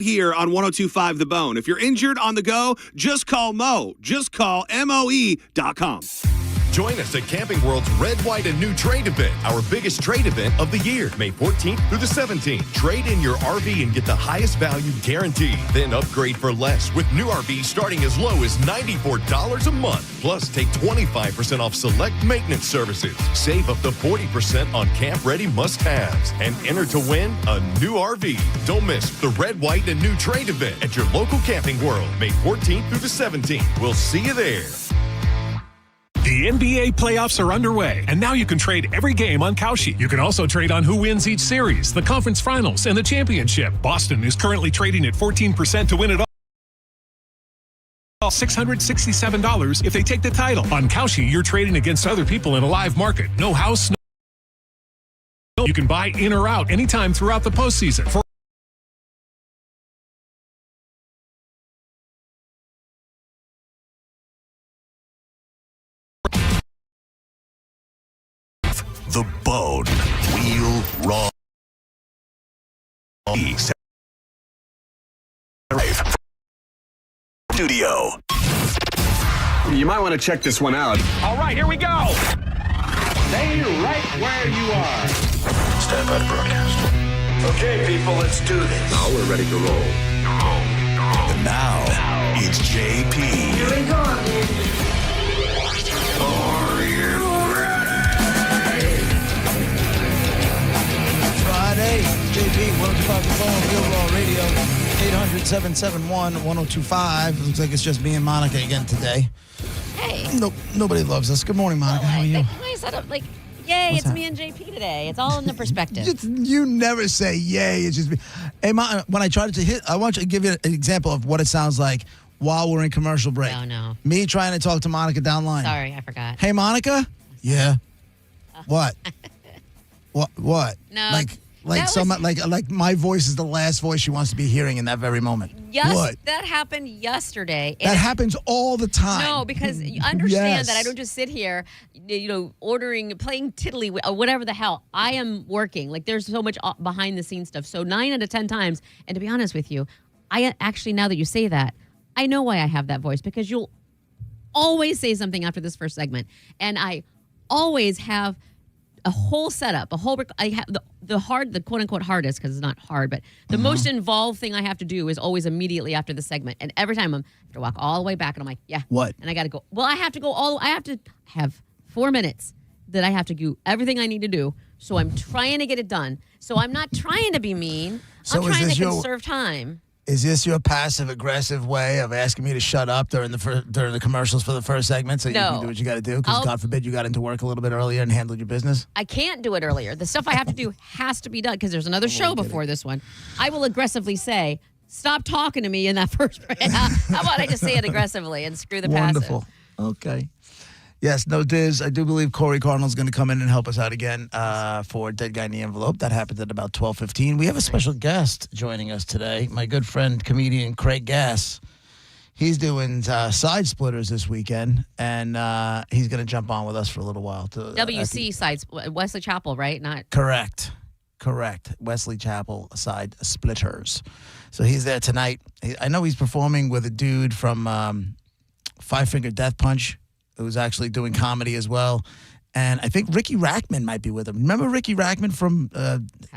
Here on 102.5 The Bone. If you're injured on the go, just call Mo. Just call MOE.com. Join us at Camping World's Red, White, and New Trade event, our biggest trade event of the year, May 14th through the 17th. Trade in your RV and get the highest value guaranteed. Then upgrade for less with new RVs starting as low as $94 a month. Plus, take 25% off select maintenance services. Save up to 40% on camp-ready must-haves. And enter to win a new RV. Don't miss the Red, White, and New Trade event at your local Camping World, May 14th through the 17th. We'll see you there. The NBA playoffs are underway, and now you can trade every game on Kalshi. You can also trade on who wins each series, the conference finals, and the championship. Boston is currently trading at 14% to win it all. $667 if they take the title. On Kalshi, you're trading against other people in a live market. No house, no. You can buy in or out anytime throughout the postseason. The Bone. Wheel Raw. Studio. You might want to check this one out. All right, here we go. Stay right where you are. Stand by to broadcast. Okay, people, let's do this. Now we're ready to roll. And now, it's JP. Here we go. Are you Friday, JP, 102.5 The Bone, Real Raw Radio, 800-771-1025. Looks like it's just me and Monica again today. Hey. Nobody loves us. Good morning, Monica. How are you? I said, like, yay, What's it's that? me and JP today. It's all in the perspective. You never say yay. It's just me. Hey, when I tried to hit, I want you to give you an example of what it sounds like while we're in commercial break. Oh, no. Me trying to talk to Monica down line. Sorry, I forgot. Hey, Monica? Yeah. What? What? No. Like my voice is the last voice she wants to be hearing in that very moment. Yes, What? that happened yesterday. That happens all the time. No, because you understand Yes. that I don't just sit here, ordering, playing tiddly, whatever the hell. I am working. Like, there's so much behind the scenes stuff. So 9 out of 10 times, and to be honest with you, I actually, now that you say that, I know why I have that voice, because you'll always say something after this first segment. And I always have a whole setup, I have the quote unquote hardest, because it's not hard, but the most involved thing I have to do is always immediately after the segment. And every time I have to walk all the way back, and I'm like, yeah. What? And I got to go. Well, I have to have 4 minutes that I have to do everything I need to do. So I'm trying to get it done. So I'm not trying to be mean. So I'm trying to conserve time. Is this your passive-aggressive way of asking me to shut up during the commercials for the first segment so you can do what you got to do? Because God forbid you got into work a little bit earlier and handled your business? I can't do it earlier. The stuff I have to do has to be done, because there's another show before this one. I will aggressively say, stop talking to me in that first break. How about I just say it aggressively and screw the Wonderful. passive? Okay. Yes, no diz. I do believe Corey Cardinal's going to come in and help us out again for Dead Guy in the Envelope. That happens at about 12:15. We have a special guest joining us today, my good friend, comedian Craig Gass. He's doing Side Splitters this weekend, and he's going to jump on with us for a little while. WC sides, Wesley Chapel, right? Not Correct. Wesley Chapel Side Splitters. So he's there tonight. I know he's performing with a dude from Five Finger Death Punch, who's actually doing comedy as well. And I think Ricky Rackman might be with him. Remember Ricky Rackman from...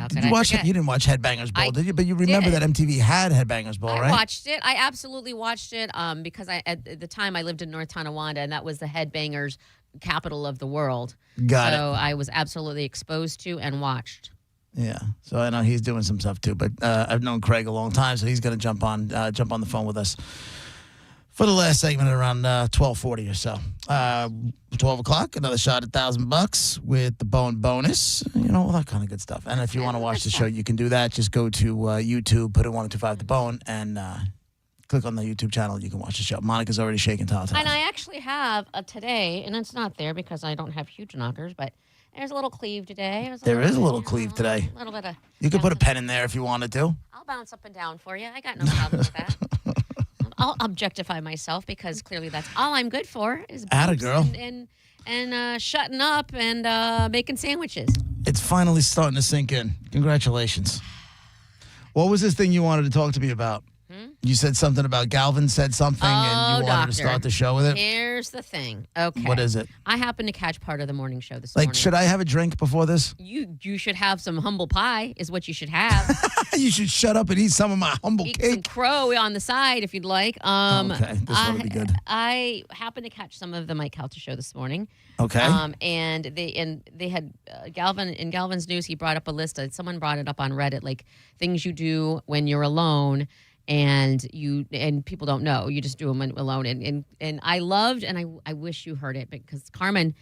did you watch it? You didn't watch Headbangers Ball, did you? But you remember that MTV had Headbangers Ball, right? I watched it. I absolutely watched it because at the time I lived in North Tonawanda, and that was the Headbangers capital of the world. Got it. So I was absolutely exposed to and watched. Yeah. So I know he's doing some stuff too. But I've known Craig a long time, so he's going to jump on the phone with us for the last segment at around 12:40 or so. 12 o'clock, another shot at $1,000 with the Bone bonus, all that kind of good stuff. And if you want to watch the show, you can do that. Just go to YouTube, put in 1025 The Bone, and click on the YouTube channel. You can watch the show. Monica's already shaking Tata. And I actually have today, and it's not there because I don't have huge knockers, but there's a little cleave today. There is a little cleave today. A little bit of. You could put a pen in there if you wanted to. I'll bounce up and down for you. I got no problem with that. I'll objectify myself, because clearly that's all I'm good for is Atta girl. and shutting up and making sandwiches. It's finally starting to sink in. Congratulations. What was this thing you wanted to talk to me about? You said something about Galvin said something and you wanted to start the show with it? Here's the thing. Okay. What is it? I happened to catch part of the morning show this morning. Like, should I have a drink before this? You should have some humble pie is what you should have. You should shut up and eat some of my humble Eat some cake. crow on the side if you'd like. Okay, this ought to be good. I happened to catch some of the Mike Calta show this morning. Okay. And they had Galvin in Galvin's news. He brought up a list. Someone brought it up on Reddit, like things you do when you're alone. And people don't know. You just do them alone. And I loved, and I wish you heard it because Carmen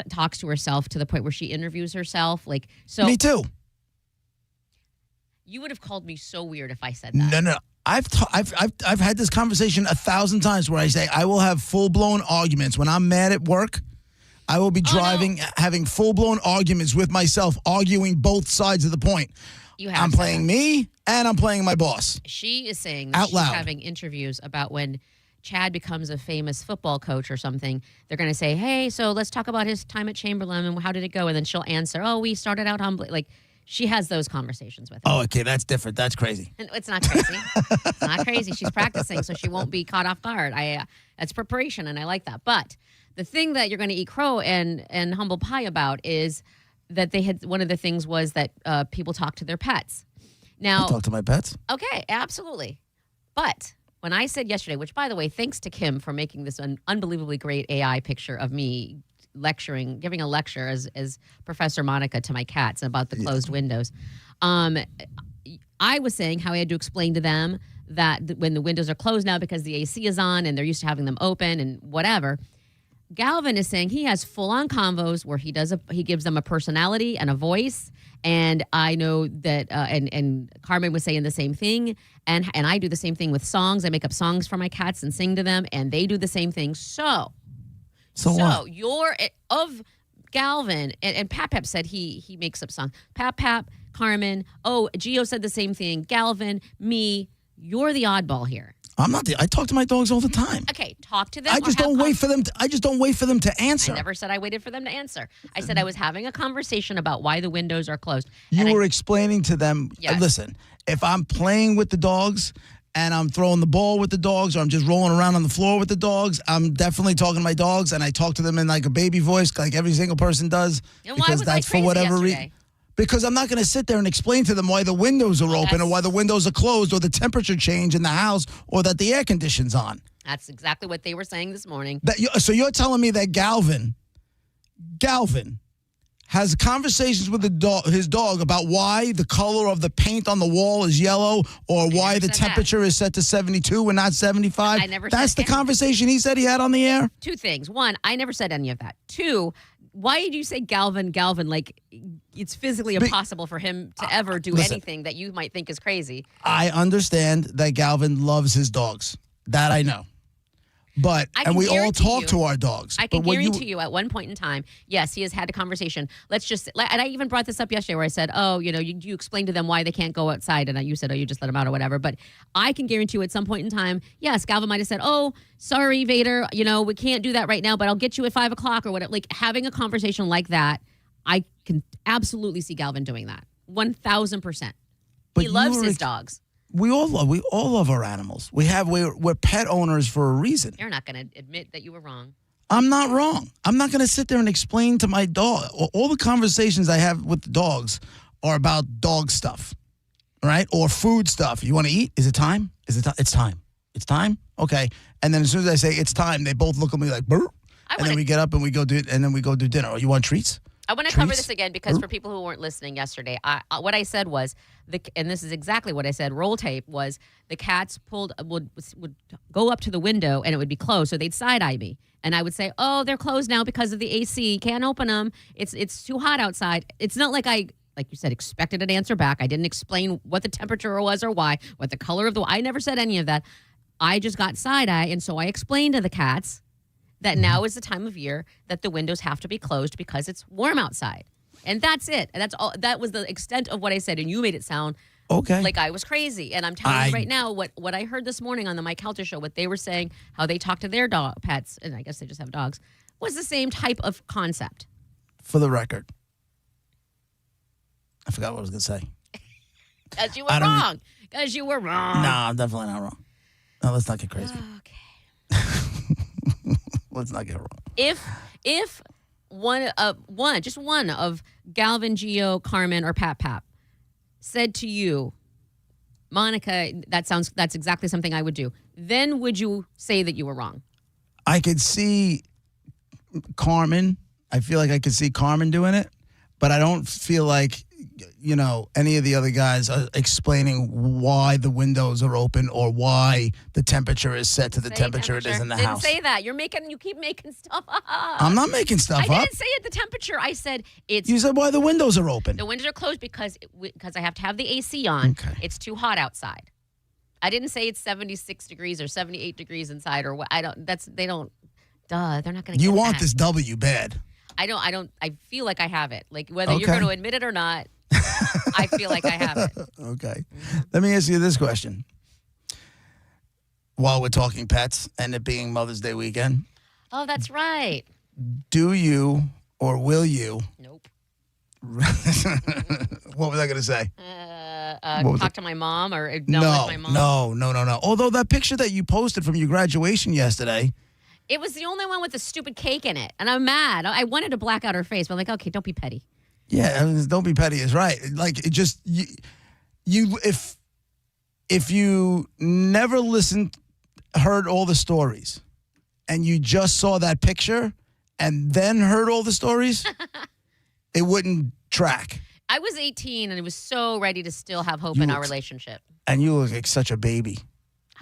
talks to herself to the point where she interviews herself. Like so. Me too. You would have called me so weird if I said that. No. I've had this conversation 1,000 times where I say I will have full blown arguments when I'm mad at work. I will be driving, having full blown arguments with myself, arguing both sides of the point. I'm playing me and I'm playing my boss. She is saying that out loud. She's having interviews about when Chad becomes a famous football coach or something. They're going to say, hey, so let's talk about his time at Chamberlain and how did it go? And then she'll answer, oh, we started out humbly. Like, she has those conversations with him. Oh, okay, that's different. That's crazy. And it's not crazy. It's not crazy. She's practicing, so she won't be caught off guard. That's preparation, and I like that. But the thing that you're going to eat crow and humble pie about is that they had one of the things was that people talk to their pets. Now, I talk to my pets. Okay, absolutely. But when I said yesterday, which by the way, thanks to Kim for making this an unbelievably great AI picture of me lecturing, giving a lecture as Professor Monica to my cats about the closed windows. I was saying how I had to explain to them that when the windows are closed now because the AC is on and they're used to having them open and whatever. Galvin is saying he has full-on convos where he gives them a personality and a voice, and I know that and Carmen was saying the same thing, and I do the same thing with songs. I make up songs for my cats and sing to them, and they do the same thing. So what? You're of Galvin and Pap said he makes up songs. Pap, Carmen. Oh, Gio said the same thing. Galvin, me. You're the oddball here. I'm not. I talk to my dogs all the time. Okay, talk to them. I just don't wait for them. I just don't wait for them to answer. I never said I waited for them to answer. I said I was having a conversation about why the windows are closed. You were explaining to them. Yes. Listen, if I'm playing with the dogs and I'm throwing the ball with the dogs, or I'm just rolling around on the floor with the dogs, I'm definitely talking to my dogs, and I talk to them in like a baby voice, like every single person does. And why was I crazy yesterday? Because I'm not going to sit there and explain to them why the windows are open or why the windows are closed or the temperature change in the house or that the air condition's on. That's exactly what they were saying this morning. So you're telling me that Galvin has conversations with his dog about why the color of the paint on the wall is yellow or why the temperature is set to 72 and not 75? I never That's said the conversation he said he had on the air? Two things. One, I never said any of that. Two, why did you say Galvin? Like it's physically impossible for him to ever do anything that you might think is crazy. I understand that Galvin loves his dogs. That I know. And we all talk to our dogs. I can guarantee you at one point in time, yes, he has had a conversation. And I even brought this up yesterday where I said, oh, you explain to them why they can't go outside. And you said, oh, you just let them out or whatever. But I can guarantee you at some point in time, yes, Galvin might have said, oh, sorry, Vader, we can't do that right now, but I'll get you at 5 o'clock or whatever. Like having a conversation like that, I can absolutely see Galvin doing that. 1,000%. He loves his dogs. We all love our animals. We're pet owners for a reason. You're not going to admit that you were wrong. I'm not wrong. I'm not going to sit there and explain to my dog. All the conversations I have with the dogs are about dog stuff, right? Or food stuff. You want to eat? Is it time? It's time. It's time? Okay. And then as soon as I say it's time, they both look at me like, burp. And then we get up and we go do dinner. Oh, you want treats? I want to cover this again because for people who weren't listening yesterday, what I said was, and this is exactly what I said, roll tape was the cats would go up to the window and it would be closed, so they'd side-eye me. And I would say, oh, they're closed now because of the AC. Can't open them. It's too hot outside. It's not like like you said, expected an answer back. I didn't explain what the temperature was or why, what the color of I never said any of that. I just got side-eye, and so I explained to the cats that now is the time of year that the windows have to be closed because it's warm outside. And that's it. And that's all. That was the extent of what I said. And you made it sound like I was crazy. And I'm telling you right now, what I heard this morning on the Mike Calta show, what they were saying, how they talk to their pets, and I guess they just have dogs, was the same type of concept. For the record, I forgot what I was going to say. Because you were wrong. Because you were wrong. No, I'm definitely not wrong. No, let's not get crazy. Okay. Let's not get wrong. If one of Galvin, Gio, Carmen, or Pap said to you, Monica, that's exactly something I would do, then would you say that you were wrong? I could see Carmen. I feel like I could see Carmen doing it, but I don't feel like, any of the other guys are explaining why the windows are open or why the temperature is set to the temperature it is in the house. Didn't say that. You keep making stuff up. I'm not making stuff up. I didn't say it, the temperature. I said it's. You said why the windows are open. The windows are closed because I have to have the AC on. Okay. It's too hot outside. I didn't say it's 76 degrees or 78 degrees inside or what. They don't. Duh, they're not going to. You want this W bad. I don't. I feel like I have it. Like whether you're going to admit it or not, I feel like I have it. Okay. Let me ask you this question. While we're talking pets and it being Mother's Day weekend. Oh, that's right. Do you or will you? Nope. What was I going to say? Talk to my mom or acknowledge my mom? No. Although that picture that you posted from your graduation yesterday. It was the only one with the stupid cake in it. And I'm mad. I wanted to black out her face, but I'm like, okay, don't be petty. Yeah, don't be petty is right. Like, it just, if you never heard all the stories and you just saw that picture and then heard all the stories, it wouldn't track. I was 18 and I was so ready to still have hope in our relationship. And you look like such a baby.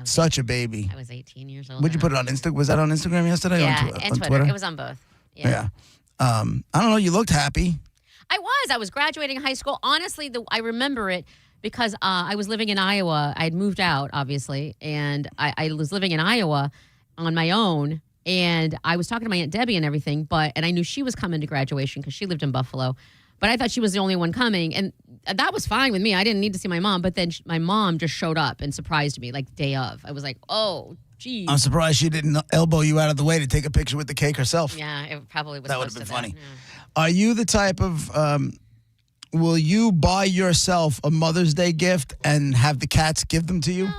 Such a baby. I was 18 years old. Would you put it on Instagram? Was that on Instagram yesterday? Yeah, on Twitter? It was on both. Yeah. I don't know. You looked happy. I was graduating high school. Honestly, I remember it because I was living in Iowa. I had moved out, obviously, and I was living in Iowa on my own. And I was talking to my Aunt Debbie and everything, and I knew she was coming to graduation because she lived in Buffalo. But I thought she was the only one coming, and that was fine with me. I didn't need to see my mom. But then my mom just showed up and surprised me, like day of. I was like, oh, geez. I'm surprised she didn't elbow you out of the way to take a picture with the cake herself. Yeah, it probably was. That would have been funny. Yeah. Are you the type of, will you buy yourself a Mother's Day gift and have the cats give them to you?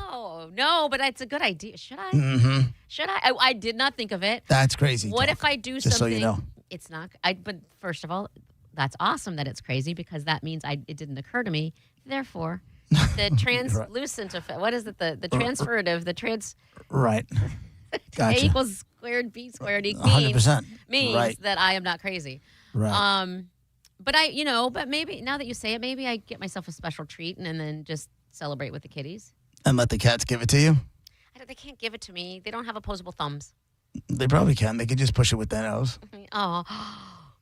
No, but it's a good idea. Should I? Mm-hmm. Should I? I did not think of it. That's crazy. What if I do just something? So you know. It's not. But first of all, that's awesome that it's crazy because that means it didn't occur to me. Therefore, the translucent effect. What is it? The transferative. The trans. Right. Gotcha. A equals squared B squared equals 100%. means right. that I am not crazy. Right. But maybe now that you say it, maybe I get myself a special treat and then just celebrate with the kitties. And let the cats give it to you? They can't give it to me. They don't have opposable thumbs. They probably can. They could just push it with their nose. Oh,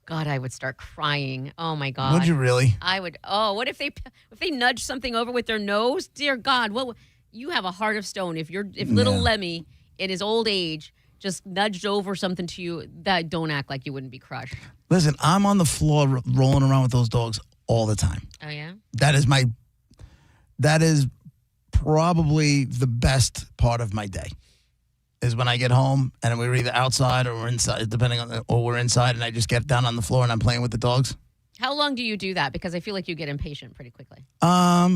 God, I would start crying. Oh, my God. Would you really? I would. Oh, what if they nudge something over with their nose? Dear God, you have a heart of stone. If little Lemmy in his old age just nudged over something to you, don't act like you wouldn't be crushed. Listen, I'm on the floor rolling around with those dogs all the time. Oh, yeah? That is probably the best part of my day is when I get home and we're either outside or we're inside, or we're inside and I just get down on the floor and I'm playing with the dogs. How long do you do that? Because I feel like you get impatient pretty quickly. I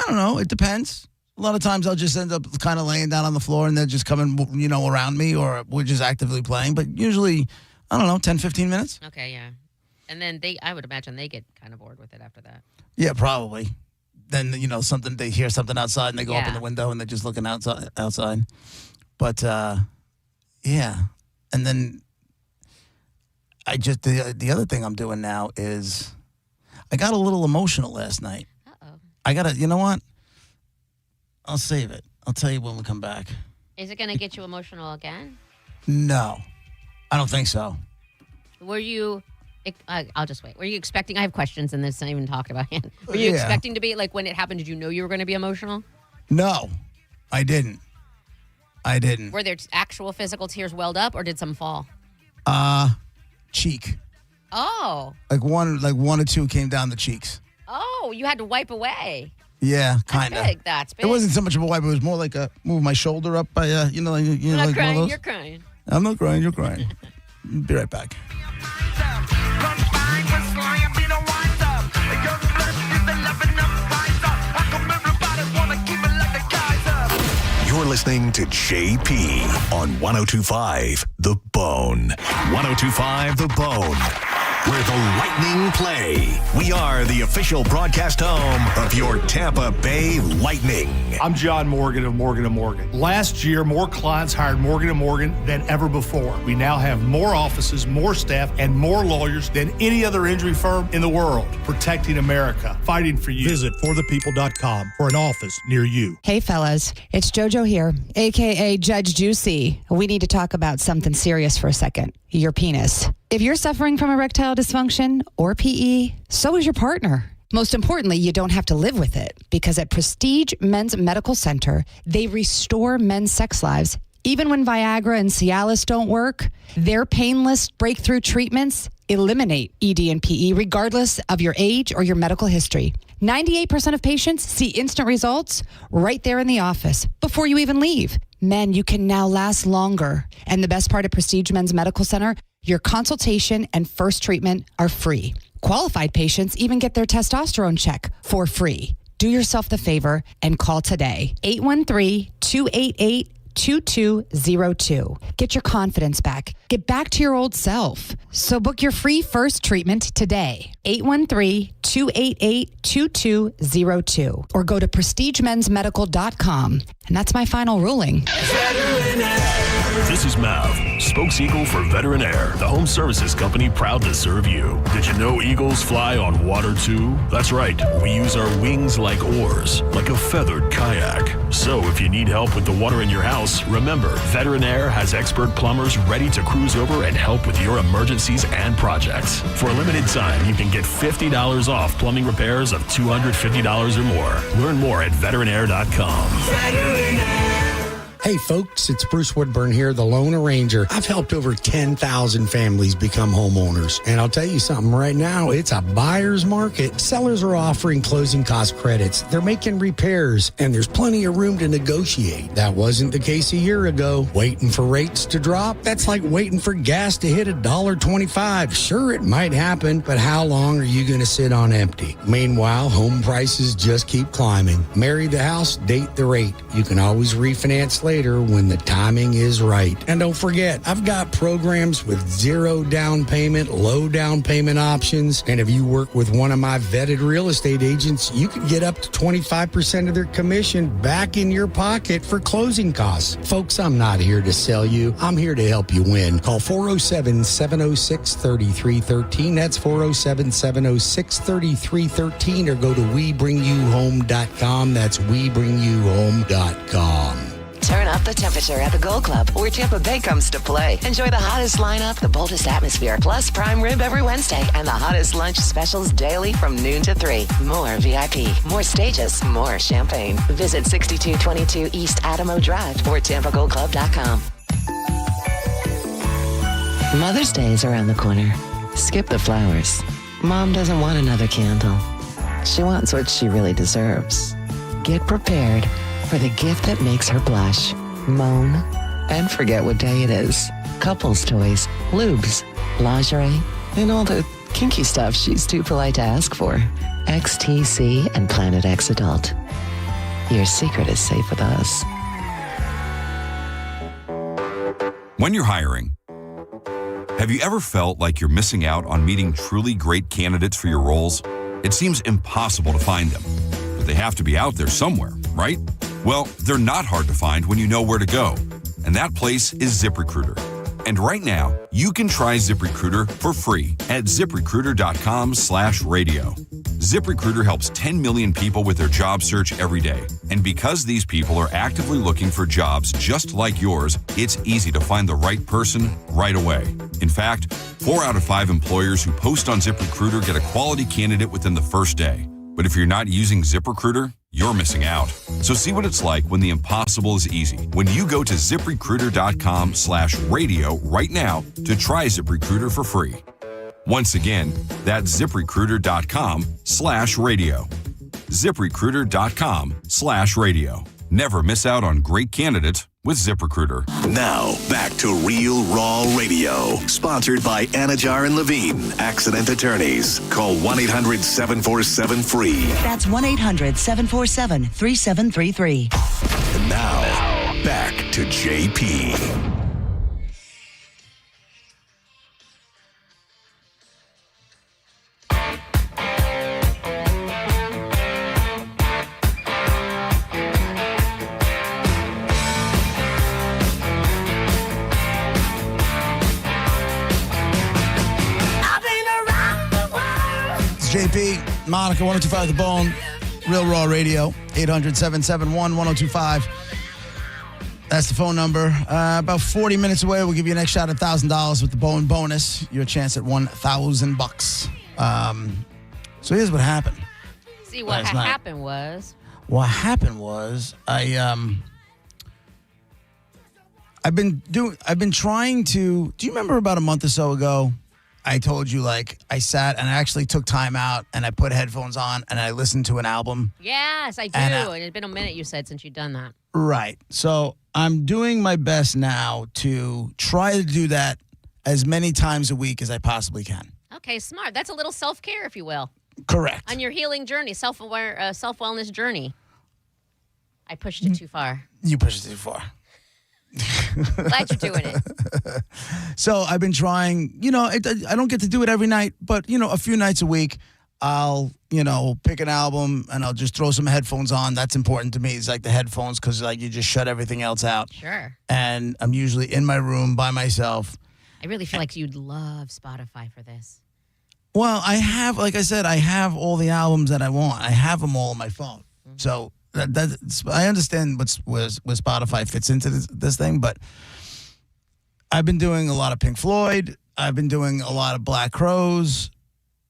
don't know. It depends. A lot of times I'll just end up kind of laying down on the floor and they're just coming, around me or we're just actively playing. But usually, I don't know, 10, 15 minutes. Okay, yeah. And then I would imagine they get kind of bored with it after that. Yeah, probably. Then, they hear something outside and they go up in the window and they're just looking outside. But, yeah. And then the other thing I'm doing now is I got a little emotional last night. Uh-oh. You know what? I'll save it. I'll tell you when we come back. Is it going to get you emotional again? No. I don't think so. Were you... I'll just wait. Were you expecting... I have questions and this not even talked about it. Were you expecting to be... Like, when it happened, did you know you were going to be emotional? No, I didn't. Were there actual physical tears welled up, or did some fall? Cheek. Oh. Like one or two came down the cheeks. Oh, you had to wipe away. Yeah, kind of. That's big. It wasn't so much of a wipe. It was more like a move my shoulder up by, I'm not like crying, one of those. you're crying. I'm not crying, you're crying. Be right back. Keep You're listening to JP on 102.5 The Bone. 102.5 The Bone, where the Lightning play. We are the official broadcast home of your Tampa Bay Lightning. I'm John Morgan of Morgan & Morgan. Last year, more clients hired Morgan & Morgan than ever before. We now have more offices, more staff, and more lawyers than any other injury firm in the world. Protecting America, fighting for you. Visit forthepeople.com for an office near you. Hey, fellas. It's JoJo here, a.k.a. Judge Juicy. We need to talk about something serious for a second. Your penis. If you're suffering from erectile dysfunction or PE, so is your partner. Most importantly, you don't have to live with it, because at Prestige Men's Medical Center, they restore men's sex lives. Even when Viagra and Cialis don't work, their painless breakthrough treatments eliminate ED and PE regardless of your age or your medical history. 98% of patients see instant results right there in the office before you even leave. Men, you can now last longer. And the best part of Prestige Men's Medical Center, your consultation and first treatment are free. Qualified patients even get their testosterone check for free. Do yourself the favor and call today. 813-288-2202. Get your confidence back. Get back to your old self. So book your free first treatment today. 813-288-2202. Or go to prestigemensmedical.com. And that's my final ruling. This is Mav, spokes eagle for Veteran Air, the home services company proud to serve you. Did you know eagles fly on water too? That's right, we use our wings like oars, like a feathered kayak. So if you need help with the water in your house, remember, Veteran Air has expert plumbers ready to cruise over and help with your emergencies and projects. For a limited time, you can get $50 off plumbing repairs of $250 or more. Learn more at veteranair.com. Hey folks, it's Bruce Woodburn here, the Lone Ranger. I've helped over 10,000 families become homeowners. And I'll tell you something right now, it's a buyer's market. Sellers are offering closing cost credits. They're making repairs, and there's plenty of room to negotiate. That wasn't the case a year ago. Waiting for rates to drop? That's like waiting for gas to hit $1.25. Sure, it might happen, but how long are you going to sit on empty? Meanwhile, home prices just keep climbing. Marry the house, date the rate. You can always refinance later when the timing is right. And don't forget, I've got programs with zero down payment, low down payment options. And if you work with one of my vetted real estate agents, you could get up to 25% of their commission back in your pocket for closing costs. Folks, I'm not here to sell you. I'm here to help you win. Call 407-706-3313. That's 407-706-3313, or go to WeBringYouHome.com. That's WeBringYouHome.com. Turn up the temperature at the Gold Club, where Tampa Bay comes to play. Enjoy the hottest lineup, the boldest atmosphere, plus prime rib every Wednesday, and the hottest lunch specials daily from noon to 3. More VIP, more stages, more champagne. Visit 6222 East Adamo Drive or TampaGoldClub.com. Mother's Day is around the corner. Skip the flowers. Mom doesn't want another candle. She wants what she really deserves. Get prepared for the gift that makes her blush, moan, and forget what day it is. Couples toys, lubes, lingerie, and all the kinky stuff she's too polite to ask for. XTC and Planet X Adult. Your secret is safe with us. When you're hiring, have you ever felt like you're missing out on meeting truly great candidates for your roles? It seems impossible to find them, but they have to be out there somewhere, right? Well, they're not hard to find when you know where to go, and that place is ZipRecruiter. And right now, you can try ZipRecruiter for free at ZipRecruiter.com/radio. ZipRecruiter helps 10 million people with their job search every day. And because these people are actively looking for jobs just like yours, it's easy to find the right person right away. In fact, 4 out of 5 employers who post on ZipRecruiter get a quality candidate within the first day. But if you're not using ZipRecruiter, you're missing out. So see what it's like when the impossible is easy. When you go to ZipRecruiter.com/radio right now to try ZipRecruiter for free. Once again, that's ZipRecruiter.com/radio. ZipRecruiter.com/radio. Never miss out on great candidates with ZipRecruiter. Now, back to Real Raw Radio. Sponsored by Anajar and Levine, Accident Attorneys. Call 1-800-747-FREE. That's 1-800-747-3733. And now, to JP. JP, Monica, 1025 The Bone, Real Raw Radio, 800-771-1025. That's the phone number. About 40 minutes away, we'll give you an extra shot at $1,000 with the Bone bonus. Your chance at $1,000. So here's what happened. See, what happened was... What happened was I've been trying to... Do you remember about a month or so ago, I told you, like, I sat and I actually took time out and I put headphones on and I listened to an album? Yes, I do. And it's been a minute, you said, since you've done that. Right. So I'm doing my best now to try to do that as many times a week as I possibly can. Okay, smart. That's a little self-care, if you will. Correct. On your healing journey, self-wellness journey. I pushed it too far. You pushed it too far. Glad you're doing it. So I've been trying, I don't get to do it every night, but, a few nights a week, I'll, pick an album and I'll just throw some headphones on. That's important to me. It's like the headphones because, like, you just shut everything else out. Sure. And I'm usually in my room by myself. I really feel like you'd love Spotify for this. Well, I have, like I said, I have all the albums that I want. I have them all on my phone. Mm-hmm. So I understand where Spotify fits into this thing, but I've been doing a lot of Pink Floyd. I've been doing a lot of Black Crowes.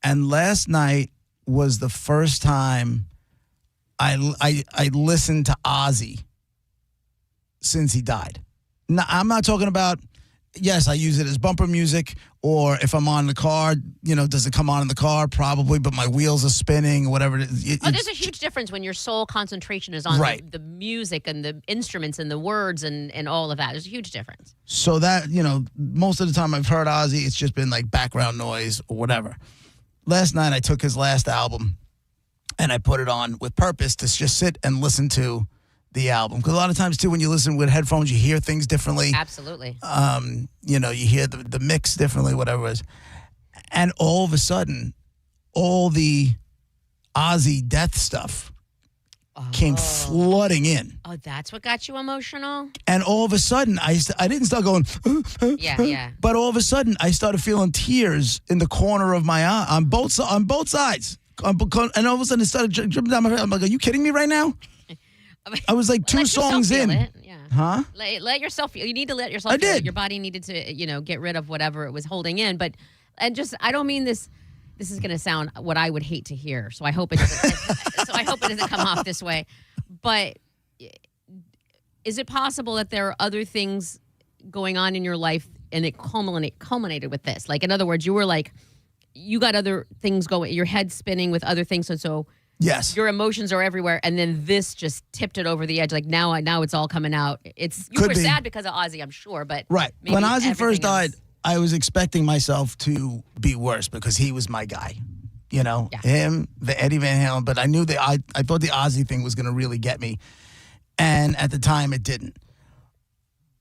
And last night was the first time I listened to Ozzy since he died. Now, I'm not talking about, yes, I use it as bumper music, or if I'm on the car, does it come on in the car? Probably, but my wheels are spinning, whatever it is. There's a huge difference when your sole concentration is on the music and the instruments and the words and all of that. There's a huge difference. So that, most of the time I've heard Ozzy, it's just been like background noise or whatever. Last night I took his last album and I put it on with purpose to just sit and listen to the album. Because a lot of times, too, when you listen with headphones, you hear things differently. Absolutely. You hear the mix differently, whatever it is. And all of a sudden, all the Ozzy death stuff came flooding in. Oh, that's what got you emotional? And all of a sudden, I didn't start going, yeah. But all of a sudden, I started feeling tears in the corner of my eye, on both sides. And all of a sudden, it started dripping down my face. I'm like, are you kidding me right now? I was like two songs in. Yeah. Huh? Let yourself feel. You need to let yourself feel it. Your body needed to, get rid of whatever it was holding in. But, I don't mean this. This is going to sound what I would hate to hear. So I hope it doesn't come off this way. But is it possible that there are other things going on in your life and it culminated with this? Like, in other words, you were like, you got other things going, your head spinning with other things. So yes, your emotions are everywhere, and then this just tipped it over the edge. Like now it's all coming out. You were sad because of Ozzy, I'm sure, but right when Ozzy first died, I was expecting myself to be worse because he was my guy, him, the Eddie Van Halen. But I knew I thought the Ozzy thing was going to really get me, and at the time it didn't.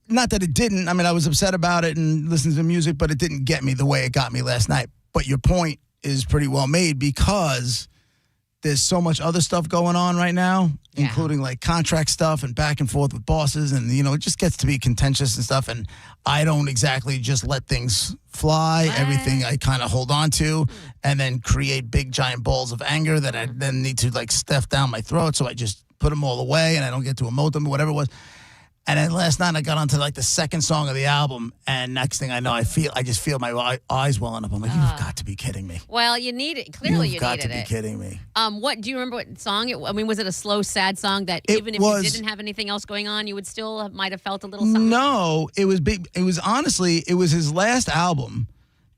Not that it didn't. I mean, I was upset about it and listened to the music, but it didn't get me the way it got me last night. But your point is pretty well made because there's so much other stuff going on right now, including like contract stuff and back and forth with bosses. And, it just gets to be contentious and stuff. And I don't exactly just let things fly. What? Everything I kind of hold on to and then create big giant balls of anger that I then need to like stuff down my throat. So I just put them all away and I don't get to emote them or whatever it was. And then last night I got onto like the second song of the album, and next thing I know, I just feel my eyes welling up. I'm like, you've got to be kidding me. Well, you need it. Clearly, you've got to be kidding me. What do you remember? What song? Was it a slow, sad song that even if you didn't have anything else going on, you would still might have felt a little something? No, it was big. It was honestly, it was his last album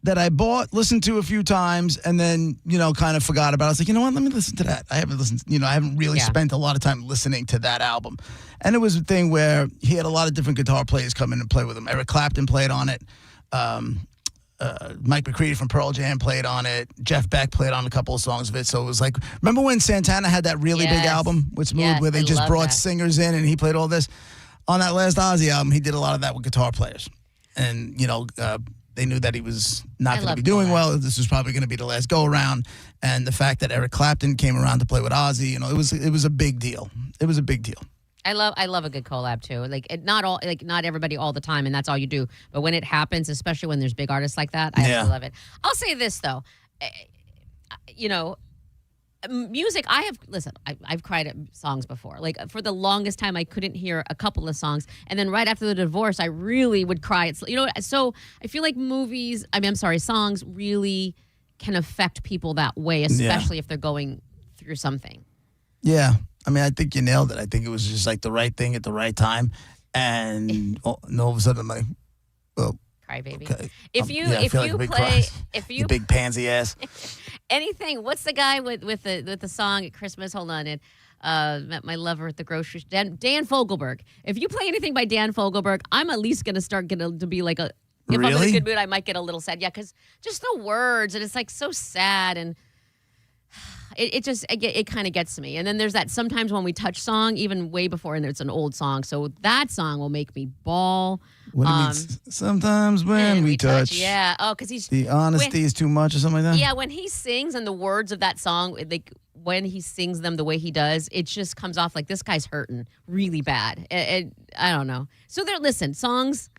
that I bought, listened to a few times, and then, kind of forgot about it. I was like, you know what, let me listen to that. I haven't listened, I haven't really spent a lot of time listening to that album. And it was a thing where he had a lot of different guitar players come in and play with him. Eric Clapton played on it. Mike McCready from Pearl Jam played on it. Jeff Beck played on a couple of songs of it. So it was like, remember when Santana had that really big album with Smooth where they just brought singers in and he played all this? on that last Ozzy album, he did a lot of that with guitar players. And, they knew that he was not going to be doing well. This was probably going to be the last go-around. And the fact that Eric Clapton came around to play with Ozzy, it was a big deal. It was a big deal. I love a good collab too. Not everybody all the time, and that's all you do. But when it happens, especially when there's big artists like that, I absolutely love it. I'll say this though, music. I've cried at songs before. Like for the longest time, I couldn't hear a couple of songs, and then right after the divorce, I really would cry. It's so I feel like songs really can affect people that way, especially if they're going through something. Yeah. I mean, I think you nailed it. I think it was just like the right thing at the right time. And all of a sudden I'm like, oh. Cry baby. Okay. If you big pansy ass. Anything, what's the guy with the song at Christmas? Hold on. Met my lover at the grocery store. Dan Fogelberg. If you play anything by Dan Fogelberg, I'm at least going to start to be like if I'm in a good mood, I might get a little sad. Yeah, because just the words, and it's like so sad, and it kind of gets to me. And then there's that Sometimes When We Touch song, even way before, and it's an old song. So that song will make me bawl. What do you mean? Sometimes when we touch. Yeah. Oh, because the honesty is too much or something like that? Yeah, when he sings and the words of that song, like when he sings them the way he does, it just comes off like this guy's hurting really bad. I don't know. So listen, songs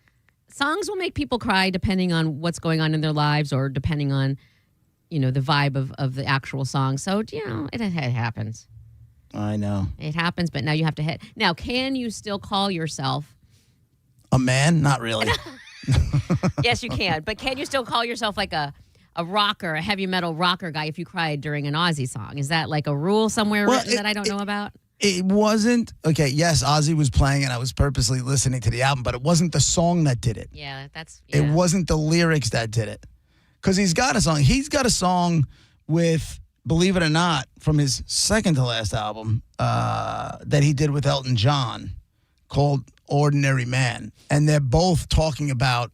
will make people cry depending on what's going on in their lives or depending on the vibe of the actual song. So, it happens. I know. It happens, but now you have to hit. Now, can you still call yourself a man? Not really. Yes, you can. But can you still call yourself like a rocker, a heavy metal rocker guy if you cried during an Ozzy song? Is that like a rule somewhere written that I don't know about? It wasn't. Okay, yes, Ozzy was playing and I was purposely listening to the album, but it wasn't the song that did it. Yeah, It wasn't the lyrics that did it. Because he's got a song. He's got a song with, believe it or not, from his second to last album that he did with Elton John called Ordinary Man. And they're both talking about,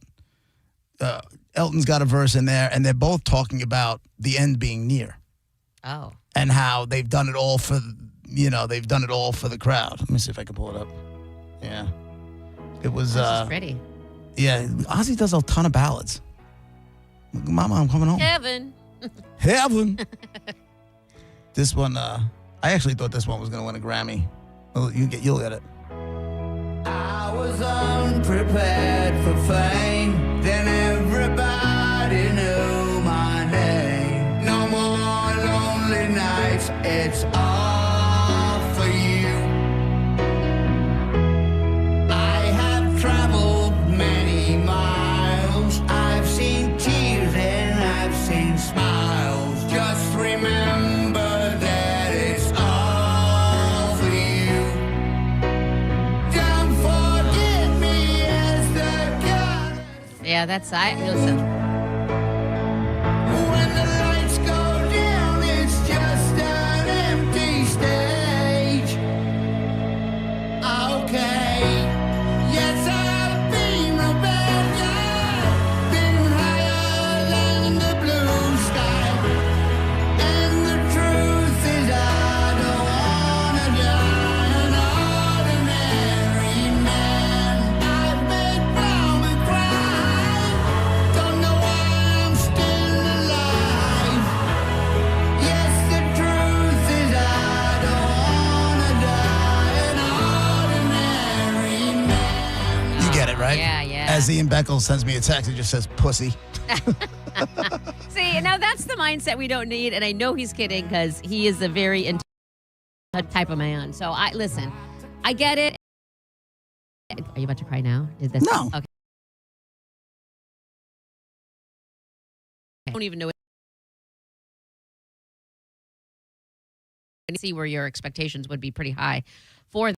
Elton's got a verse in there, and they're both talking about the end being near. Oh. And how they've done it all for, the crowd. Let me see if I can pull it up. Yeah. It was. This is pretty. Yeah, Ozzy does a ton of ballads. Mama, I'm coming home. Heaven. This one, I actually thought this one was going to win a Grammy. Well, you'll get it. I was unprepared for fame. Then everybody knew my name. No more lonely nights. It's all for you. I have traveled many miles. I've seen tears and I've seen smiles. Just remember that it's all for you. Don't forget me as the God. Yeah, listen. When the lights go down, it's just an empty stage. Okay. Yes, I've been a bad guy. Been higher than the blue sky. And the truth is I don't wanna die an ordinary man. I've made mama cry. Don't know why I'm still alive. Yes, the truth is I don't wanna die an ordinary man. You get it, right? Yeah, yeah. As Ian Beckles sends me a text, it just says pussy. See, now that's the mindset we don't need, and I know he's kidding because he is a very type of man. So listen, I get it. Are you about to cry now? No. Okay. I don't even know. See where your expectations would be pretty high for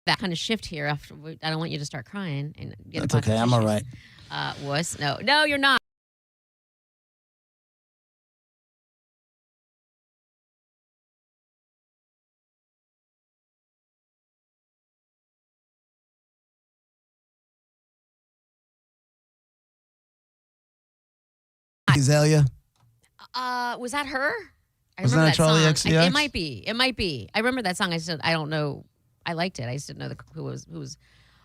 that kind of shift here. After I don't want you to start crying and get. That's okay. I'm all right. Wuss. No, you're not. Azalea. Was that her? I Wasn't remember that Charli song. XCX? It might be. I remember that song. I said I don't know I liked it. I just didn't know who was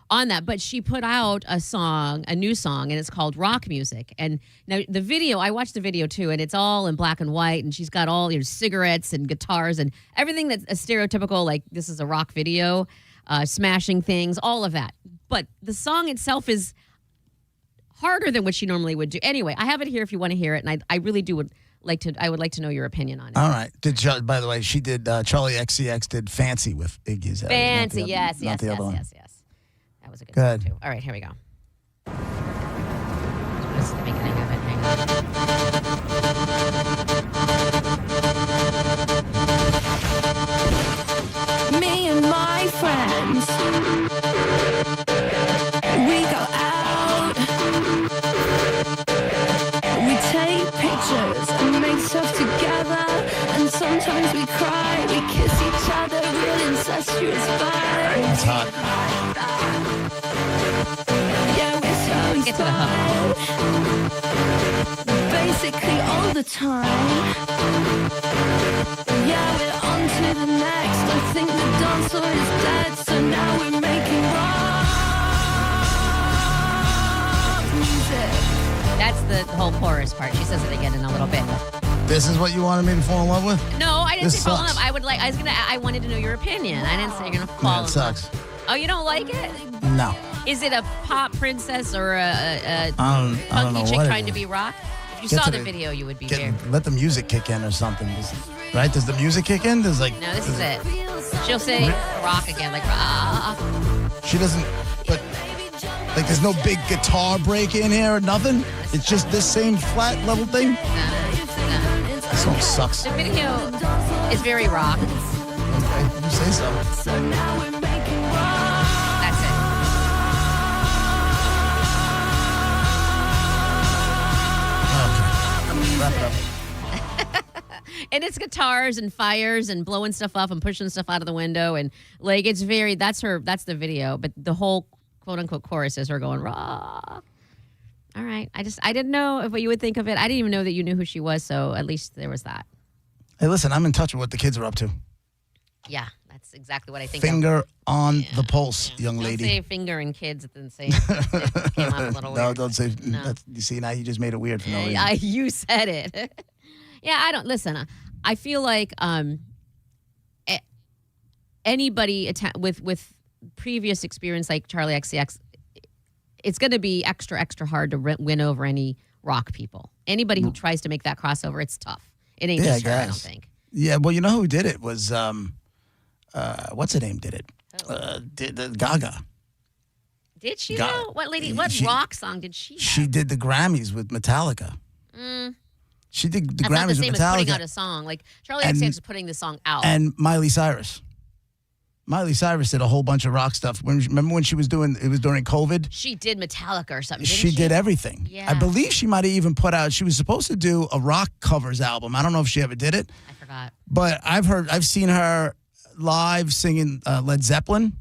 on that. But she put out a new song, and it's called Rock Music. And now the video, I watched the video too, and it's all in black and white, and she's got all your cigarettes and guitars and everything that's a stereotypical, like this is a rock video, smashing things, all of that. But the song itself is harder than what she normally would do. Anyway, I have it here if you want to hear it, and I really would like to know your opinion on it. All right. By the way, she did, Charlie XCX did Fancy with Iggy Azalea. Fancy, yes. That was a good one, too. All right, here we go. This is the beginning of it. Hang on. Me and my friends, we go out, we take pictures and make stuff together, and sometimes we cry, we kiss each other, real incestuous vibes. It's hot. Yeah, we're so Get to the hook. Basically all the time. Yeah, we're on to the next. I think the dance floor is dead, so now we're making rock music. That's the whole chorus part. She says it again in a little bit. This is what you wanted me to fall in love with? No, I didn't This say fall in sucks. love. I wanted to know your opinion. I didn't say you're gonna fall. It sucks. Oh, you don't like it? No. Is it a pop princess or a I don't know funky chick what it trying to is. be rock? If you Get saw to the video, you would be Get- there. Let the music kick in or something. Right? Does the music kick in? There's like. No, this is it. She'll say rock again, like rock. She doesn't. But like, there's no big guitar break in here or nothing. It's just this same flat level thing. This song sucks. The video is very rock. Okay, you say so. So now we're making That's it. Wrap it up. And it's guitars and fires and blowing stuff up and pushing stuff out of the window, and like it's very that's the video, but the whole quote unquote chorus is her going rock. All right. I didn't know what you would think of it. I didn't even know that you knew who she was, so at least there was that. Hey, listen, I'm in touch with what the kids are up to. Yeah, that's exactly what I think. Finger on the pulse, young Don't lady. say finger and kids at the same. It came out a little No, weird. don't say. No. That's, you see, now you just made it weird for no reason. You said it. Yeah, I don't listen. I feel like anybody with previous experience like Charlie XCX, it's going to be extra hard to win over any rock people. Anybody who tries to make that crossover, it's tough. It ain't just her, I don't think. Yeah, well, you know who did it was what's her name did it? Gaga. Did she God. though? What lady? What rock song did she have? She did the Grammys with Metallica. She did the That's not the Grammys same with as putting out Metallica a song. Like Charlie And- XCX is putting the song out. and Miley Cyrus. Miley Cyrus did a whole bunch of rock stuff. Remember when she was doing it was during COVID? She did Metallica or something, didn't She she? did everything. Yeah. I believe she might have even put out. She was supposed to do a rock covers album. I don't know if she ever did it, I forgot. but I've seen her live singing Led Zeppelin.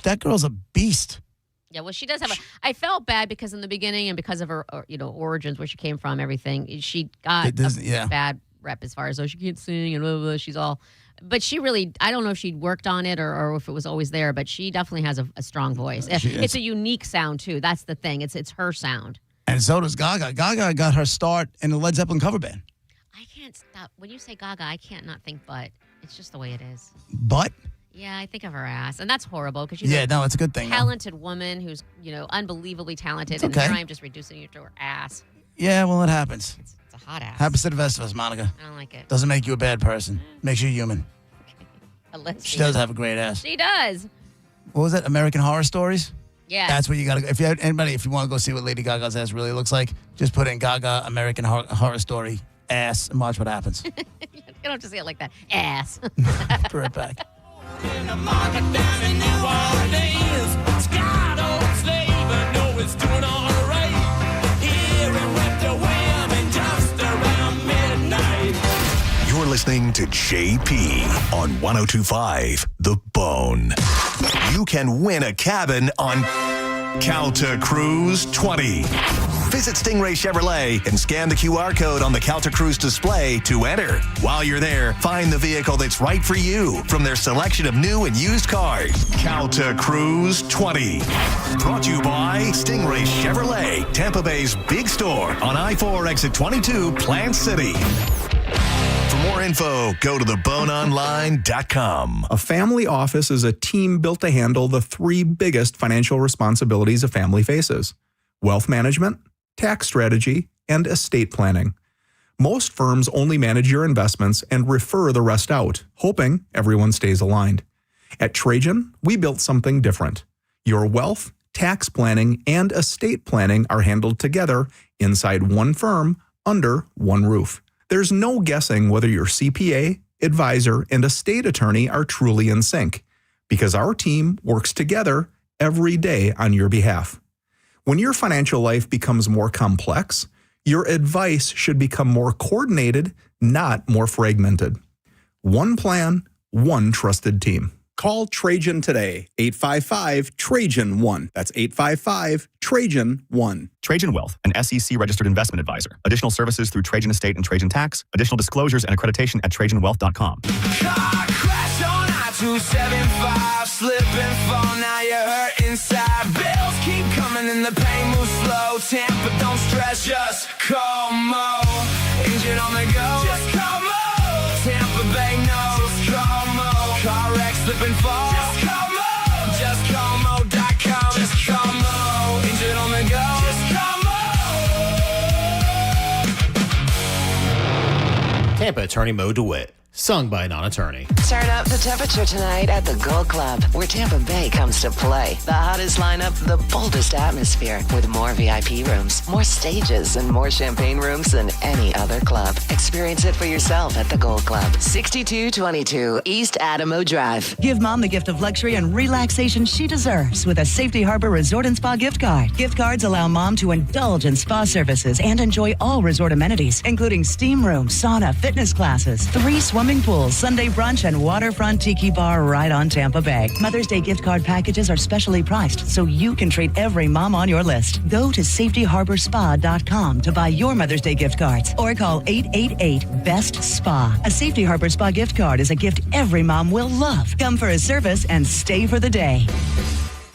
That girl's a beast. Yeah, well, she does have a. I felt bad because in the beginning and because of her, origins, where she came from, everything, she got It doesn't- yeah. bad rep as far as she can't sing and blah, blah, blah. She's all. But she really, I don't know if she'd worked on it or if it was always there, but she definitely has a strong voice. It's a unique sound too. That's the thing. It's her sound. And so does Gaga. Gaga got her start in the Led Zeppelin cover band. I can't stop. When you say Gaga, I can't not think butt. It's just the way it is. But Yeah, I think of her ass. And that's horrible because she's yeah, a no, it's a good thing. though. talented woman who's, unbelievably talented. It's And okay. here I am just reducing you to her ass. Yeah, well, it happens. It's a hot ass. Happens to the best of us, Monica. I don't like it. Doesn't make you a bad person. Makes you human. A lesbian. She does have a great ass. She does. What was that? American Horror Stories? Yeah. That's what you got to go. If you want to go see what Lady Gaga's ass really looks like, just put in Gaga American Horror Story ass and watch what happens. You don't have to say it like that. Ass. Be right back. You're listening to JP on 102.5 The Bone. You can win a cabin on Calta Cruise 20. Visit Stingray Chevrolet and scan the QR code on the Calta Cruise display to enter. While you're there, find the vehicle that's right for you from their selection of new and used cars. Calta Cruise 20. Brought to you by Stingray Chevrolet, Tampa Bay's big store on I-4 exit 22, Plant City. For more info, go to theboneonline.com. A family office is a team built to handle the three biggest financial responsibilities a family faces: wealth management, tax strategy, and estate planning. Most firms only manage your investments and refer the rest out, hoping everyone stays aligned. At Trajan, we built something different. Your wealth, tax planning, and estate planning are handled together inside one firm under one roof. There's no guessing whether your CPA, advisor, and estate attorney are truly in sync, because our team works together every day on your behalf. When your financial life becomes more complex, your advice should become more coordinated, not more fragmented. One plan, one trusted team. Call Trajan today, 855-TRAJAN-1. That's 855-TRAJAN-1. Trajan Wealth, an SEC-registered investment advisor. Additional services through Trajan Estate and Trajan Tax. Additional disclosures and accreditation at TrajanWealth.com. Car crash on I-275, slip and fall, now you're hurt inside. Bills keep coming and the pain moves slow. Tampa, don't stress, just call Mo. Engine on the go, just call Mo. Tampa Bay knows, call Mo. Car wreck, slip and fall, just call Mo. Just call Mo.com, just call Mo. Engine on the go, just call Mo. Tampa attorney Mo DeWitt, sung by a non-attorney. Turn up the temperature tonight at the Gold Club, where Tampa Bay comes to play. The hottest lineup, the boldest atmosphere, with more VIP rooms, more stages, and more champagne rooms than any other club. Experience it for yourself at the Gold Club, 6222 East Adamo Drive. Give Mom the gift of luxury and relaxation she deserves with a Safety Harbor Resort and Spa gift card. Gift cards allow Mom to indulge in spa services and enjoy all resort amenities, including steam room, sauna, fitness classes, 3 swimming pools, Sunday brunch, and waterfront tiki bar right on Tampa Bay. Mother's Day gift card packages are specially priced, so you can treat every mom on your list. Go to safetyharborspa.com to buy your Mother's Day gift cards, or call 888-BEST-SPA. A Safety Harbor Spa gift card is a gift every mom will love. Come for a service and stay for the day.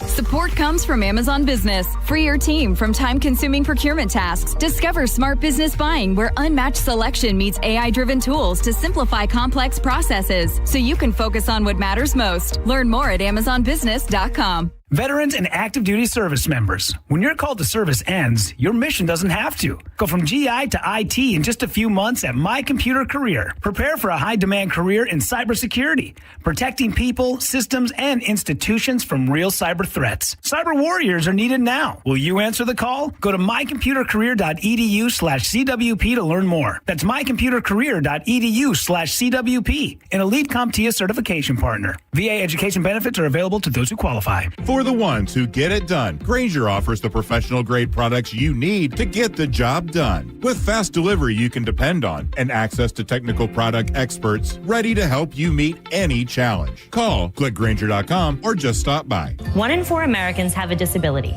Support comes from Amazon Business. Free your team from time-consuming procurement tasks. Discover smart business buying where unmatched selection meets AI-driven tools to simplify complex processes so you can focus on what matters most. Learn more at amazonbusiness.com. Veterans and active duty service members, when your call to service ends, your mission doesn't have to. Go from GI to IT in just a few months at My Computer Career. Prepare for a high-demand career in cybersecurity, protecting people, systems, and institutions from real cyber threats. Cyber warriors are needed now. Will you answer the call? Go to mycomputercareer.edu/CWP to learn more. That's mycomputercareer.edu/CWP, an elite CompTIA certification partner. VA education benefits are available to those who qualify. For the ones who get it done, Grainger offers the professional-grade products you need to get the job done. With fast delivery you can depend on and access to technical product experts ready to help you meet any challenge. Call, click Grainger.com, or just stop by. 1 in 4 Americans have a disability.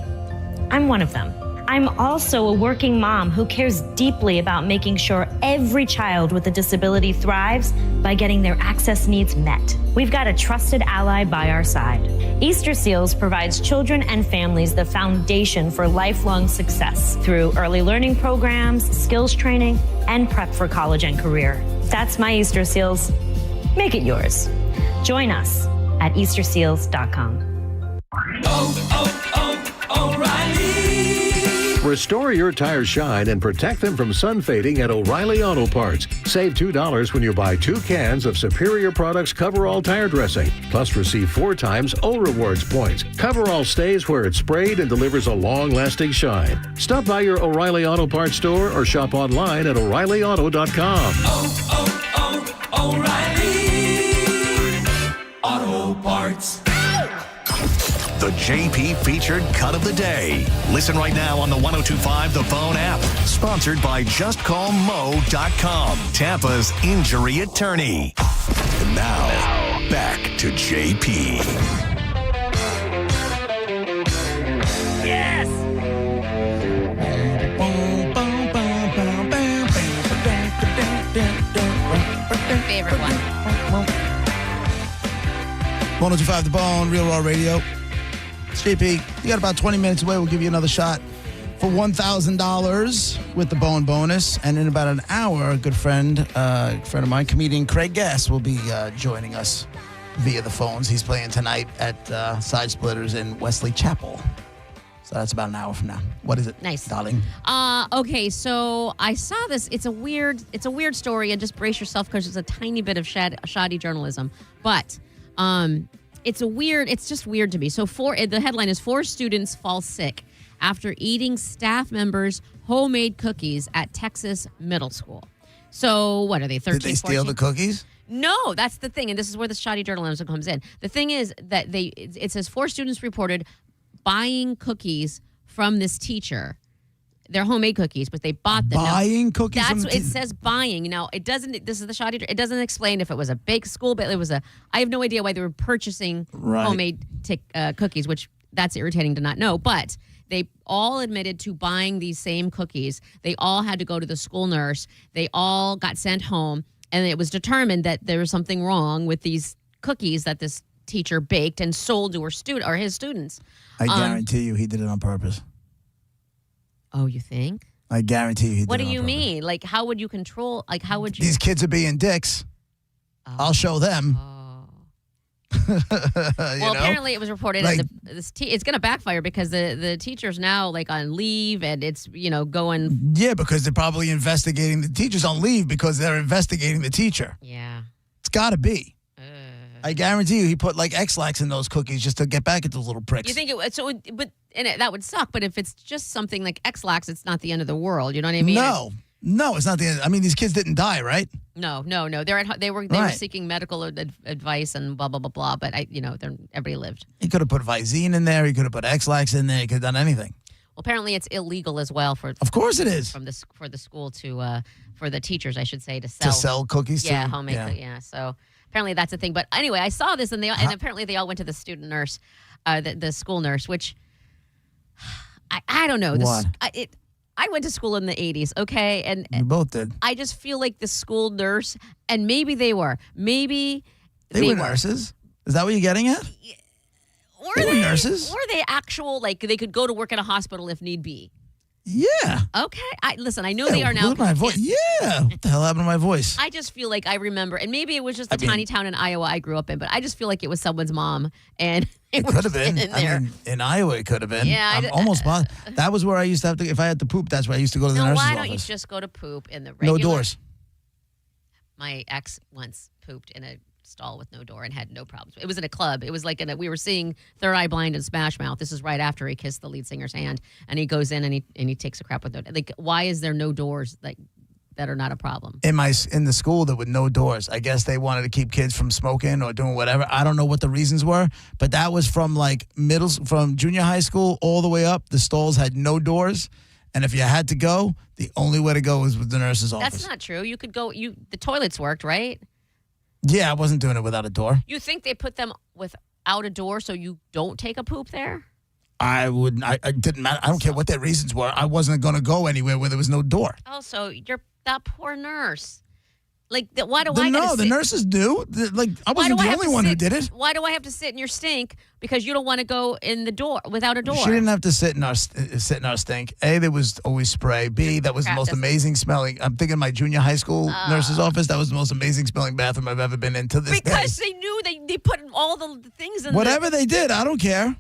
I'm one of them. I'm also a working mom who cares deeply about making sure every child with a disability thrives by getting their access needs met. We've got a trusted ally by our side. Easter Seals provides children and families the foundation for lifelong success through early learning programs, skills training, and prep for college and career. That's my Easter Seals. Make it yours. Join us at easterseals.com. O'Reilly. Restore your tires shine and protect them from sun fading at O'Reilly Auto Parts. Save $2 when you buy 2 cans of Superior Products Coverall tire dressing. Plus receive 4 times O Rewards points. Coverall stays where it's sprayed and delivers a long-lasting shine. Stop by your O'Reilly Auto Parts store or shop online at O'ReillyAuto.com. O'Reilly Auto Parts. The JP featured cut of the day. Listen right now on the 102.5 The Bone app. Sponsored by JustCallMo.com, Tampa's injury attorney. And now, back to JP. Yes! 1025 The Bone, Real Raw Radio. It's JP. You got about 20 minutes away. We'll give you another shot for $1,000 with the Bone bonus. And in about an hour, a good friend of mine, comedian Craig Gass, will be joining us via the phones. He's playing tonight at Side Splitters in Wesley Chapel. So that's about an hour from now. What is it, nice, darling? Okay, so I saw this. It's a weird story, and just brace yourself because it's a tiny bit of shoddy journalism. But it's just weird to me. So the headline is 4 students fall sick after eating staff members' homemade cookies at Texas middle school. So what are they, 13, Did they steal 14? the cookies? No, that's the thing, and this is where the shoddy journalism comes in. The thing is that it says 4 students reported buying cookies from this teacher. They're homemade cookies, but they bought them. Buying cookies? That's what it says, buying. Now, it doesn't, this is the shoddy, it doesn't explain if it was a bake school, but I have no idea why they were purchasing homemade cookies, which that's irritating to not know, but they all admitted to buying these same cookies. They all had to go to the school nurse. They all got sent home, and it was determined that there was something wrong with these cookies that this teacher baked and sold to his students. I guarantee you he did it on purpose. Oh, you think? I guarantee you he did What it do on you purpose. mean? Like, how would you control? Like, how would you? These kids are being dicks. I'll show them. Well, apparently it was reported it's going to backfire because the teacher's now like on leave and it's going. Yeah, because they're probably investigating. The teacher's on leave because they're investigating the teacher. Yeah, it's got to be. I guarantee you, he put like X-Lax in those cookies just to get back at those little pricks. You think that would suck. But if it's just something like X-Lax, it's not the end of the world. You know what I mean? No, it's not the end. I mean, these kids didn't die, right? No. They were seeking medical advice and blah blah blah blah. But everybody lived. He could have put Visine in there. He could have put X-Lax in there. He could have done anything. Well, apparently it's illegal as well for. Of course it is. For the school to for the teachers, I should say, to sell cookies. Yeah, too? homemade. Yeah. So apparently that's a thing. But anyway, I saw this and apparently they all went to the student nurse, the school nurse, which I don't know. What? I went to school in the 80s, okay? And we both did. I just feel like the school nurse, and maybe they were. Maybe they were nurses. Is that what you're getting at? They were nurses. Or they actual, like, they could go to work in a hospital if need be. Yeah. Okay. Listen, I know they are now. Look at my voice. Yeah. What the hell happened to my voice? I just feel like I remember, and maybe it was just the tiny town in Iowa I grew up in, but I just feel like it was someone's mom, and it could have been. In Iowa, it could have been. Yeah, I'm almost positive. That was where I used to have to. If I had to poop, that's where I used to go to the nurse's office. Why don't you just go to poop in the regular? No doors. My ex once pooped in a stall with no door and had no problems. It was in a club. It was like we were seeing Third Eye Blind and Smash Mouth. This is right after he kissed the lead singer's hand, and he goes in and he takes a crap with no. Like, why is there no doors that are not a problem? In the school that with no doors, I guess they wanted to keep kids from smoking or doing whatever. I don't know what the reasons were, but that was from from junior high school all the way up. The stalls had no doors, and if you had to go, the only way to go was with the nurse's office. That's not true. You could go. The toilets worked, right? Yeah, I wasn't doing it without a door. You think they put them without a door so you don't take a poop there? I wouldn't. I didn't matter. I don't care what their reasons were. I wasn't going to go anywhere where there was no door. Oh, so you're that poor nurse. Like, why do I? No, the nurses do. I wasn't the only one who did it. Why do I have to sit in your stink because you don't want to go in the door without a door? She didn't have to sit in our stink. A, there was always spray. B, that was the most amazing smelling. I'm thinking my junior high school nurse's office. That was the most amazing smelling bathroom I've ever been in to this day. Because they knew they put all the things in. Whatever they did, I don't care.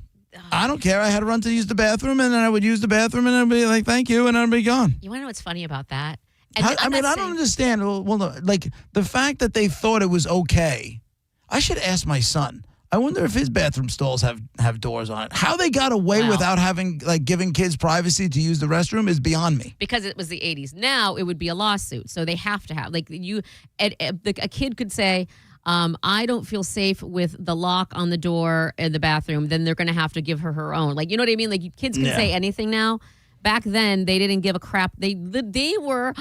I don't care. I had to run to use the bathroom, and then I would use the bathroom, and I'd be like, "Thank you," and I'd be gone. You want to know what's funny about that? I don't understand. Well, no, like the fact that they thought it was okay. I should ask my son. I wonder if his bathroom stalls have doors on it. How they got away without having giving kids privacy to use the restroom is beyond me. Because it was the 80s. Now it would be a lawsuit, so they have to have a kid could say, I don't feel safe with the lock on the door in the bathroom. Then they're going to have to give her own. Like, you know what I mean? Like, kids can say anything now. Back then, they didn't give a crap. They were,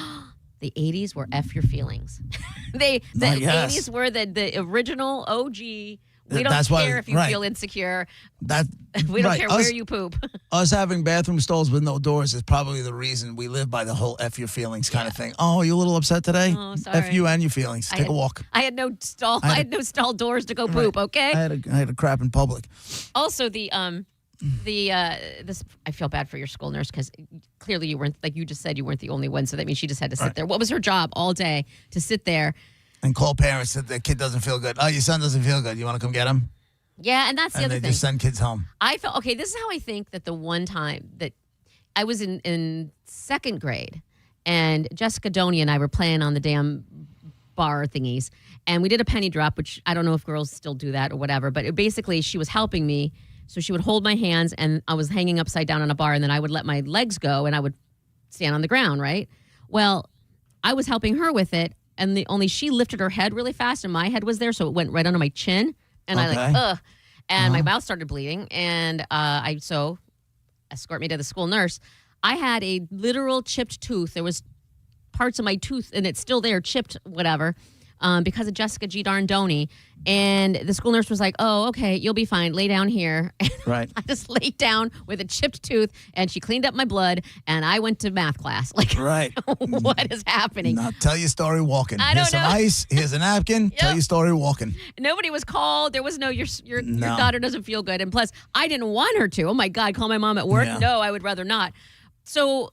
the 80s were F your feelings. The 80s were the original OG We don't That's care why- if you right. feel insecure. That We don't right. care Us- where you poop. Us having bathroom stalls with no doors is probably the reason we live by the whole F your feelings kind of thing. Oh, you a little upset today? Oh, sorry. F you and your feelings. Take a walk. I had no stall. I had no stall doors to go poop. Okay. I had a crap in public. Also, this I feel bad for your school nurse because clearly you weren't, like you just said, you weren't the only one. So that means she just had to sit there. What was her job all day to sit there? And call parents that their kid doesn't feel good. Oh, your son doesn't feel good. You want to come get him? Yeah, and that's the And other they thing. just send kids home. I felt okay. This is how I think that the one time that I was in second grade, and Jessica Doney and I were playing on the damn bar thingies, and we did a penny drop, which I don't know if girls still do that or whatever. But basically, she was helping me, so she would hold my hands, and I was hanging upside down on a bar, and then I would let my legs go, and I would stand on the ground. Right. Well, I was helping her with it, and only she lifted her head really fast, and my head was there, so it went right under my chin. And I and my mouth started bleeding, and so escort me to the school nurse. I had a literal chipped tooth. There was parts of my tooth, and it's still there, chipped, whatever, because of Jessica G. Doney. And the school nurse was like, "Oh, okay, you'll be fine. Lay down here." Right. I just laid down with a chipped tooth, and she cleaned up my blood, and I went to math class. Like, right. What is happening? Now tell your story walking. I Here's don't some know. ice. Here's a napkin. Tell your story walking. Nobody was called. There was no your No. daughter doesn't feel good, and plus I didn't want her to. Oh my God, call my mom at work? Yeah. No, I would rather not. So,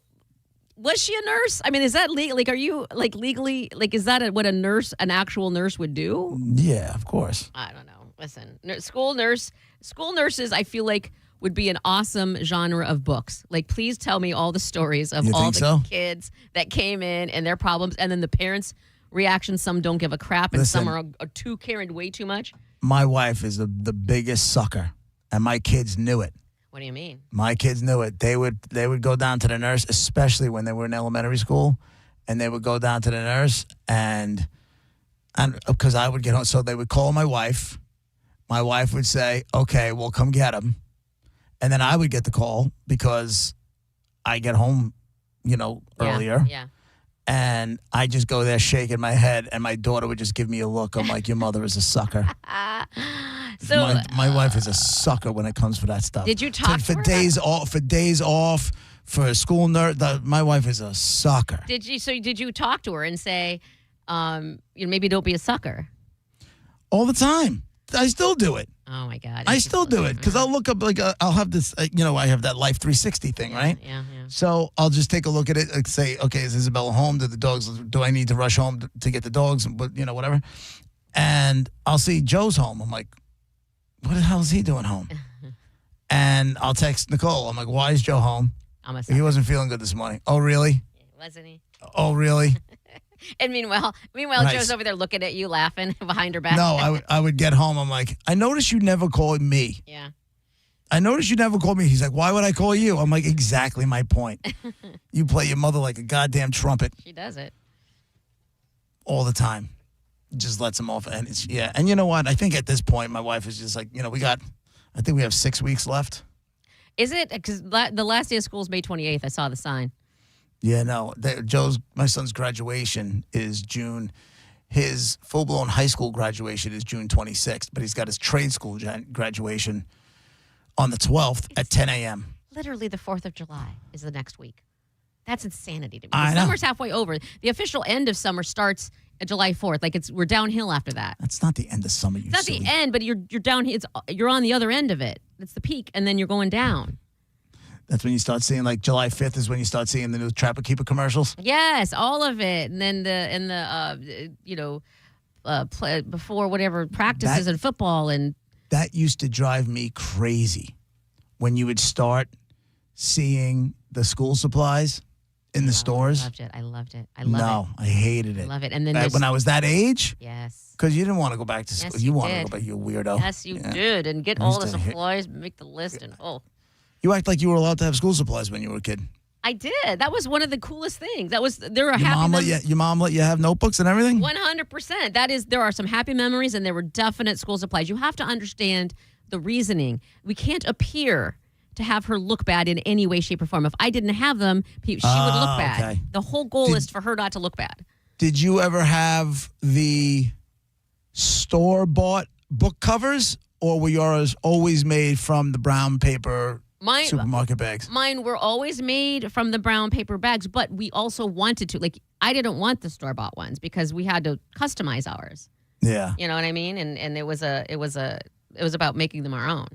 was she a nurse? I mean, is that legal? Like, are you like legally like? Is that what an actual nurse would do? Yeah, of course. I don't know. Listen, school nurses, I feel like would be an awesome genre of books. Like, please tell me all the stories of You all think the so? kids that came in and their problems, and then the parents' reactions. Some don't give a crap, and some Listen. are too caring way too much. My wife is the biggest sucker, and my kids knew it. What do you mean? My kids knew it. They would go down to the nurse, especially when they were in elementary school, and they would go down to the nurse and because I would get home, so they would call my wife. My wife would say, "Okay, well, come get him," and then I would get the call because I get home, earlier. Yeah. And I just go there shaking my head, and my daughter would just give me a look. I'm like, "Your mother is a sucker." So my wife is a sucker when it comes for that stuff. Did you talk for to her days off? For days off, for a school nurse. My wife is a sucker. Did you talk to her and say, maybe don't be a sucker? All the time. I still do it. Oh my God. I still do it because I'll look up I'll have this. I have that Life 360 thing, right? Yeah. So I'll just take a look at it and say, okay, is Isabella home? Do I need to rush home to get the dogs? But whatever. And I'll see Joe's home. I'm like, what the hell is he doing home? And I'll text Nicole. I'm like, why is Joe home? He wasn't feeling good this morning. Oh, really? Wasn't he? Oh, really? And meanwhile, Right. Joe's over there looking at you, laughing behind her back. No, I would get home. I'm like, I noticed you never called me. Yeah. I noticed you never called me. He's like, why would I call you? I'm like, exactly my point. You play your mother like a goddamn trumpet She does it. all the time. Just lets him off. And and you know what? I think at this point, my wife is just like, I think we have 6 weeks left. Is it? Because the last day of school is May 28th. I saw the sign. Yeah, no. My son's graduation is June. His full-blown high school graduation is June 26th, but he's got his trade school graduation on the 12th at 10 a.m. Literally the 4th of July is the next week. That's insanity to me. I know. Summer's halfway over. The official end of summer starts July 4th. Like we're downhill after that. That's not the end of summer. It's not the end, but you're down. You're on the other end of it. It's the peak, and then you're going down. That's when you start seeing, like, July 5th is when you start seeing the new Trapper Keeper commercials. Yes, all of it, and then before whatever practices and football and That used to drive me crazy when you would start seeing the school supplies in the stores. I loved it. I love it. I hated it. Love it. And then Back when I was that age. Yes. Because you didn't want to go back to school. Yes, you you wanted to did. go back. You weirdo. Yes, you Yeah. did, and get I all used the to hate- supplies, make the list, and You act like you were allowed to have school supplies when you were a kid. I did. That was one of the coolest things. There are Your happy mom let you have notebooks and everything? 100%. There are some happy memories, and there were definite school supplies. You have to understand the reasoning. We can't appear to have her look bad in any way, shape, or form. If I didn't have them, she would look bad. Okay. The whole goal is for her not to look bad. Did you ever have the store-bought book covers, or were yours always made from the brown paper supermarket bags? Mine were always made from the brown paper bags, but we also wanted to. Like, I didn't want the store-bought ones because we had to customize ours. Yeah. You know what I mean? And it was about making them our own.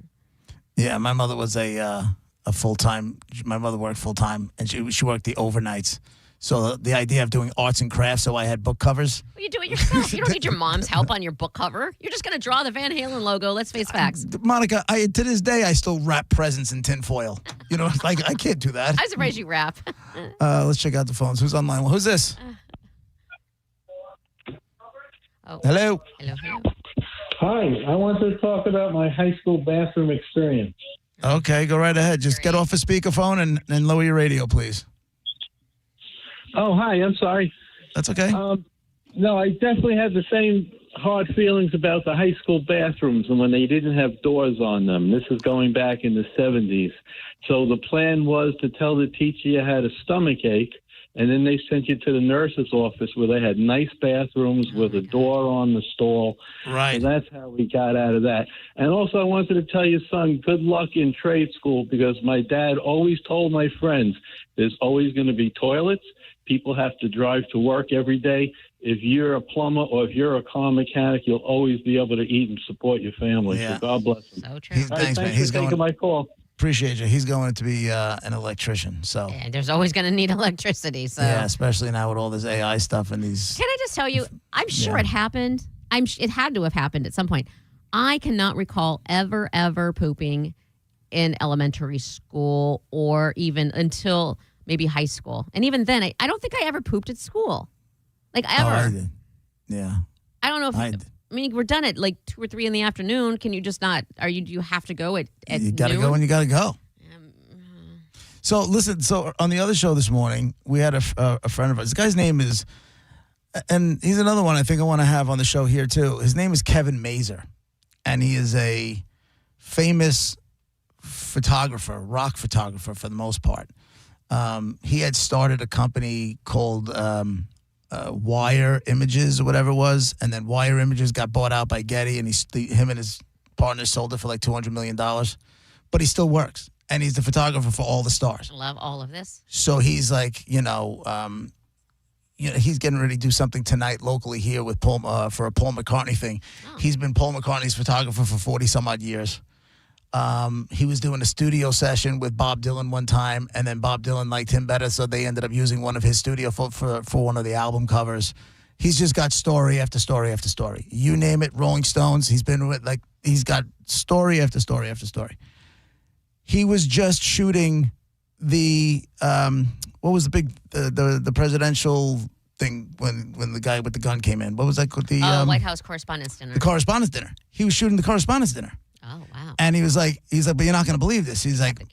Yeah, my mother was a full-time. My mother worked full-time, and she worked the overnights. So the idea of doing arts and crafts, so I had book covers. Well, you do it yourself. You don't need your mom's help on your book cover. You're just going to draw the Van Halen logo. Let's face facts. Monica, to this day, I still wrap presents in tinfoil. You know, like, I can't do that. I'm surprised you rap. Let's check out the phones. Who's online? Who's this? Hello. Hello. Hi, I want to talk about my high school bathroom experience. Okay, go right ahead. Just get off a speakerphone and lower your radio, please. Oh, hi, I'm sorry. That's okay. No, I definitely had the same hard feelings about the high school bathrooms and when they didn't have doors on them. This is going back in the 70s. So the plan was to tell the teacher you had a stomach ache, and then they sent you to the nurse's office where they had nice bathrooms with a door on the stall. Right. So that's how we got out of that. And also I wanted to tell your son good luck in trade school, because my dad always told my friends there's always going to be toilets. People have to drive to work every day. If you're a plumber or if you're a car mechanic, you'll always be able to eat and support your family. Yeah. So God bless him. So true. Thanks, man. Thanks for taking my call. Appreciate you. He's going to be an electrician. So Yeah, there's always going to need electricity. So yeah, especially now with all this AI stuff and these. Can I just tell you, I'm sure it happened. It had to have happened at some point. I cannot recall ever pooping in elementary school or even until maybe high school. And even then, I don't think I ever pooped at school. Like, ever. Oh, I did. Yeah. I don't know if... I mean, we're done at like 2 or 3 in the afternoon. Can you just not... Do you have to go at You got to noon? go when you got to go. So, listen, on the other show this morning, we had a friend of ours. The guy's name is... And he's another one I think I want to have on the show here, too. His name is Kevin Mazer. And he is a famous photographer, rock photographer for the most part. He had started a company called Wire Images or whatever it was, and then Wire Images got bought out by Getty, and him and his partners sold it for like $200 million. But he still works, and he's the photographer for all the stars. I love all of this. So he's like, he's getting ready to do something tonight locally here with Paul for a Paul McCartney thing. Oh. He's been Paul McCartney's photographer for 40 some odd years. He was doing a studio session with Bob Dylan one time, and then Bob Dylan liked him better, so they ended up using one of his studio for one of the album covers. He's just got story after story after story. You name it, Rolling Stones. He's been with, he's got story after story after story. He was just shooting the what was the big the presidential thing when the guy with the gun came in? What was that called? The White House Correspondents' Dinner. The Correspondents' Dinner. He was shooting the Correspondents' Dinner. Oh, wow. And he's like, but you're not going to believe this. He's like,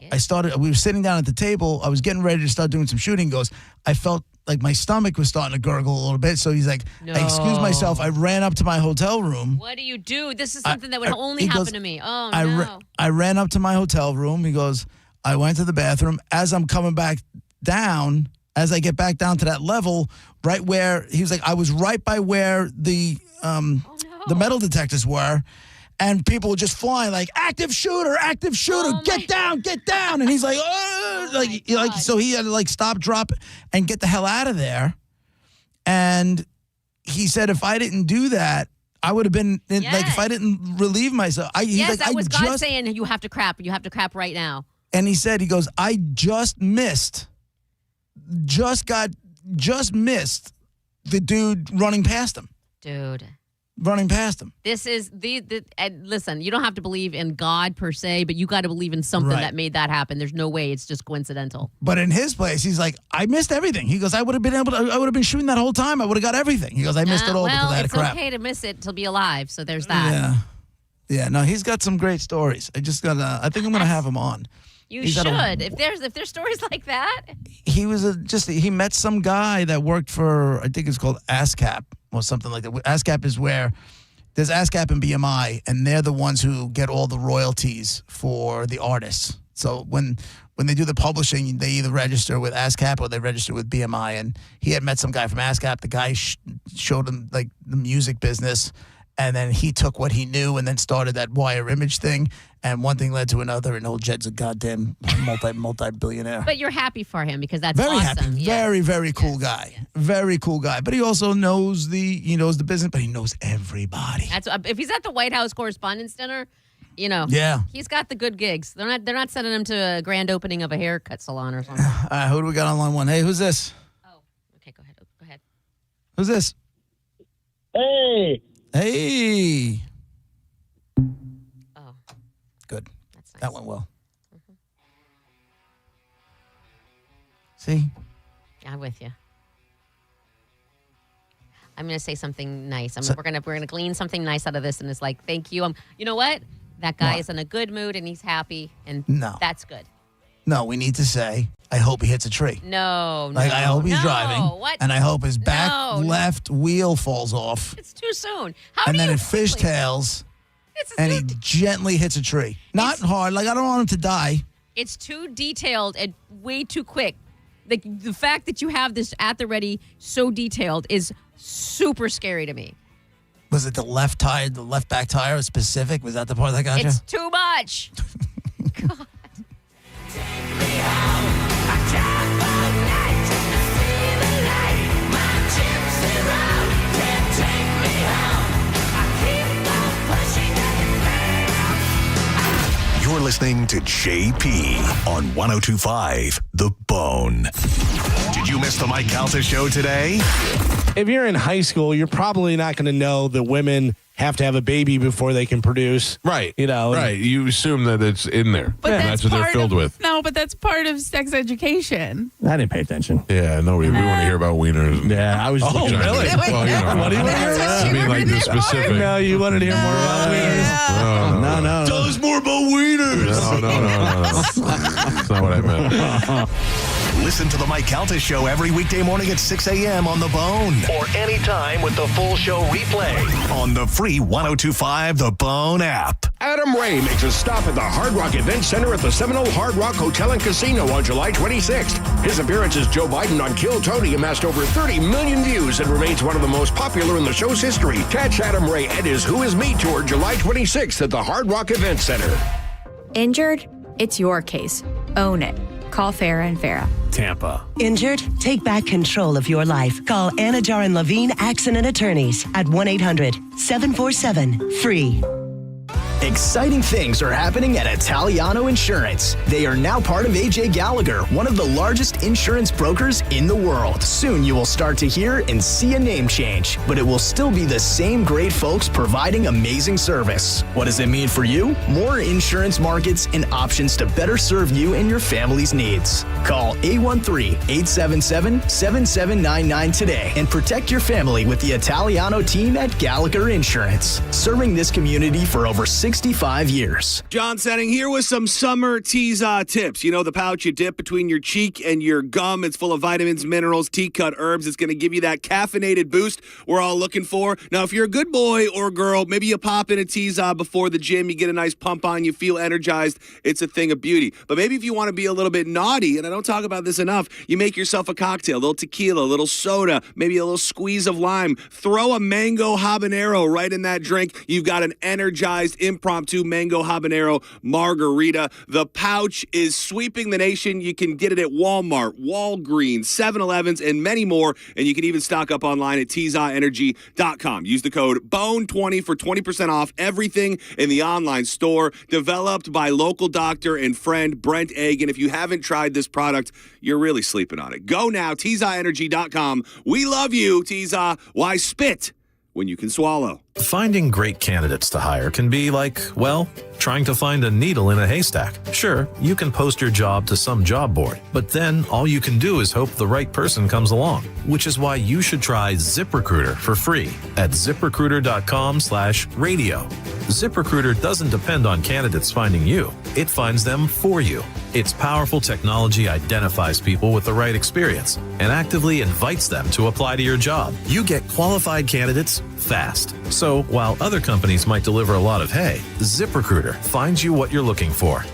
we were sitting down at the table. I was getting ready to start doing some shooting. He goes, I felt like my stomach was starting to gurgle a little bit. So he's like, I excused myself. I ran up to my hotel room. What do you do? This is something that would only happen to me. Oh, no. I ran up to my hotel room. He goes, I went to the bathroom. As I'm coming back down, as I get back down to that level, right where, he was like, I was right by where the metal detectors were. And people were just flying like, active shooter, get down. And he's like, oh, so he had to stop, drop, and get the hell out of there. And he said, if I didn't do that, I would have been, if I didn't relieve myself. That was God saying, you have to crap right now. And he goes, I just missed the dude running past him. Dude. Running past him. This is listen, you don't have to believe in God per se, but you got to believe in something that made that happen. There's no way it's just coincidental. But in his place, he's like, I missed everything. He goes, I would have been shooting that whole time. I would have got everything. He goes, I missed it all because I had a crap. It's okay to miss it to be alive. So there's that. Yeah. No, he's got some great stories. I think I'm gonna have him on. You should. If there's stories like that. He was he met some guy that worked for, I think it's called ASCAP or something like that. ASCAP is where there's ASCAP and BMI, and they're the ones who get all the royalties for the artists. So when they do the publishing, they either register with ASCAP or they register with BMI. And he had met some guy from ASCAP. The guy showed him the music business, And then he took what he knew and then started that wire image thing. And one thing led to another, and old Jed's a goddamn multi-billionaire. But you're happy for him because that's Very awesome. happy. Yeah. Very, very cool guy. Very cool guy. But he also knows the business, but he knows everybody. That's if he's at the White House Correspondents' Dinner, Yeah. he's got the good gigs. They're not sending him to a grand opening of a haircut salon or something. All right, who do we got on line one? Hey, who's this? Okay, go ahead. Who's this? Hey. Hey. Oh. Good. That's nice. That went well. See? I'm with you. I'm going to say something nice. We're gonna glean something nice out of this, and it's like, thank you. You know what? That guy is in a good mood and he's happy, and that's good. No, we need to say, I hope he hits a tree. No. I hope he's driving, What? and I hope his back left wheel falls off, It's too soon. and then it fishtails, and he gently hits a tree. Not hard. Like, I don't want him to die. It's too detailed and way too quick. The fact that you have this at the ready so detailed is super scary to me. Was it the left back tire specific? Was that the part that got you? It's too much. God. You're listening to JP on 102.5 The Bone. Did you miss the Mike Calta show today? If you're in high school, you're probably not going to know that women have to have a baby before they can produce. Right. Right. You assume that it's in there. But that's what they're filled with. No, but that's part of sex education. I didn't pay attention. Yeah, no, we want to hear about wieners. Yeah, I was. Oh, really? Well, What do you want to hear about? I mean, like the specific. No, you wanted to hear more about wieners. No. Tell us more about wieners. No. That's not what I meant. Listen to the Mike Calta show every weekday morning at 6 a.m. on The Bone. Or anytime with the full show replay on the free 102.5 The Bone app. Adam Ray makes a stop at the Hard Rock Event Center at the Seminole Hard Rock Hotel and Casino on July 26th. His appearance as Joe Biden on Kill Tony amassed over 30 million views and remains one of the most popular in the show's history. Catch Adam Ray at his Who Is Me tour July 26th at the Hard Rock Event Center. Injured? It's your case. Own it. Call Farah and Farah. Tampa. Injured? Take back control of your life. Call Anajar and Levine Accident Attorneys at 1-800-747-FREE. Exciting things are happening at Italiano Insurance. They are now part of AJ Gallagher, one of the largest insurance brokers in the world. Soon you will start to hear and see a name change, but it will still be the same great folks providing amazing service. What does it mean for you? More insurance markets and options to better serve you and your family's needs. Call 813-877-7799 today and protect your family with the Italiano team at Gallagher Insurance, serving this community for over 65 years. John Setting here with some summer Teaza tips. You know, the pouch you dip between your cheek and your gum. It's full of vitamins, minerals, tea-cut herbs. It's going to give you that caffeinated boost we're all looking for. Now, if you're a good boy or girl, maybe you pop in a Teaza before the gym. You get a nice pump on. You feel energized. It's a thing of beauty. But maybe if you want to be a little bit naughty, and I don't talk about this enough, you make yourself a cocktail, a little tequila, a little soda, maybe a little squeeze of lime. Throw a mango habanero right in that drink. You've got an energized impromptu mango habanero margarita. The pouch is sweeping the nation. You can get it at Walmart, Walgreens, 7-Elevens, and many more. And you can even stock up online at TeazaEnergy.com. Use the code BONE20 for 20% off everything in the online store. Developed by local doctor and friend Brent Egg. And if you haven't tried this product, you're really sleeping on it. Go now, TeazaEnergy.com. We love you, Teaza. Why spit when you can swallow? Finding great candidates to hire can be like, well, trying to find a needle in a haystack. Sure, you can post your job to some job board, but then all you can do is hope the right person comes along, which is why you should try ZipRecruiter for free at ZipRecruiter.com/radio. ZipRecruiter doesn't depend on candidates finding you. It finds them for you. Its powerful technology identifies people with the right experience and actively invites them to apply to your job. You get qualified candidates fast. So while other companies might deliver a lot of hay, ZipRecruiter finds you what you're looking for.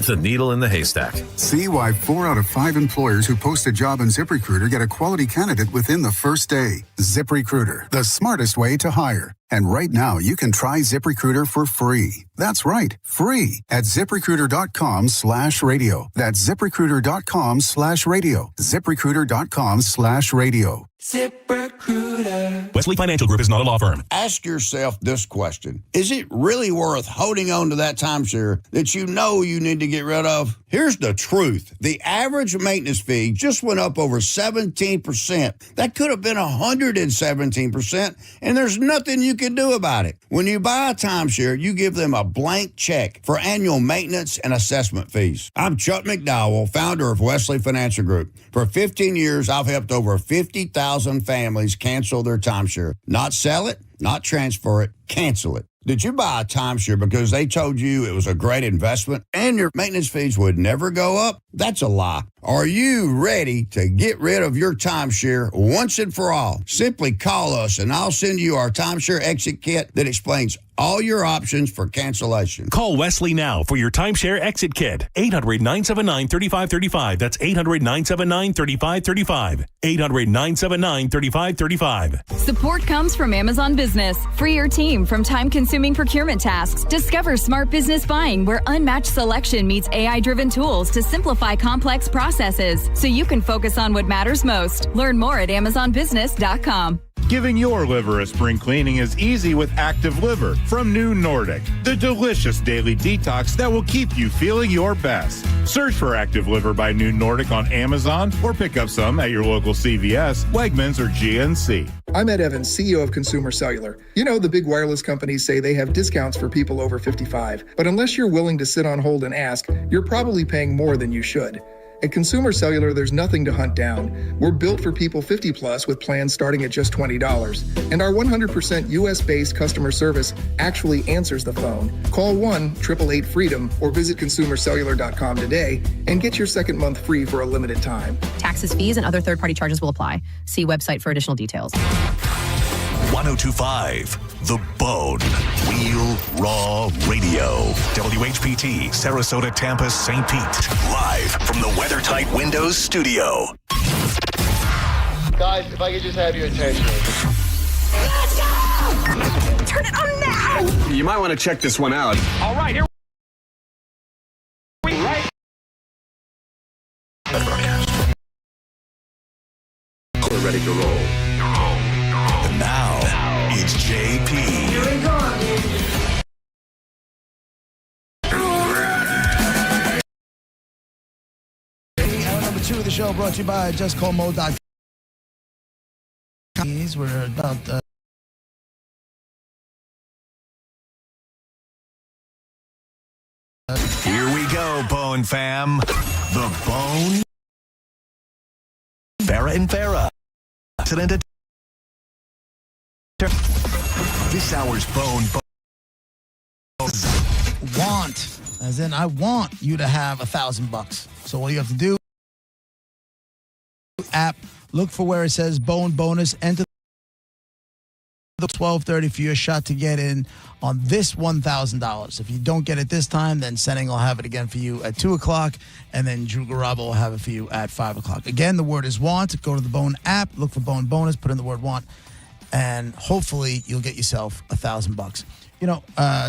The needle in the haystack. See why 4 out of 5 employers who post a job on ZipRecruiter get a quality candidate within the first day. ZipRecruiter, the smartest way to hire. And right now, you can try ZipRecruiter for free. That's right, free at ZipRecruiter.com/radio. That's ZipRecruiter.com/radio. ZipRecruiter.com/radio. ZipRecruiter. Wesley Financial Group is not a law firm. Ask yourself this question. Is it really worth holding on to that timeshare that you know you need to get rid of? Here's the truth. The average maintenance fee just went up over 17%. That could have been 117%, and there's nothing you can do about it. When you buy a timeshare, you give them a blank check for annual maintenance and assessment fees. I'm Chuck McDowell, founder of Wesley Financial Group. For 15 years, I've helped over 50,000 families cancel their timeshare. Not sell it, not transfer it, cancel it. Did you buy a timeshare because they told you it was a great investment and your maintenance fees would never go up? That's a lie. Are you ready to get rid of your timeshare once and for all? Simply call us and I'll send you our timeshare exit kit that explains all your options for cancellation. Call Wesley now for your timeshare exit kit. 800-979-3535. That's 800-979-3535. 800-979-3535. Support comes from Amazon Business. Free your team from time-consuming procurement tasks. Discover smart business buying where unmatched selection meets AI-driven tools to simplify complex processes so you can focus on what matters most. Learn more at AmazonBusiness.com. Giving your liver a spring cleaning is easy with Active Liver from New Nordic, the delicious daily detox that will keep you feeling your best. Search for Active Liver by New Nordic on Amazon or pick up some at your local CVS, Wegmans, or GNC. I'm Ed Evans, CEO of Consumer Cellular. You know, the big wireless companies say they have discounts for people over 55, but unless you're willing to sit on hold and ask, you're probably paying more than you should. At Consumer Cellular, there's nothing to hunt down. We're built for people 50 plus with plans starting at just $20. And our 100% US-based customer service actually answers the phone. Call 1-888-FREEDOM or visit consumercellular.com today and get your second month free for a limited time. Taxes, fees, and other third-party charges will apply. See website for additional details. 1025 The Bone. Real Raw Radio. WHPT, Sarasota, Tampa, St. Pete. Live from the WeatherTight Windows studio. Guys, if I could just have your attention. Let's go! Turn it on now! You might want to check this one out. All right, here we right. We're ready to roll. And now, it's JP. Here we go. Hour number 2 of the show brought to you by JustCallMode.com. We're about Here we go, Bone fam. The Bone. Farrah and Farrah. This hour's Bone. want, as in I want you to have $1,000. So all you have to do, app, look for where it says Bone Bonus, enter the 12:30 for your shot to get in on this $1,000. If you don't get it this time, then Senning will have it again for you at 2 o'clock, and then Drew Garabo will have it for you at 5 o'clock. Again, the word is want. Go to the Bone app, look for Bone Bonus, put in the word want, and hopefully you'll get yourself $1,000. You know,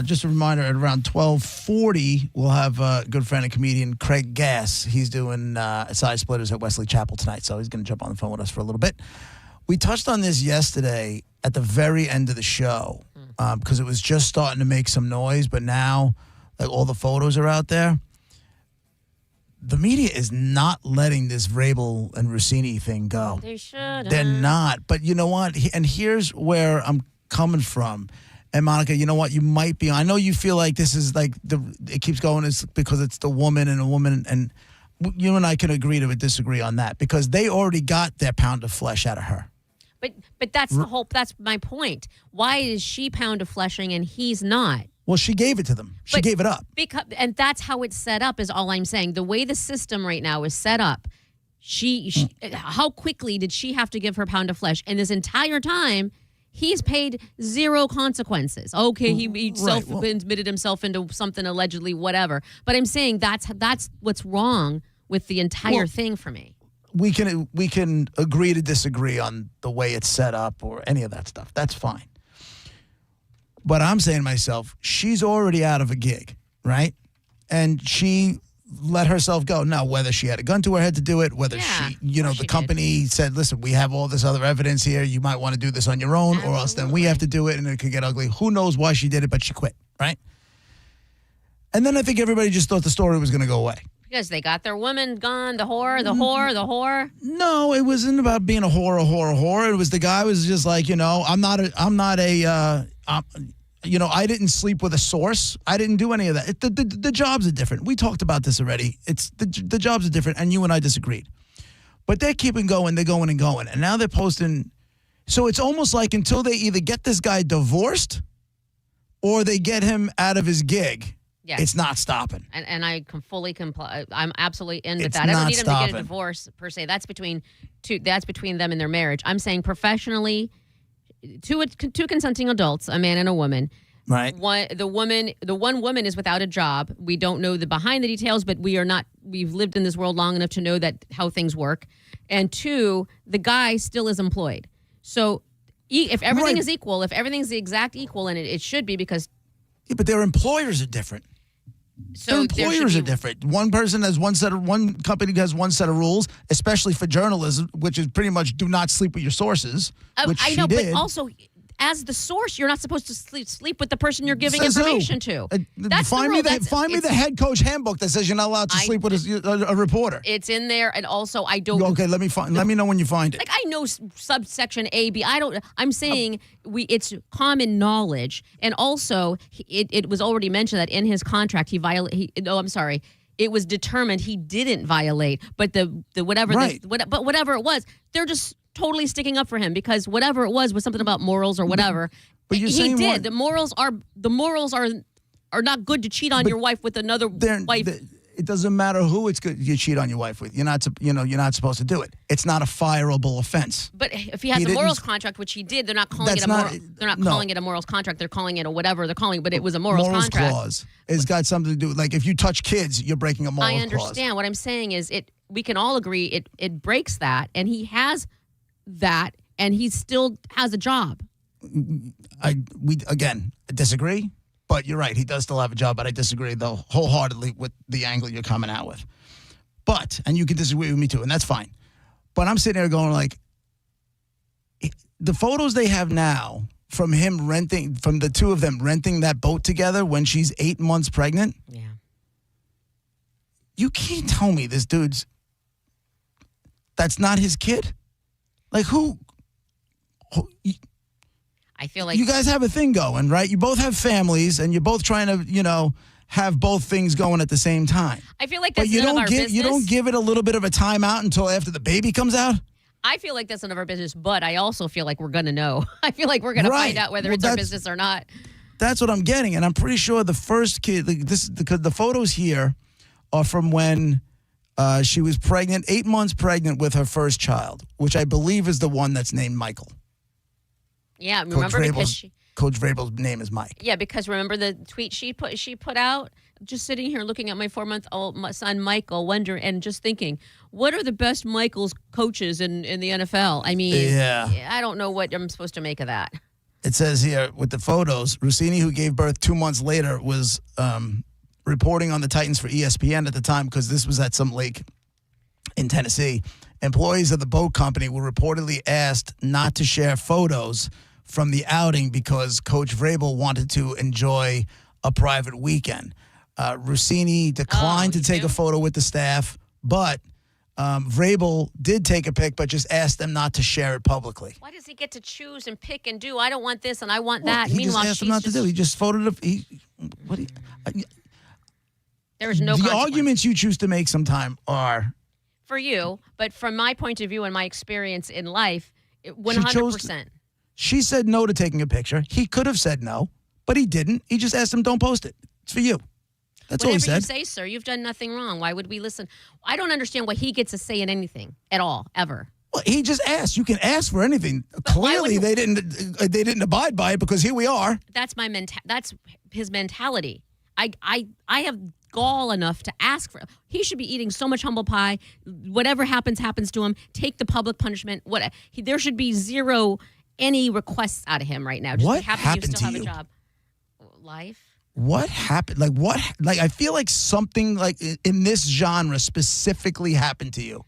just a reminder, at around 12:40, we'll have a good friend and comedian, Craig Gass. He's doing Side Splitters at Wesley Chapel tonight, so he's going to jump on the phone with us for a little bit. We touched on this yesterday at the very end of the show because it was just starting to make some noise, but now like all the photos are out there. The media is not letting this Vrabel and Rossini thing go. They should. They're not. But you know what? And here's where I'm coming from. And Monica, you know what? You might be. I know you feel like this is like it keeps going. It's because it's the woman and a woman, and you and I can agree to disagree on that because they already got their pound of flesh out of her. But that's the whole. That's my point. Why is she pound of fleshing and he's not? Well, she gave it to them. She gave it up. And that's how it's set up. Is all I'm saying. The way the system right now is set up, how quickly did she have to give her pound of flesh? And this entire time, he's paid zero consequences. Okay, he admitted himself into something allegedly, whatever. But I'm saying that's what's wrong with the entire thing for me. We can agree to disagree on the way it's set up or any of that stuff. That's fine. But I'm saying to myself, she's already out of a gig, right? And she let herself go. Now, whether she had a gun to her head to do it, whether she, the company said, listen, we have all this other evidence here. You might want to do this on your own, or else then we have to do it, and it could get ugly. Who knows why she did it, but she quit, right? And then I think everybody just thought the story was going to go away. Because they got their woman gone, the whore. No, it wasn't about being a whore. It was the guy was just like, I didn't sleep with a source. I didn't do any of that. The jobs are different. We talked about this already. It's the jobs are different, and you and I disagreed. But they're keeping going. They're going and going. And now they're posting. So it's almost like until they either get this guy divorced or they get him out of his gig, it's not stopping. And I can fully comply. I'm absolutely in with It's that. I don't not need them to get a stopping. divorce, per se. That's between them and their marriage. I'm saying professionally, two consenting adults, a man and a woman. Right. The one woman is without a job. We don't know the behind the details, but we've lived in this world long enough to know that how things work. And two, the guy still is employed. So if everything is equal, if everything's the exact equal, and it should be, because but their employers are different. So their employers are different. One company has one set of rules, especially for journalism, which is pretty much do not sleep with your sources. Which I she know, did. but also, as the source, you're not supposed to sleep with the person you're giving Says who? information to. That's find the me rule. find me the head coach handbook that says you're not allowed to sleep with a reporter. It's in there, and also I don't. Okay, let me know when you find it. Like, I know subsection A, B. I'm saying it's common knowledge, and also it was already mentioned that in his contract it was determined he didn't violate, but whatever it was, they're just totally sticking up for him because whatever it was something about morals or whatever. But you're he saying did. The morals are not good to cheat on your wife with another wife. It doesn't matter who it's good you cheat on your wife with. You're not supposed to do it. It's not a fireable offense. But if he has a morals contract, which he did, they're not calling calling it a morals contract. They're calling it a whatever they're calling it, but it was a morals contract. Clause. It's got something to do with, like, if you touch kids, you're breaking a morals clause. I understand. What I'm saying is we can all agree it breaks that, and he has that, and he still has a job. We disagree, but you're right. He does still have a job, but I disagree though wholeheartedly with the angle you're coming out with. And you can disagree with me too, and that's fine. But I'm sitting there going, like, the photos they have now from the two of them renting that boat together when she's 8 months pregnant. Yeah. You can't tell me this dude's that's not his kid. Like, who I feel like you guys have a thing going, right? You both have families, and you're both trying to, have both things going at the same time. I feel like that's but none of our business. You don't give it a little bit of a timeout until after the baby comes out? I feel like that's none of our business, but I also feel like we're going to know. I feel like we're going to find out whether it's our business or not. That's what I'm getting, and I'm pretty sure the first kid, because the photos here are from when she was pregnant, 8 months pregnant with her first child, which I believe is the one that's named Michael. Yeah, remember because Coach Vrabel's name is Mike. Yeah, because remember the tweet she put out? Just sitting here looking at my 4-month-old son Michael, wondering and just thinking, what are the best Michael's coaches in the NFL? I mean, I don't know what I'm supposed to make of that. It says here with the photos, Rossini, who gave birth 2 months later, was reporting on the Titans for ESPN at the time because this was at some lake in Tennessee. Employees of the boat company were reportedly asked not to share photos from the outing because Coach Vrabel wanted to enjoy a private weekend. Rossini declined to take a photo with the staff, but Vrabel did take a pic, but just asked them not to share it publicly. Why does he get to choose and pick and do? I don't want this and I want that. He Meanwhile, just asked them not to do. He just photoed there's no the arguments you choose to make sometime are for you, but from my point of view and my experience in life, 100%. She said no to taking a picture. He could have said no, but he didn't. He just asked him, don't post it. It's for you. That's all he said. Whatever you say, sir, you've done nothing wrong. Why would we listen? I don't understand why he gets a say in anything at all, ever. Well, he just asked. You can ask for anything. Clearly, they didn't abide by it because here we are. That's that's his mentality. I have gall enough to ask for. He should be eating so much humble pie. Whatever happens to him. Take the public punishment. There should be zero any requests out of him right now. Just what be happy happened you still to have you? a job. life. What happened? Like I feel like something like in this genre specifically happened to you.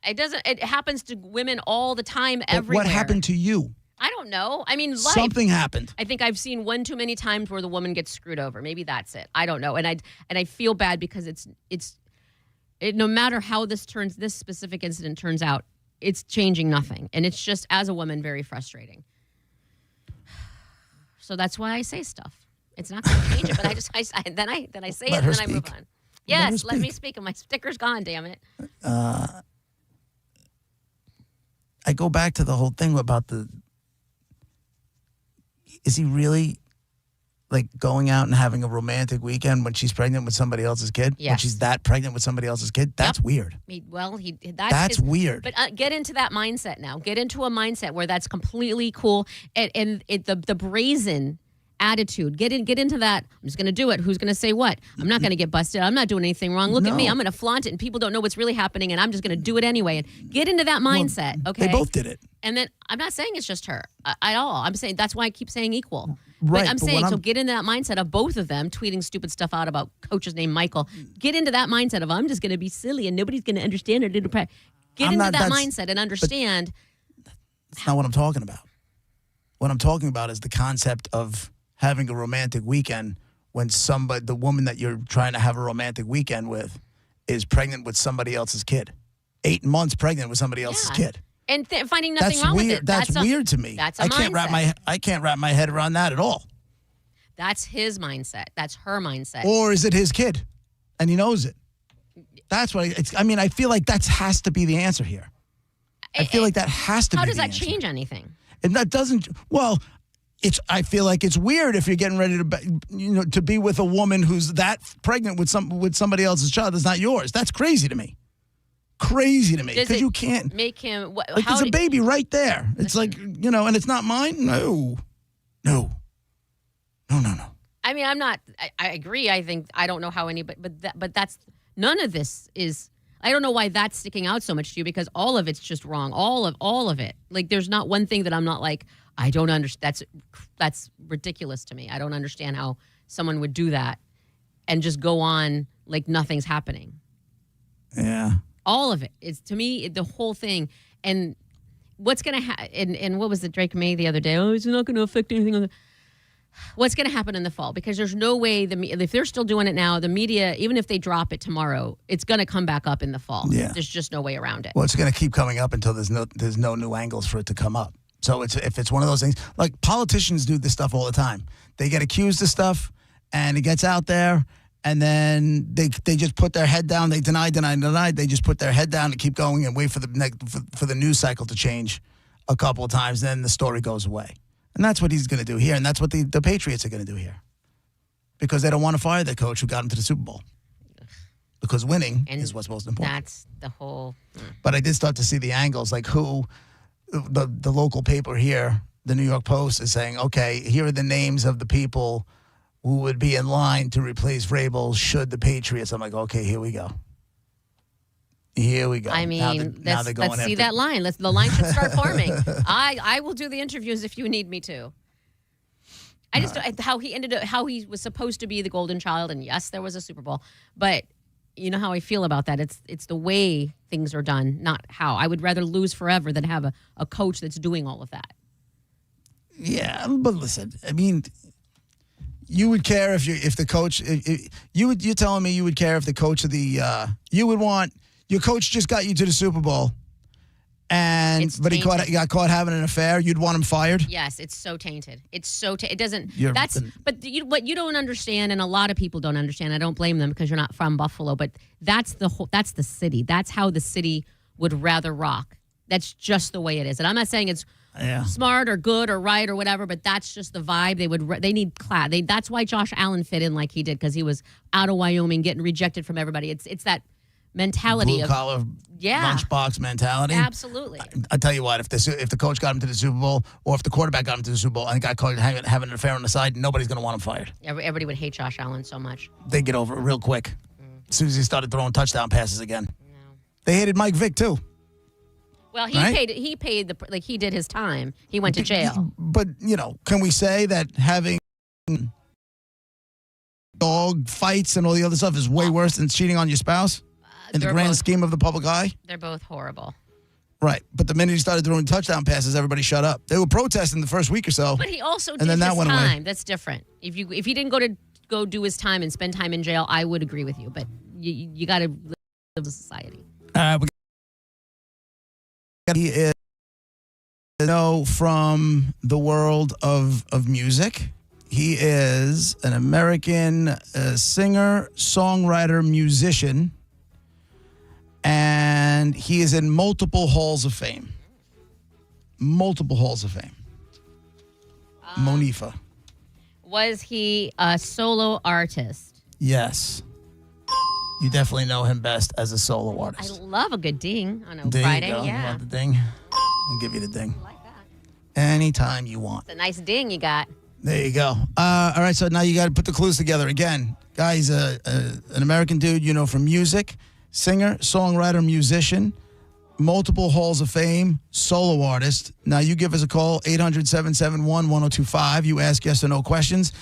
It happens to women all the time, But everywhere. what happened to you? I don't know. I mean, life. Something happened. I think I've seen one too many times where the woman gets screwed over. Maybe that's it. I don't know. And I feel bad because it's no matter how this specific incident turns out, it's changing nothing. And it's just, as a woman, very frustrating. So that's why I say stuff. It's not going to change it, but then I say it and then I move on. Yes, let me speak. And my sticker's gone, damn it. I go back to the whole thing about is he really like going out and having a romantic weekend when she's pregnant with somebody else's kid? Yes. When she's that pregnant with somebody else's kid? That's weird. That's weird. But get into that mindset now. Get into a mindset where that's completely cool. And the brazen attitude. Get into that. I'm just going to do it. Who's going to say what? I'm not going to get busted. I'm not doing anything wrong. Look at me. I'm going to flaunt it, and people don't know what's really happening, and I'm just going to do it anyway. And get into that mindset. Okay. They both did it. And then I'm not saying it's just her at all. I'm saying that's why I keep saying equal. Right, But I'm but saying when so get into that mindset of both of them tweeting stupid stuff out about coaches named Michael. Get into that mindset of I'm just going to be silly and nobody's going to understand or get into that mindset and understand. That's not what I'm talking about. What I'm talking about is the concept of having a romantic weekend when the woman that you're trying to have a romantic weekend with is pregnant with somebody else's kid. 8 months pregnant with somebody else's kid. And finding nothing That's wrong weird. with it. That's weird to me. That's a mindset. I can't wrap my head around that at all. That's his mindset. That's her mindset. Or is it his kid, and he knows it? That's what I feel like that has to be the answer here. I feel like that has to be the answer. How does that change anything? And that doesn't. Well, I feel like it's weird if you're getting ready to be with a woman who's that pregnant with somebody else's child that's not yours. That's crazy to me. Crazy to me because you can't make him. There's a baby right there. It's like and it's not mine. No. I mean, I'm not. I agree. I think I don't know how anybody, but that's none of this is. I don't know why that's sticking out so much to you because all of it's just wrong. All of it. Like there's not one thing that I'm not like. I don't understand. That's ridiculous to me. I don't understand how someone would do that and just go on like nothing's happening. Yeah. All of it. It's to me the whole thing. And what's going to happen? And what was the Drake May the other day? Oh, it's not going to affect anything. What's going to happen in the fall? Because there's no way if they're still doing it now, the media, even if they drop it tomorrow, it's going to come back up in the fall. Yeah. There's just no way around it. Well, it's going to keep coming up until there's no new angles for it to come up. So if it's one of those things, like politicians do this stuff all the time. They get accused of stuff, and it gets out there, and then they just put their head down. They deny. They just put their head down and keep going and wait for the news cycle to change a couple of times. Then the story goes away, and that's what he's going to do here, and that's what the Patriots are going to do here, because they don't want to fire their coach who got them to the Super Bowl. Because winning is what's most important. That's the whole. But I did start to see the angles, like who. The local paper here, the New York Post, is saying, okay, here are the names of the people who would be in line to replace Vrabel should the Patriots. I'm like, okay, here we go. Here we go. I mean, let's see that line. The line should start forming. I will do the interviews if you need me to. I just how he was supposed to be the golden child, and yes, there was a Super Bowl, but you know how I feel about that. It's the way things are done, not how. I would rather lose forever than have a coach that's doing all of that. Yeah, but listen, I mean, you would care if the coach. You're telling me you would care if the coach of the you would want your coach just got you to the Super Bowl, but he got caught having an affair. You'd want him fired? Yes, it's so tainted. It's so it doesn't. What you don't understand, and a lot of people don't understand. I don't blame them because you're not from Buffalo, but that's the city. That's how the city would rather rock. That's just the way it is. And I'm not saying it's smart or good or right or whatever, but that's just the vibe. They need class. That's why Josh Allen fit in like he did, because he was out of Wyoming getting rejected from everybody. It's that mentality blue collar lunchbox mentality. Absolutely. I tell you what, if the coach got him to the Super Bowl, or if the quarterback got him to the Super Bowl and got caught having an affair on the side, nobody's going to want him fired. Everybody would hate Josh Allen so much. They get over it real quick as soon as he started throwing touchdown passes again. No. They hated Mike Vick too. Well, he paid he did his time. He went to jail. But can we say that having dog fights and all the other stuff is way worse than cheating on your spouse in the grand scheme of the public eye? They're both horrible. Right. But the minute he started throwing touchdown passes, everybody shut up. They were protesting the first week or so. But he also did and then his that went time. away. That's different. If he didn't go do his time and spend time in jail, I would agree with you. But you got to live in society. He is from the world of music. He is an American singer, songwriter, musician, and he is in multiple halls of fame. Multiple halls of fame. Monifa. Was he a solo artist? Yes. You definitely know him best as a solo artist. I love a good ding on a There Friday. you go. You Yeah. want the ding? I'll give you the ding. Anytime you want. It's a nice ding you got. There you go. All right, so now you got to put the clues together again. Guy's an American dude, from music, singer, songwriter, musician, multiple halls of fame, solo artist. Now you give us a call, 800-771-1025. You ask yes or no questions.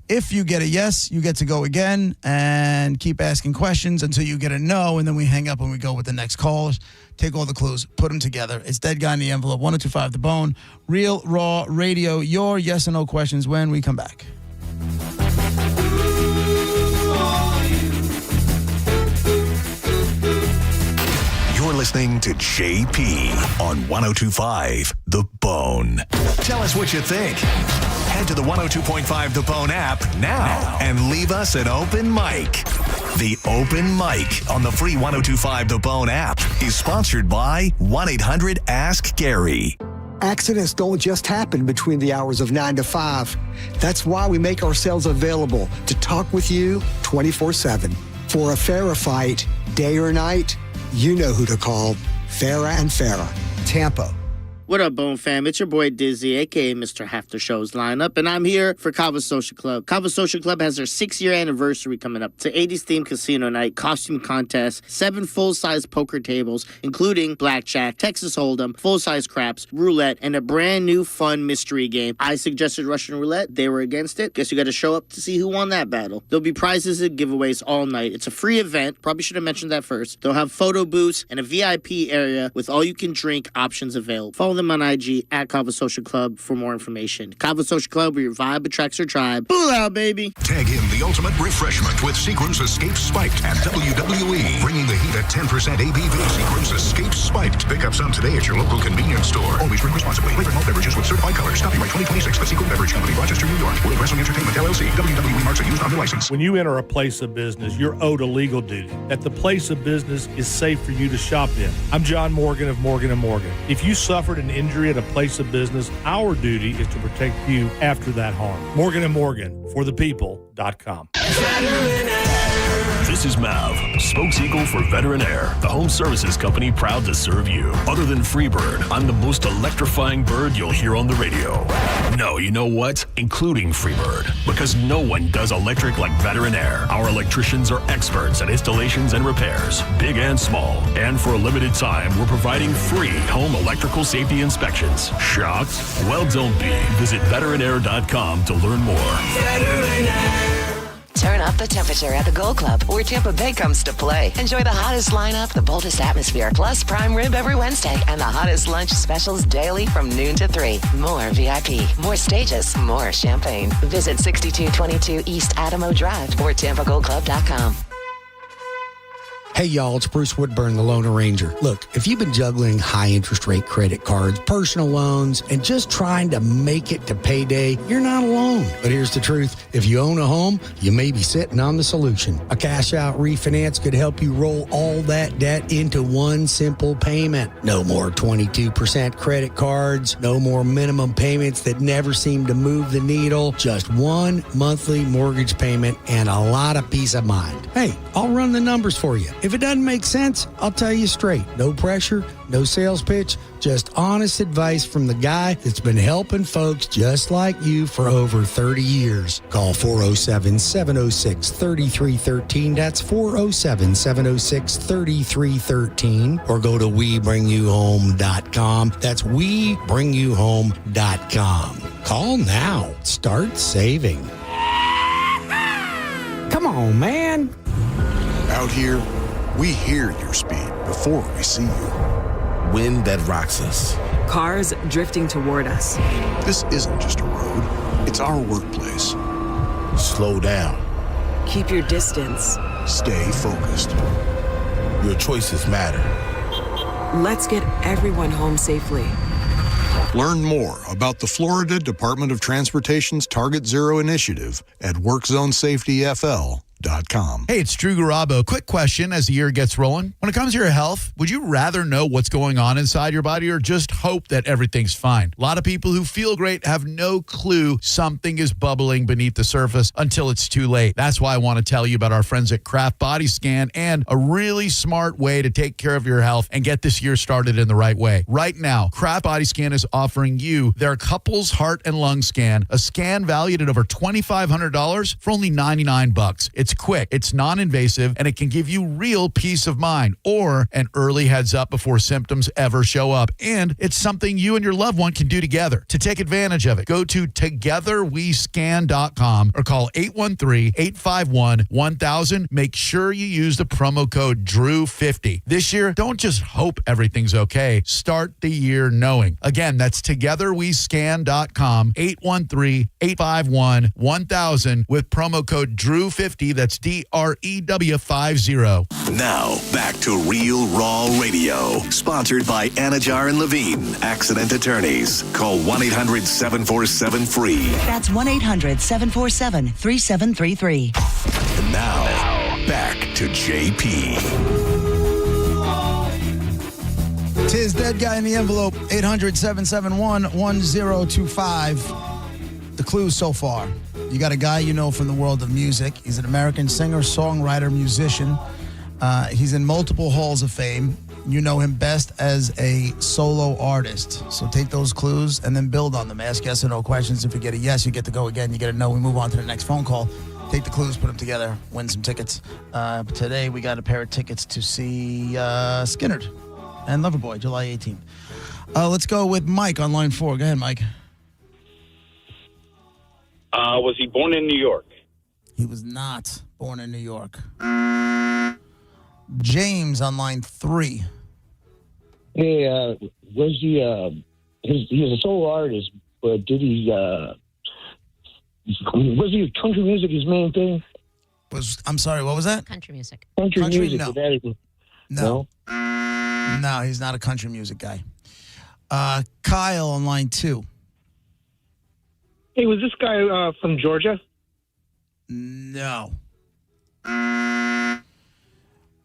If you get a yes, you get to go again and keep asking questions until you get a no, and then we hang up and we go with the next callers. Take all the clues, put them together. It's Dead Guy in the Envelope, 1025 The Bone, Real Raw Radio. Your yes or no questions when we come back. You're listening to JP on 1025 The Bone. Tell us what you think. Head to the 102.5 The Bone app now and leave us an open mic. The Open Mic on the free 1025 The Bone app is sponsored by 1-800-ASK-GARY. Accidents don't just happen between the hours of 9 to 5. That's why we make ourselves available to talk with you 24/7. For a Farah fight, day or night, you know who to call. Farah and Farah, Tampa. What up, Bone fam? It's your boy Dizzy, a.k.a. Mr. Half the Show's lineup, and I'm here for Kava Social Club. Kava Social Club has their 6-year anniversary coming up. It's an 80s-themed casino night, costume contest, 7 full-size poker tables, including blackjack, Texas Hold'em, full-size craps, roulette, and a brand-new fun mystery game. I suggested Russian roulette. They were against it. Guess you got to show up to see who won that battle. There'll be prizes and giveaways all night. It's a free event. Probably should have mentioned that first. They'll have photo booths and a VIP area with all-you-can-drink options available. Follow them on IG at Kava Social Club for more information. Kava Social Club, where your vibe attracts your tribe. Boo out, baby. Tag in the ultimate refreshment with Seagram's Escape Spiked at WWE. Bringing the heat at 10% ABV. Seagram's Escape Spiked. Pick up some today at your local convenience store. Always drink responsibly. Flavored malt beverages with certified colors. Copyright 2026. The Seagram Beverage Company, Rochester, New York. World Wrestling Entertainment, LLC. WWE marks are used under license. When you enter a place of business, you're owed a legal duty. That the place of business is safe for you to shop in. I'm John Morgan of Morgan & Morgan. If you suffered an injury at a place of business, our duty is to protect you after that harm. Morgan & Morgan, for the people.com. This is Mav, spokespeople for Veteran Air, the home services company proud to serve you. Other than Freebird, I'm the most electrifying bird you'll hear on the radio. No, you know what? Including Freebird, because no one does electric like Veteran Air. Our electricians are experts at installations and repairs, big and small. And for a limited time, we're providing free home electrical safety inspections. Shocked? Well, don't be. Visit veteranair.com to learn more. Veteran Air. Turn up the temperature at the Gold Club, where Tampa Bay comes to play. Enjoy the hottest lineup, the boldest atmosphere, plus prime rib every Wednesday, and the hottest lunch specials daily from noon to 3. More VIP, more stages, more champagne. Visit 6222 East Adamo Drive or TampaGoldClub.com. Hey, y'all, it's Bruce Woodburn, the Loan Arranger. Look, if you've been juggling high interest rate credit cards, personal loans, and just trying to make it to payday, you're not alone. But here's the truth. If you own a home, you may be sitting on the solution. A cash out refinance could help you roll all that debt into one simple payment. No more 22% credit cards, no more minimum payments that never seem to move the needle, just one monthly mortgage payment and a lot of peace of mind. Hey, I'll run the numbers for you. If it doesn't make sense, I'll tell you straight. No pressure, no sales pitch, just honest advice from the guy that's been helping folks just like you for over 30 years. Call 407-706-3313. That's 407-706-3313. Or go to WeBringYouHome.com. That's WeBringYouHome.com. Call now. Start saving. on, man. Out here, we hear your speed before we see you. Wind that rocks us. Cars drifting toward us. This isn't just a road, it's our workplace. Slow down. Keep your distance. Stay focused. Your choices matter. Let's get everyone home safely. Learn more about the Florida Department of Transportation's Target Zero initiative at WorkZoneSafetyFL.com. Hey, it's Drew Garabo. Quick question as the year gets rolling. When it comes to your health, would you rather know what's going on inside your body or just hope that everything's fine? A lot of people who feel great have no clue something is bubbling beneath the surface until it's too late. That's why I want to tell you about our friends at Kraft Body Scan and a really smart way to take care of your health and get this year started in the right way. Right now, Kraft Body Scan is offering you their couples heart and lung scan, a scan valued at over $2,500 for only $99. It's quick, it's non-invasive, and it can give you real peace of mind or an early heads up before symptoms ever show up. And it's something you and your loved one can do together. To take advantage of it, go to togetherwescan.com or call 813-851-1000. Make sure you use the promo code DREW50. This year, don't just hope everything's okay. Start the year knowing. Again, that's togetherwescan.com, 813-851-1000 with promo code DREW50. That's DREW50. Now, back to Real Raw Radio. Sponsored by Anajar and Levine, Accident Attorneys. Call 1-800-747-FREE. That's 1-800-747-3733. And now, back to JP. Tis Dead Guy in the Envelope, 800-771-1025. The clues so far. You got a guy you know from the world of music. He's an American singer, songwriter, musician. He's in multiple halls of fame. You know him best as a solo artist. So take those clues and then build on them. Ask yes or no questions. If you get a yes, you get to go again. You get a no, we move on to the next phone call. Take the clues, put them together, win some tickets. Today we got a pair of tickets to see Skynyrd and Loverboy, July 18th. Let's go with Mike on line 4. Go ahead, Mike. Was he born in New York? He was not born in New York. James on line 3. Hey, was he? He was a solo artist, but did he? Was he country music his main thing? I'm sorry, what was that? Country music. Country music. No. No, he's not a country music guy. Kyle on line 2. Hey, was this guy from Georgia? No.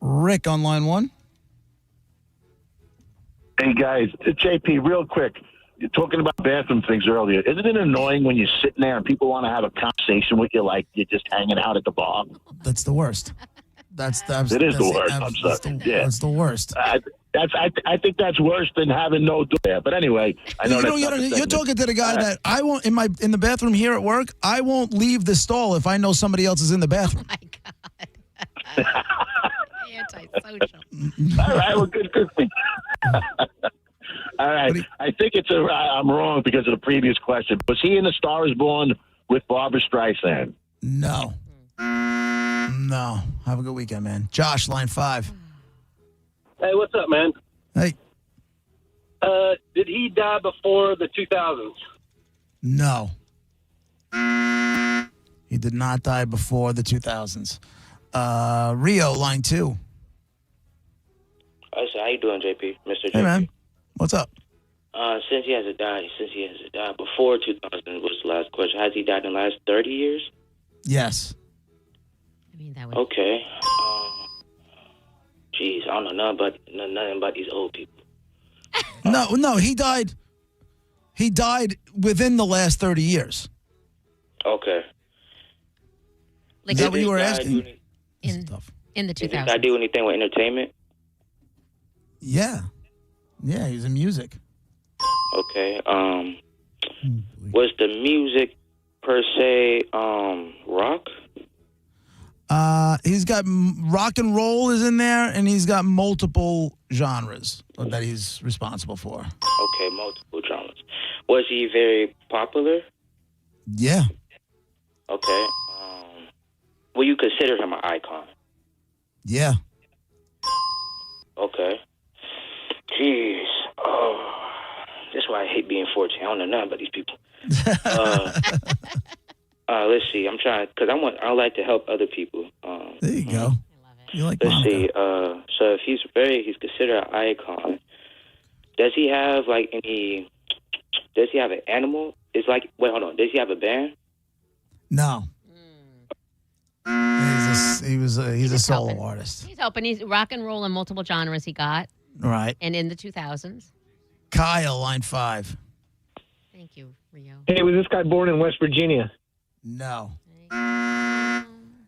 Rick on line 1. Hey, guys, JP, real quick. You're talking about bathroom things earlier. Isn't it annoying when you're sitting there and people want to have a conversation with you like you're just hanging out at the bar? That's the worst. It is the worst. I'm sorry. That's the worst. I think that's worse than having no door there. But anyway, I know you're talking to the guy that I won't in the bathroom here at work. I won't leave the stall if I know somebody else is in the bathroom. Oh my God. Antisocial. All right, well, good for me. All right, I think I'm wrong because of the previous question. Was he in A Star Is Born with Barbara Streisand? No. No. Have a good weekend, man. Josh, line 5. Hey, what's up, man? Hey. Did he die before the 2000s? No. He did not die before the 2000s. Rio, line 2. How you doing, JP? Mr. JP? Hey, man. What's up? Since he hasn't died before 2000 was the last question. Has he died in the last 30 years? Yes. I mean, that would... Okay. Jeez, I don't know nothing about these old people. No, he died. He died within the last 30 years. Okay. Is that what you were asking? In the 2000s. Did this guy do anything with entertainment? Yeah. Yeah, he's in music. Okay. Was the music per se rock? He's got rock and roll is in there, and he's got multiple genres that he's responsible for. Okay, multiple genres. Was he very popular? Yeah. Okay. Will you consider him an icon? Yeah. Okay. Jeez. Oh, that's why I hate being 14. I don't know nothing about these people. Let's see. I'm trying because I like to help other people. There you go. You like Let's Monica. see. So if he's considered an icon. Does he have like any? Does he have an animal? It's like wait, hold on. Does he have a band? No. He's a solo artist. He's helping. He's rock and roll in multiple genres he got. Right. And in the 2000s. Kyle, line 5. Thank you, Rio. Hey, was this guy born in West Virginia? No.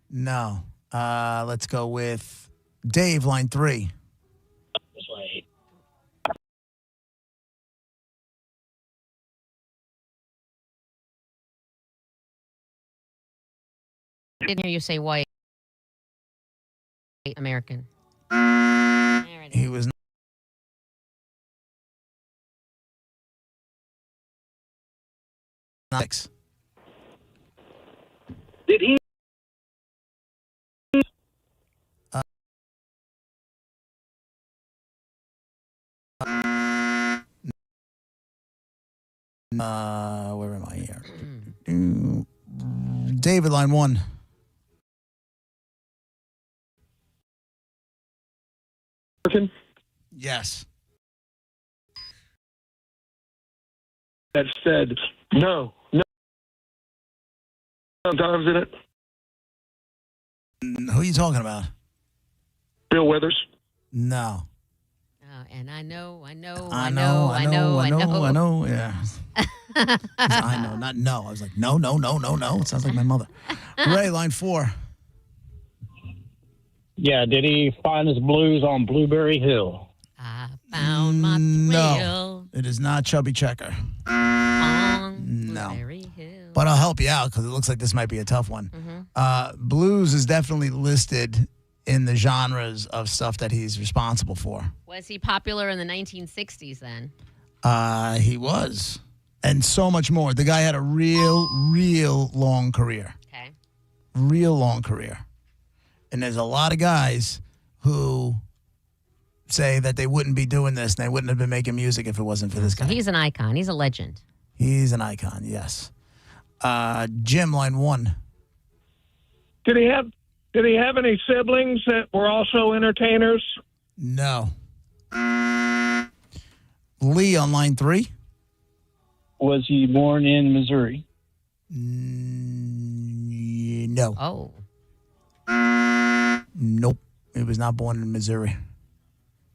No. Let's go with Dave, line 3. That's why I hate. I didn't hear you say white American. He was Six. Did he? Where am I here? David, line 1. Yes. That said, no. Times in it. Who are you talking about? Bill Withers. No. And I know. Yeah. I know. I know, not no. I was like, no. It sounds like my mother. Ray, line 4. Yeah, did he find his blues on Blueberry Hill? I found my No. thrill It is not Chubby Checker. on No. Blueberry Hill. But I'll help you out because it looks like this might be a tough one. Blues is definitely listed in the genres of stuff that he's responsible for. Was he popular in the 1960s then? He was. And so much more. The guy had a real long career. Okay. Real long career. And there's a lot of guys who say that they wouldn't be doing this and they wouldn't have been making music if it wasn't for this guy. He's an icon. He's a legend. He's an icon, yes. Jim, line 1. Did he have any siblings that were also entertainers? No. Lee on line 3. Was he born in Missouri? No. Oh. Nope. He was not born in Missouri.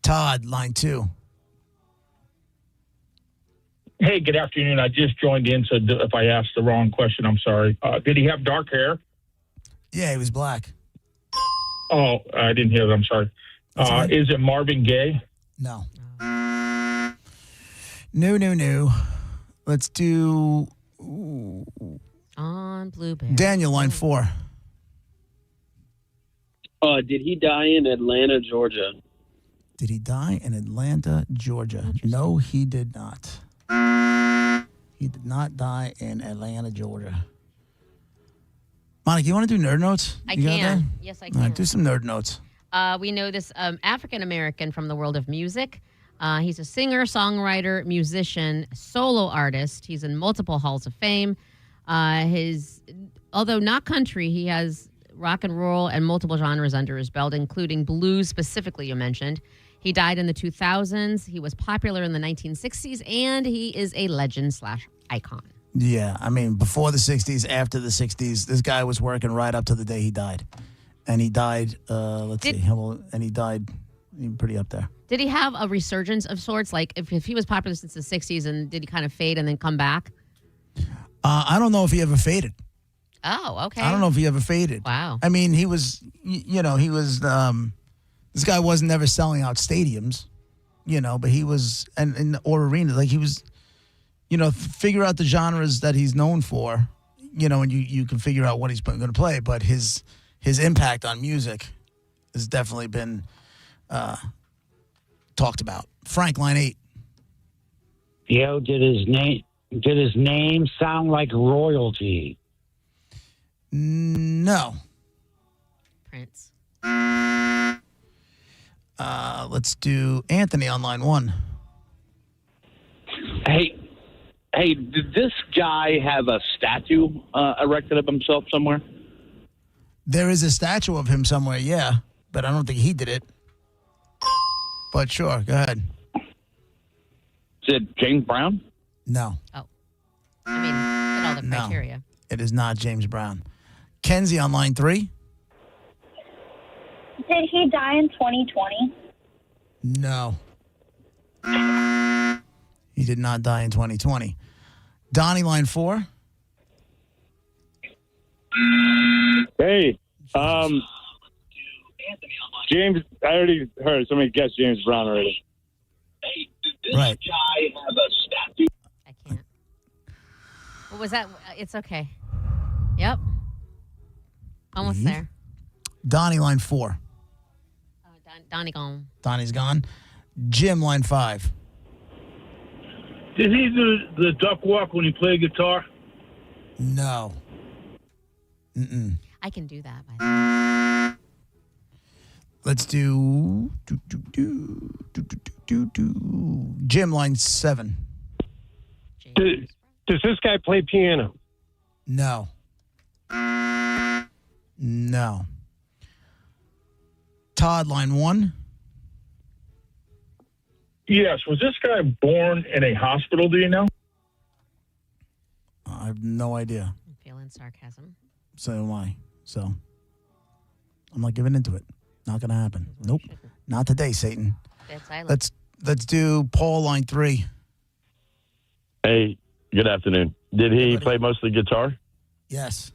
Todd, line 2. Hey, good afternoon. I just joined in, so if I asked the wrong question, I'm sorry. Did he have dark hair? Yeah, he was black. Oh, I didn't hear that. I'm sorry. Is it Marvin Gaye? No. No. Let's do On Blueberry. Daniel, line 4. Did he die in Atlanta, Georgia? Did he die in Atlanta, Georgia? No, he did not. He did not die in Atlanta, Georgia. Monica, you want to do nerd notes? I You got can. that? Yes, I All can. right, do some nerd notes. We know this African-American from the world of music. He's a singer, songwriter, musician, solo artist. He's in multiple halls of fame. Although not country, he has rock and roll and multiple genres under his belt, including blues specifically, you mentioned. He died in the 2000s. He was popular in the 1960s, and he is a legend/icon. Yeah, I mean, before the 60s, after the 60s, this guy was working right up to the day he died. And he died, and he died pretty up there. Did he have a resurgence of sorts? Like, if he was popular since the 60s, and did he kind of fade and then come back? I don't know if he ever faded. Oh, okay. I don't know if he ever faded. Wow. I mean, he was, this guy wasn't never selling out stadiums, but he was, or arenas. Like, he was, figure out the genres that he's known for, and you can figure out what he's going to play. But his impact on music has definitely been talked about. Frank, line 8. Yo, did his name sound like royalty? No. Prince. Let's do Anthony on line 1. Hey, did this guy have a statue erected of himself somewhere? There is a statue of him somewhere, yeah, but I don't think he did it. But sure, go ahead. Is it James Brown? No. Oh. I mean, fit all the No. criteria. It is not James Brown. Kenzie on line 3. Did he die in 2020? No. He did not die in 2020. Donnie, line 4. Hey, James, I already heard somebody guessed James Brown already. Right. I can't. What was that? It's okay. Yep. Almost there. Donnie, line 4. Donnie gone. Donnie's gone. Jim, line 5. Did he do the duck walk when he played guitar? No. Mm-mm. I can do that. By the way. Let's do Jim, line 7. Does this guy play piano? No. No. Todd, line 1. Yes. Was this guy born in a hospital? Do you know? I have no idea. I'm feeling sarcasm. So am I. So I'm not giving into it. Not gonna happen. Nope. Not today, Satan. Dead silent. Let's do Paul, line 3. Hey, good afternoon. Did he play mostly guitar? Yes.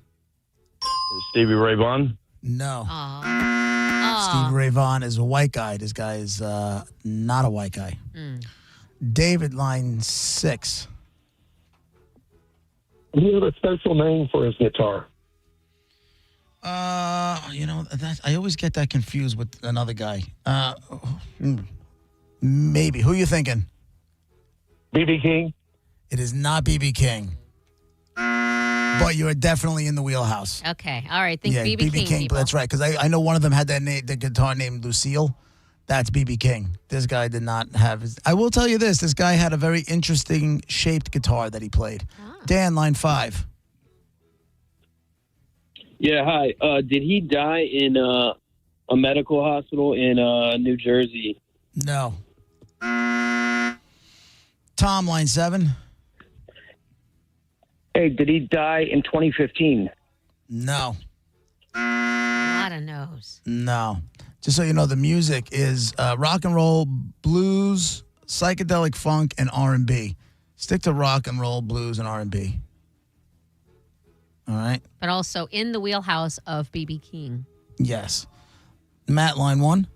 Stevie Ray Vaughan? No. Steve Ray Vaughan is a white guy. This guy is not a white guy. David, line 6. Do you have a special name for his guitar? I always get that confused with another guy. Maybe. Who are you thinking? B.B. King? It is not B.B. King. But you're definitely in the wheelhouse. Okay. All right. Think Yeah, B.B. King. people. That's right. Because I know one of them had that name, the guitar named Lucille. That's B.B. King. This guy did not have his. I will tell you this. This guy had a very interesting shaped guitar that he played. Dan, line 5. Yeah, hi. Did he die in a medical hospital in New Jersey? No. Tom, line 7. Hey, did he die in 2015? No. A lot of no's. No. Just so you know, the music is rock and roll, blues, psychedelic funk, and R&B. Stick to rock and roll, blues, and R&B. All right? But also in the wheelhouse of B.B. King. Yes. Matt, line 1.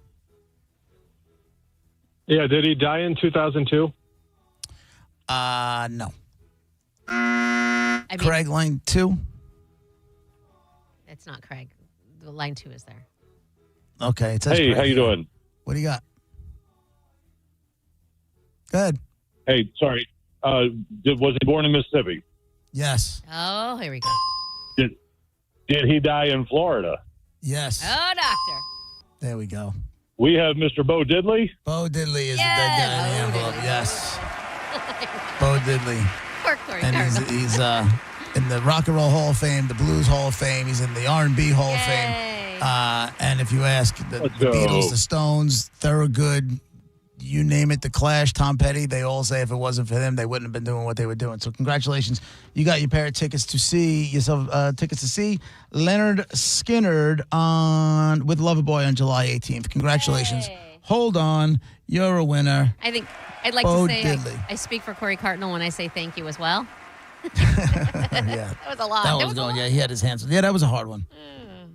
Yeah, did he die in 2002? No. Craig, line 2. It's not Craig. The line 2 is there. Okay. It says Hey, Craig how you here. doing? What do you got? Go ahead. Hey, sorry. Was he born in Mississippi? Yes. Oh, here we go. Did he die in Florida? Yes. Oh, doctor. There we go. We have Mr. Bo Diddley. Bo Diddley is the dead guy in the envelope. Yes. Bo Diddley. Poor Corey And he's in the Rock and Roll Hall of Fame, the Blues Hall of Fame. He's in the R&B Hall of Fame. And if you ask the go. Beatles, the Stones, Thorogood, you name it, the Clash, Tom Petty, they all say if it wasn't for them, they wouldn't have been doing what they were doing. So congratulations. You got your pair of tickets to see Leonard Skinner with Loverboy on July 18th. Congratulations. Yay. Hold on. You're a winner. I think I'd like Bo to say Diddley. I speak for Corey Cardinal when I say thank you as well. Yeah. That was a lot. That That was was going. Yeah, he had his hands. Yeah, that was a hard one.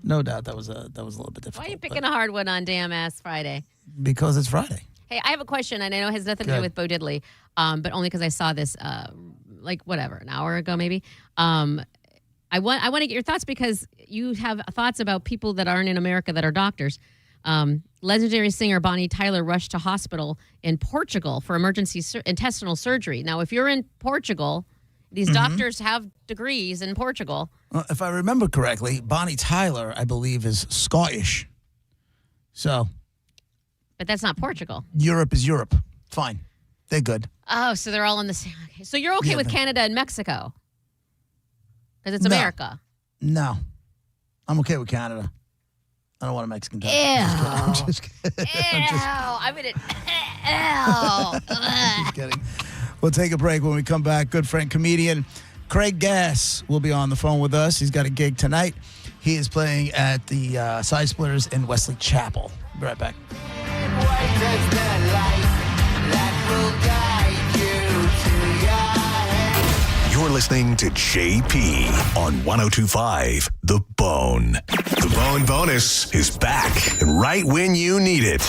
No doubt. That was a little bit difficult. Why are you picking a hard one on damn ass Friday? Because it's Friday. Hey, I have a question, and I know it has nothing to do Good. with Bo Diddley, but only because I saw this, an hour ago maybe. I want to get your thoughts because you have thoughts about people that aren't in America that are doctors. Legendary singer Bonnie Tyler rushed to hospital in Portugal for emergency intestinal surgery. Now, if you're in Portugal, These doctors have degrees in Portugal. If I remember correctly, Bonnie Tyler, I believe, is Scottish. So. But that's not Portugal. Europe is Europe. Fine. They're good. Oh, so they're all in the same. Okay. So you're okay with Canada and Mexico? Because it's America. No. I'm okay with Canada. I don't want a Mexican Ew. I'm just kidding. I'm in it. Just kidding. We'll take a break. When we come back, good friend, comedian Craig Gass will be on the phone with us. He's got a gig tonight. He is playing at the Side Splitters in Wesley Chapel. Be right back. You're listening to JP on 102.5 The Bone. The Bone Bonus is back and right when you need it.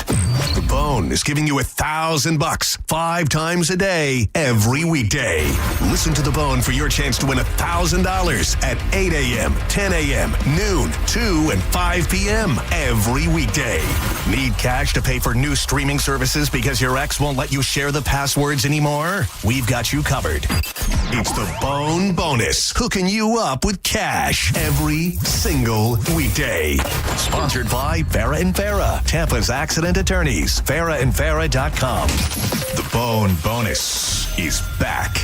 The Bone is giving you $1,000 5 times a day, every weekday. Listen to The Bone for your chance to win $1,000 at 8 a.m., 10 a.m., noon, 2, and 5 p.m. every weekday. Need cash to pay for new streaming services because your ex won't let you share the passwords anymore? We've got you covered. It's the Bone Bonus, hooking you up with cash every single weekday. Sponsored by Farah and Farah, Tampa's accident attorneys. FarahandFarah.com. The Bone Bonus is back.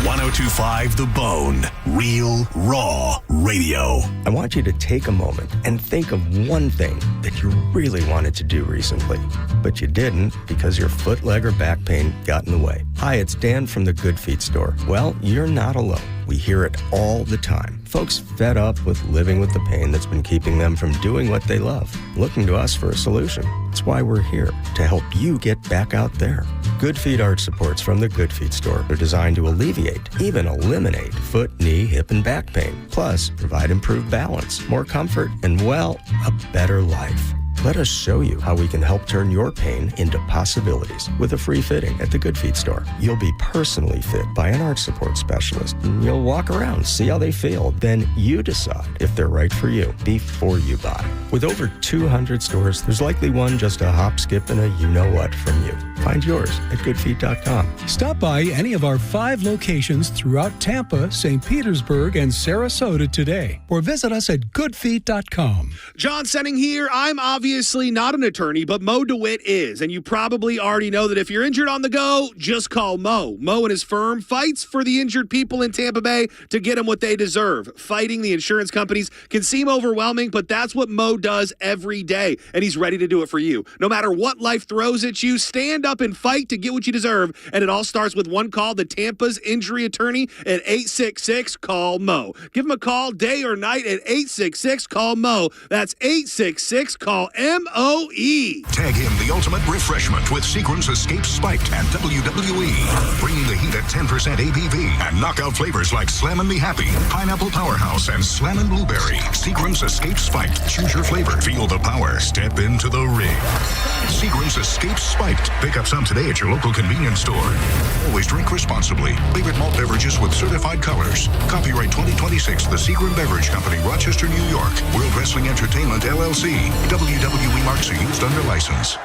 102.5 The Bone, real, raw radio. I want you to take a moment and think of one thing that you really wanted to do recently, but you didn't because your foot, leg, or back pain got in the way. Hi, it's Dan from the Good Feet store. Well, you're not alone. We hear it all the time. Folks fed up with living with the pain that's been keeping them from doing what they love, looking to us for a solution. That's why we're here, to help you get back out there. Good Feet arch supports from the Good Feet store are designed to alleviate, even eliminate, foot, knee, hip, and back pain. Plus, provide improved balance, more comfort, and, well, a better life. Let us show you how we can help turn your pain into possibilities with a free fitting at the Good Feet store. You'll be personally fit by an arch support specialist, and you'll walk around, see how they feel. Then you decide if they're right for you before you buy. With over 200 stores, there's likely one just a hop, skip, and a you-know-what from you. Find yours at goodfeet.com. Stop by any of our 5 locations throughout Tampa, St. Petersburg, and Sarasota today, or visit us at goodfeet.com. John Senning here. I'm obviously not an attorney, but Mo DeWitt is, and you probably already know that if you're injured on the go, just call Mo. Mo and his firm fights for the injured people in Tampa Bay to get them what they deserve. Fighting the insurance companies can seem overwhelming, but that's what Mo does every day, and he's ready to do it for you. No matter what life throws at you, stand up and fight to get what you deserve, and it all starts with one call to Tampa's injury attorney at 866-CALL-MO. Give him a call day or night at 866-CALL-MO. That's 866-CALL-MOE. Tag him the ultimate refreshment with Seagram's Escape Spiked and WWE. Bringing the heat at 10% ABV and knockout flavors like Slammin' Me Happy, Pineapple Powerhouse, and Slammin' Blueberry. Seagram's Escape Spiked. Choose your flavor. Feel the power. Step into the ring. Seagram's Escape Spiked. Pick up some today at your local convenience store. Always drink responsibly. Favorite malt beverages with certified colors. Copyright 2026, The Seagram Beverage Company, Rochester, New York. World Wrestling Entertainment, LLC. WWE marks are used under license.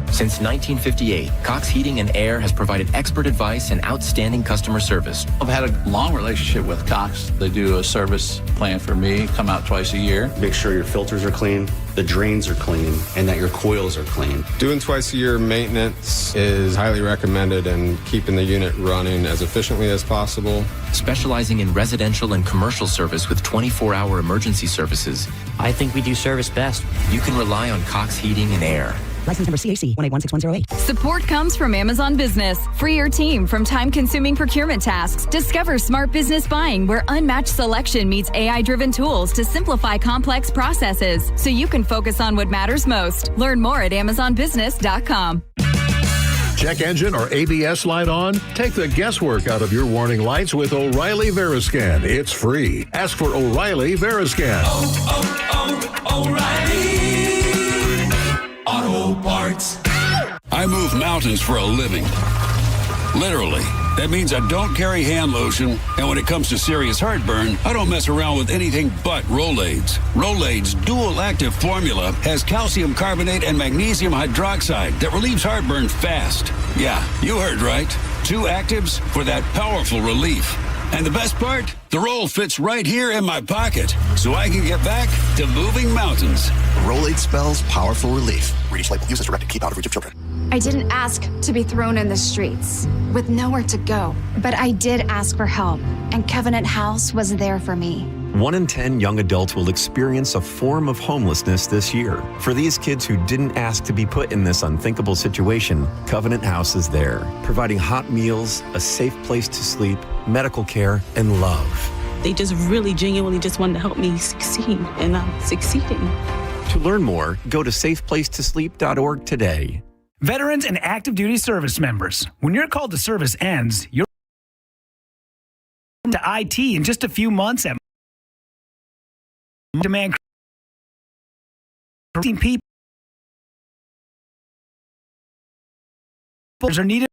Since 1958, Cox Heating and Air has provided expert advice and outstanding customer service. I've had a long relationship with Cox. They do a service plan for me, come out twice a year. Make sure your filters are clean, the drains are clean, and that your coils are clean. Doing twice a year maintenance is highly recommended and keeping the unit running as efficiently as possible. Specializing in residential and commercial service with 24-hour emergency services. I think we do service best. You can rely on Cox Heating and Air. License number CAC 1816108. Support comes from Amazon Business. Free your team from time-consuming procurement tasks. Discover smart business buying where unmatched selection meets AI-driven tools to simplify complex processes so you can focus on what matters most. Learn more at amazonbusiness.com. Check engine or ABS light on? Take the guesswork out of your warning lights with O'Reilly Veriscan. It's free. Ask for O'Reilly Veriscan. O'Reilly Auto Parts. I move mountains for a living. Literally. That means I don't carry hand lotion, and when it comes to serious heartburn, I don't mess around with anything but Rolaids. Rolaids' dual-active formula has calcium carbonate and magnesium hydroxide that relieves heartburn fast. Yeah, you heard right. 2 actives for that powerful relief. And the best part? The roll fits right here in my pocket, so I can get back to moving mountains. Rolade spells powerful relief. Read each label. Use as directed. Keep out of reach of children. I didn't ask to be thrown in the streets with nowhere to go, but I did ask for help, and Covenant House was there for me. 1 in 10 young adults will experience a form of homelessness this year. For these kids who didn't ask to be put in this unthinkable situation, Covenant House is there, providing hot meals, a safe place to sleep, medical care, and love. They just really genuinely just wanted to help me succeed, and I'm succeeding. To learn more, go to safeplacetosleep.org today. Veterans and active duty service members, when your call to service ends, you're to IT in just a few months at demand people are needed.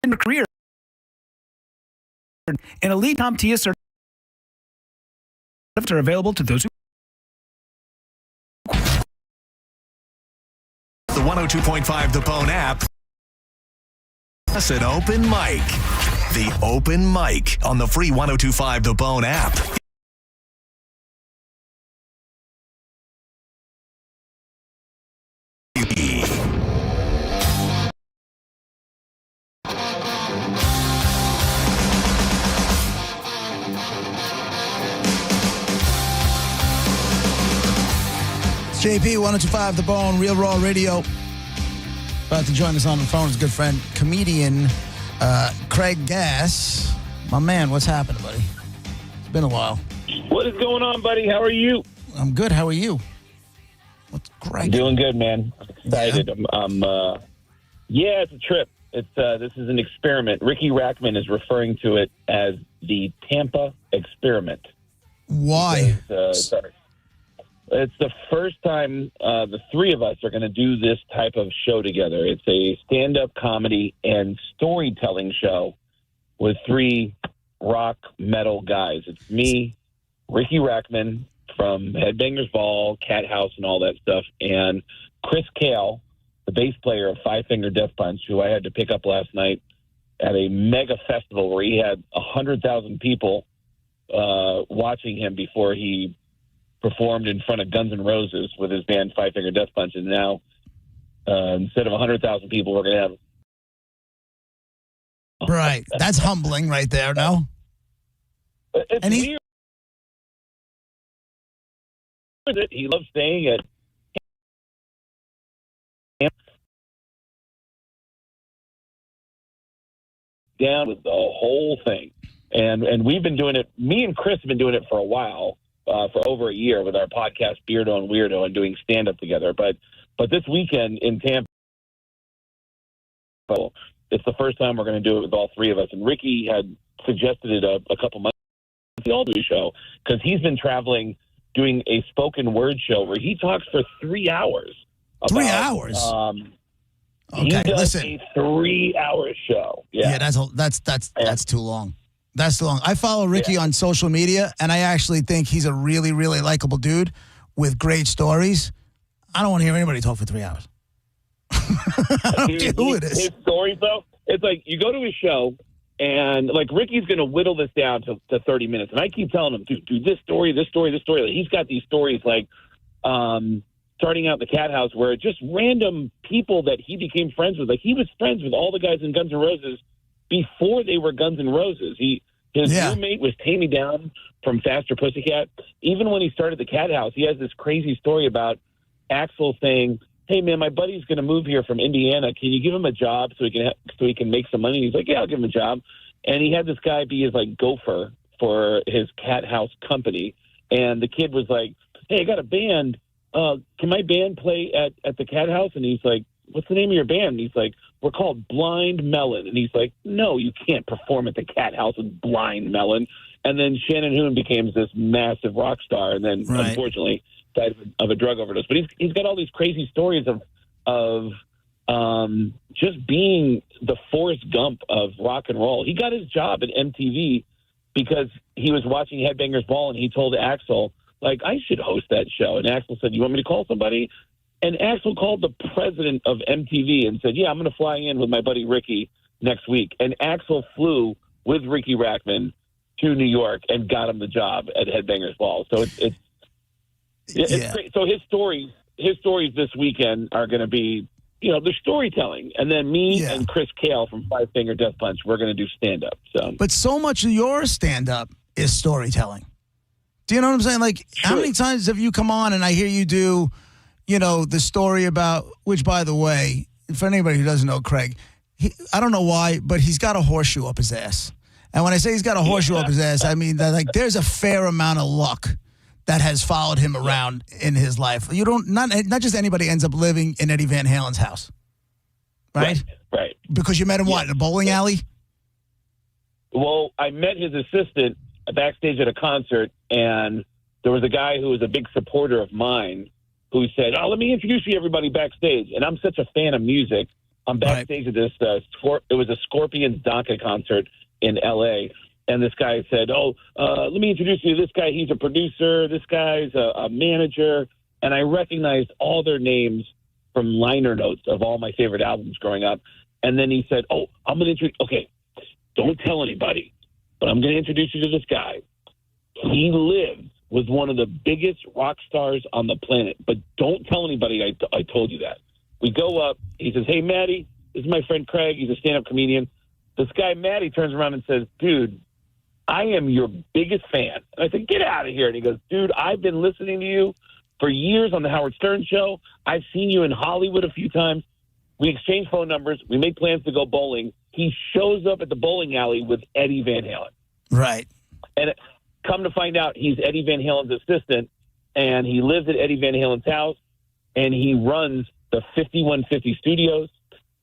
In a career, an elite CompTIA certificates are available to those who. The 102.5 The Bone app. That's an open mic. The open mic on the free 102.5 The Bone app. It's JP, 102.5 The Bone, Real Raw Radio. About to join us on the phone is a good friend, comedian Craig Gass. My man, what's happening, buddy? It's been a while. What is going on, buddy? How are you? I'm good. How are you? What's Craig? I'm doing good, man. I'm excited. Yeah, it's a trip. This is an experiment. Ricky Rackman is referring to it as the Tampa experiment. Why? Because, it's the first time the three of us are going to do this type of show together. It's a stand-up comedy and storytelling show with three rock metal guys. It's me, Ricky Rackman from Headbangers Ball, Cat House, and all that stuff, and Chris Kale, the bass player of Five Finger Death Punch, who I had to pick up last night at a mega festival where he had 100,000 people watching him before he performed in front of Guns N' Roses with his band Five Finger Death Punch, and now instead of 100,000 people, we're going to have. Right, that's humbling, right there. No, it's weird. He loves staying at. Down with the whole thing, and we've been doing it. Me and Chris have been doing it for a while. For over a year with our podcast Beardo and Weirdo and doing stand-up together. But this weekend in Tampa, it's the first time we're going to do it with all three of us. And Ricky had suggested it a couple months ago, the all-do show, because he's been traveling doing a spoken word show where he talks for 3 hours. 3 hours? Okay, listen. A 3-hour show. Yeah, that's too long. That's too long. I follow Ricky on social media, and I actually think he's a really, really likable dude with great stories. I don't want to hear anybody talk for 3 hours. I don't care who it is. His stories, though, it's like you go to his show, and like Ricky's going to whittle this down to 30 minutes. And I keep telling him, dude, this story. Like, he's got these stories like starting out in the Cat House where just random people that he became friends with. Like he was friends with all the guys in Guns N' Roses before they were Guns N' Roses. His roommate was Tammy Down from Faster Pussycat. Even when he started the Cat House, he has this crazy story about Axl saying, "Hey man, my buddy's going to move here from Indiana. Can you give him a job so he can make some money?" He's like, "Yeah, I'll give him a job." And he had this guy be his like gopher for his Cat House company. And the kid was like, "Hey, I got a band. Can my band play at the Cat House?" And he's like, "What's the name of your band?" And he's like, "We're called Blind Melon." And he's like, "No, you can't perform at the Cat House with Blind Melon." And then Shannon Hoon became this massive rock star, and then unfortunately died of a drug overdose. But he's got all these crazy stories of just being the Forrest Gump of rock and roll. He got his job at MTV because he was watching Headbangers Ball, and he told Axl, like, "I should host that show." And Axl said, "You want me to call somebody?" And Axl called the president of MTV and said, yeah, I'm going to fly in with my buddy Ricky next week. And Axl flew with Ricky Rackman to New York and got him the job at Headbangers Ball. So it's great. So his stories this weekend are going to be, the storytelling. And then me and Chris Kale from Five Finger Death Punch, we're going to do stand-up. But so much of your stand-up is storytelling. Do you know what I'm saying? Like, how many times have you come on and I hear you do, the story about, which, by the way, for anybody who doesn't know Craig, I don't know why, but he's got a horseshoe up his ass. And when I say he's got a horseshoe up his ass, I mean that there's a fair amount of luck that has followed him around in his life. Not just anybody ends up living in Eddie Van Halen's house, right? Right. Because you met him in a bowling alley? Well, I met his assistant backstage at a concert, and there was a guy who was a big supporter of mine who said, let me introduce you to everybody backstage. And I'm such a fan of music. I'm backstage at this, it was a Scorpions Donka concert in L.A., and this guy said, let me introduce you to this guy. He's a producer. This guy's a manager. And I recognized all their names from liner notes of all my favorite albums growing up. And then he said, I'm going to introduce, don't tell anybody, but I'm going to introduce you to this guy. He lives with one of the biggest rock stars on the planet, but don't tell anybody I told you that. We go up. He says, hey, Maddie, this is my friend Craig. He's a stand-up comedian. This guy, Maddie, turns around and says, dude, I am your biggest fan. And I said, get out of here. And he goes, dude, I've been listening to you for years on the Howard Stern Show. I've seen you in Hollywood a few times. We exchange phone numbers. We make plans to go bowling. He shows up at the bowling alley with Eddie Van Halen. Right. And come to find out, he's Eddie Van Halen's assistant, and he lives at Eddie Van Halen's house, and he runs the 5150 Studios.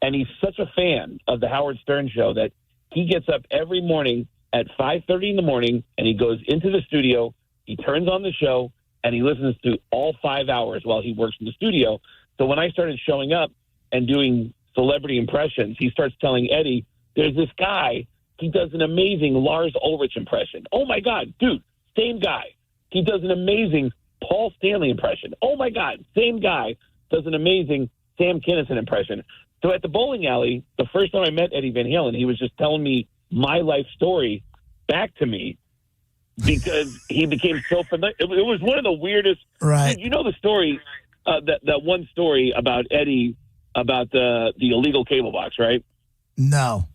And he's such a fan of the Howard Stern Show that he gets up every morning at 5:30 in the morning, and he goes into the studio, he turns on the show, and he listens to all 5 hours while he works in the studio. So when I started showing up and doing celebrity impressions, he starts telling Eddie, there's this guy, he does an amazing Lars Ulrich impression. Oh, my God, dude, same guy. He does an amazing Paul Stanley impression. Oh, my God, same guy does an amazing Sam Kinison impression. So at the bowling alley, the first time I met Eddie Van Halen, he was just telling me my life story back to me because he became so familiar. It was one of the weirdest. Right. You know the story, that one story about Eddie, about the illegal cable box, right? No.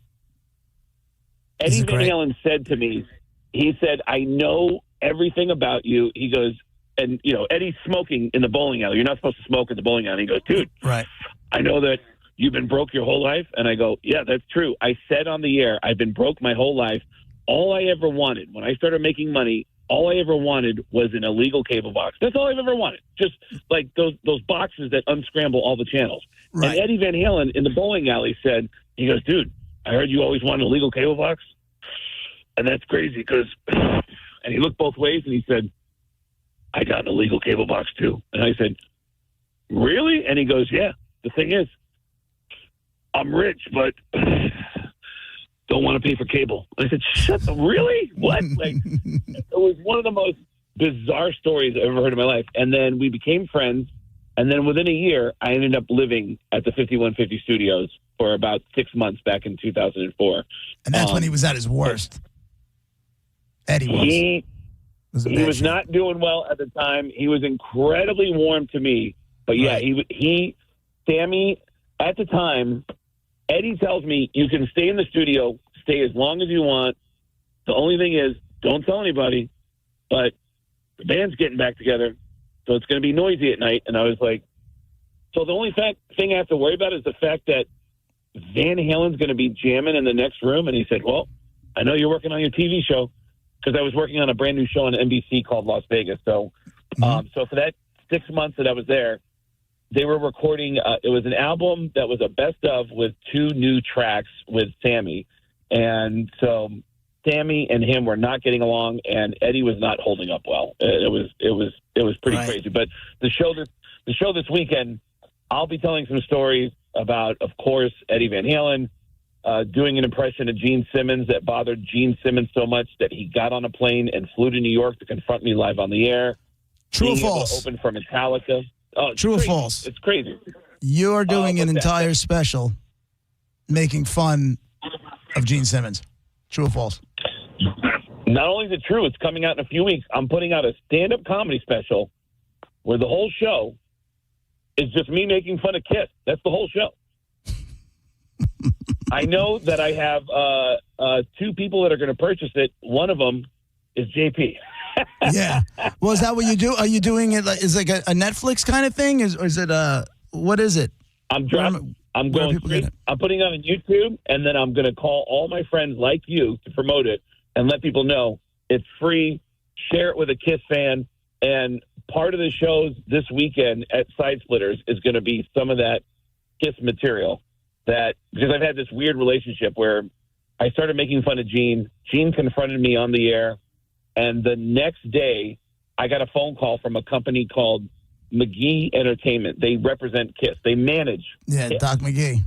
Eddie Van Halen said to me, he said, I know everything about you. He goes, and, Eddie's smoking in the bowling alley. You're not supposed to smoke at the bowling alley. He goes, dude, right. I know that you've been broke your whole life. And I go, yeah, that's true. I said on the air, I've been broke my whole life. All I ever wanted, when I started making money, all I ever wanted was an illegal cable box. That's all I've ever wanted. Just like those boxes that unscramble all the channels. Right. And Eddie Van Halen in the bowling alley said, he goes, dude, I heard you always wanted an illegal cable box. And that's crazy because, and he looked both ways and he said, I got an illegal cable box too. And I said, really? And he goes, yeah, the thing is, I'm rich, but don't want to pay for cable. I said, shut the, really? What? Like, it was one of the most bizarre stories I've ever heard in my life. And then we became friends. And then within a year, I ended up living at the 5150 Studios for about 6 months back in 2004. And that's when he was at his worst. Eddie was. He was not doing well at the time. He was incredibly warm to me. But yeah, Sammy, at the time, Eddie tells me, you can stay in the studio, stay as long as you want. The only thing is, don't tell anybody, but the band's getting back together, so it's going to be noisy at night. And I was like, so the only thing I have to worry about is the fact that Van Halen's going to be jamming in the next room. And he said, well, I know you're working on your TV show, because I was working on a brand new show on NBC called Las Vegas. So, so for that 6 months that I was there, they were recording. It was an album that was a best of with 2 new tracks with Sammy, and so Sammy and him were not getting along, and Eddie was not holding up well. It was pretty crazy. But the show this weekend, I'll be telling some stories about, of course, Eddie Van Halen. Doing an impression of Gene Simmons that bothered Gene Simmons so much that he got on a plane and flew to New York to confront me live on the air. True or being false? Able to open for Metallica. Oh, it's True or crazy. false? It's crazy. You're doing an what's that? entire special making fun of Gene Simmons. True or false? Not only is it true, it's coming out in a few weeks. I'm putting out a stand-up comedy special where the whole show is just me making fun of Kiss. That's the whole show. I know that I have two people that are going to purchase it. One of them is JP. Yeah. Well, is that what you do? Are you doing it like, is it like a Netflix kind of thing? Or is it what is it? I'm putting it on YouTube, and then I'm going to call all my friends like you to promote it and let people know it's free. Share it with a Kiss fan. And part of the shows this weekend at Side Splitters is going to be some of that Kiss material. Because I've had this weird relationship where I started making fun of Gene. Gene confronted me on the air. And the next day, I got a phone call from a company called McGee Entertainment. They represent Kiss. They manage Kiss. Doc McGee.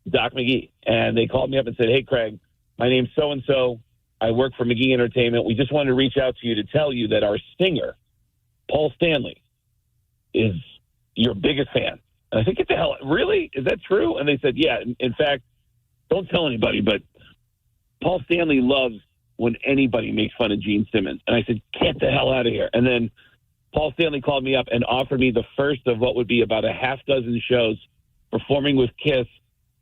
Doc McGee. And they called me up and said, hey, Craig, my name's so-and-so. I work for McGee Entertainment. We just wanted to reach out to you to tell you that our singer, Paul Stanley, is your biggest fan. And I said, get the hell, really? Is that true? And they said, yeah. In fact, don't tell anybody, but Paul Stanley loves when anybody makes fun of Gene Simmons. And I said, get the hell out of here. And then Paul Stanley called me up and offered me the first of what would be about a half dozen shows performing with Kiss,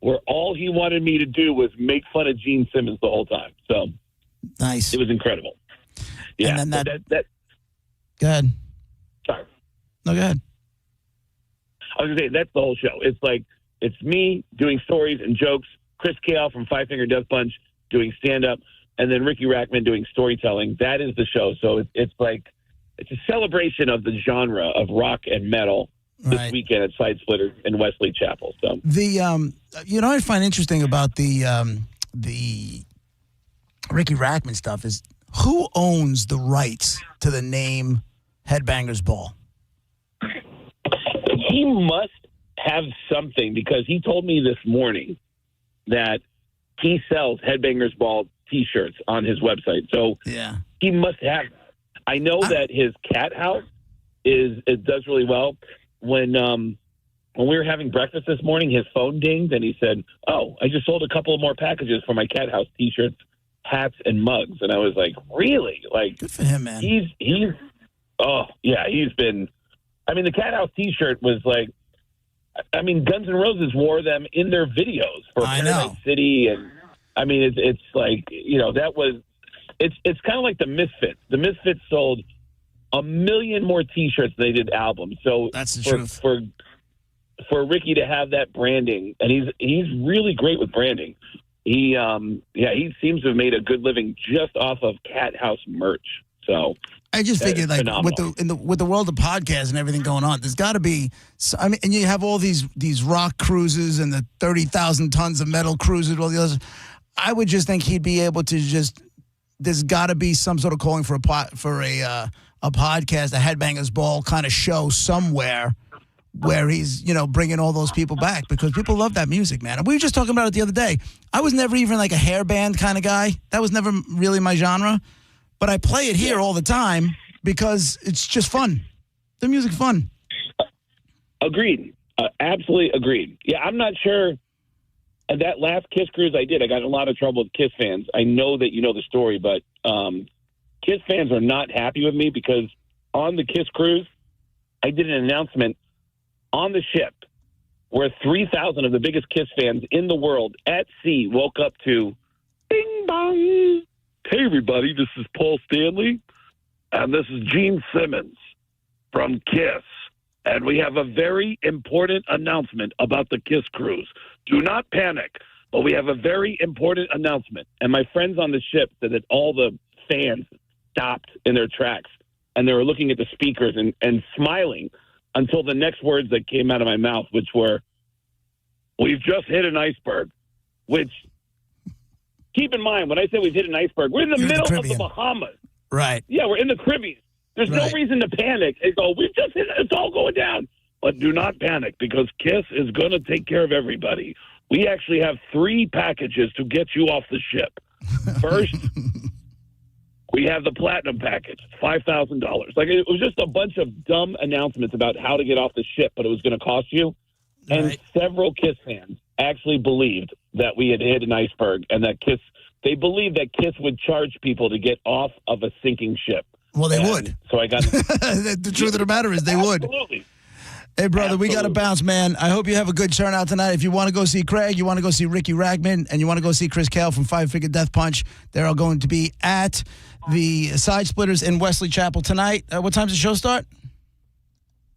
where all he wanted me to do was make fun of Gene Simmons the whole time. So nice. It was incredible. Yeah. And then that go ahead. Sorry. No, go ahead. I was going to say, that's the whole show. It's like, it's me doing stories and jokes, Chris Kale from Five Finger Death Punch doing stand-up, and then Ricky Rackman doing storytelling. That is the show. So it's like, it's a celebration of the genre of rock and metal this weekend at Side Splitters in Wesley Chapel. So the I find interesting about the Ricky Rackman stuff is who owns the rights to the name Headbangers Ball? He must have something, because he told me this morning that he sells Headbangers Ball T-shirts on his website. So yeah, he must have. I know that his cat house does really well. When we were having breakfast this morning, his phone dinged and he said, "Oh, I just sold a couple of more packages for my cat house T-shirts, hats, and mugs." And I was like, "Really?" Like, good for him, man. He's been. I mean, the Cat House T-shirt was like, I mean, Guns N' Roses wore them in their videos for Paradise City, and I mean, it's like, that was, it's kind of like the Misfits. The Misfits sold 1 million more T-shirts than they did albums. So that's the truth. For Ricky to have that branding, and he's really great with branding. He seems to have made a good living just off of Cat House merch. So I just figured, like, phenomenal. with the world of podcasts and everything going on, there's got to be. I mean, and you have all these rock cruises and the 30,000 tons of metal cruises, all the others. I would just think he'd be able to just. There's got to be some sort of calling for a podcast, a Headbangers Ball kind of show somewhere, where he's bringing all those people back, because people love that music, man. And we were just talking about it the other day. I was never even like a hair band kind of guy. That was never really my genre. But I play it here all the time because it's just fun. The music's fun. Agreed. Absolutely agreed. Yeah, I'm not sure. That last Kiss cruise I did, I got in a lot of trouble with Kiss fans. I know that you know the story, but Kiss fans are not happy with me because on the Kiss cruise, I did an announcement on the ship where 3,000 of the biggest Kiss fans in the world at sea woke up to bing bong. Hey, everybody, this is Paul Stanley, and this is Gene Simmons from Kiss, and we have a very important announcement about the Kiss cruise. Do not panic, but we have a very important announcement. And my friends on the ship said that all the fans stopped in their tracks, and they were looking at the speakers and smiling until the next words that came out of my mouth, which were, "We've just hit an iceberg," which... Keep in mind, when I say we've hit an iceberg, we're in the middle of the Bahamas. Right. Yeah, we're in the Caribbean. There's no reason to panic and go, we've just hit it. It's all going down. But do not panic, because Kiss is going to take care of everybody. We actually have 3 packages to get you off the ship. First, We have the platinum package, $5,000. Like, it was just a bunch of dumb announcements about how to get off the ship, but it was going to cost you. And several KISS fans actually believed that we had hit an iceberg and that they believed that KISS would charge people to get off of a sinking ship. Well, they would. So I got the truth of the matter is they would. Absolutely. Hey, brother, we got to bounce, man. I hope you have a good turnout tonight. If you want to go see Craig, you want to go see Ricky Ragman, and you want to go see Chris Kale from Five Finger Death Punch, they're all going to be at the Side Splitters in Wesley Chapel tonight. What time's the show start?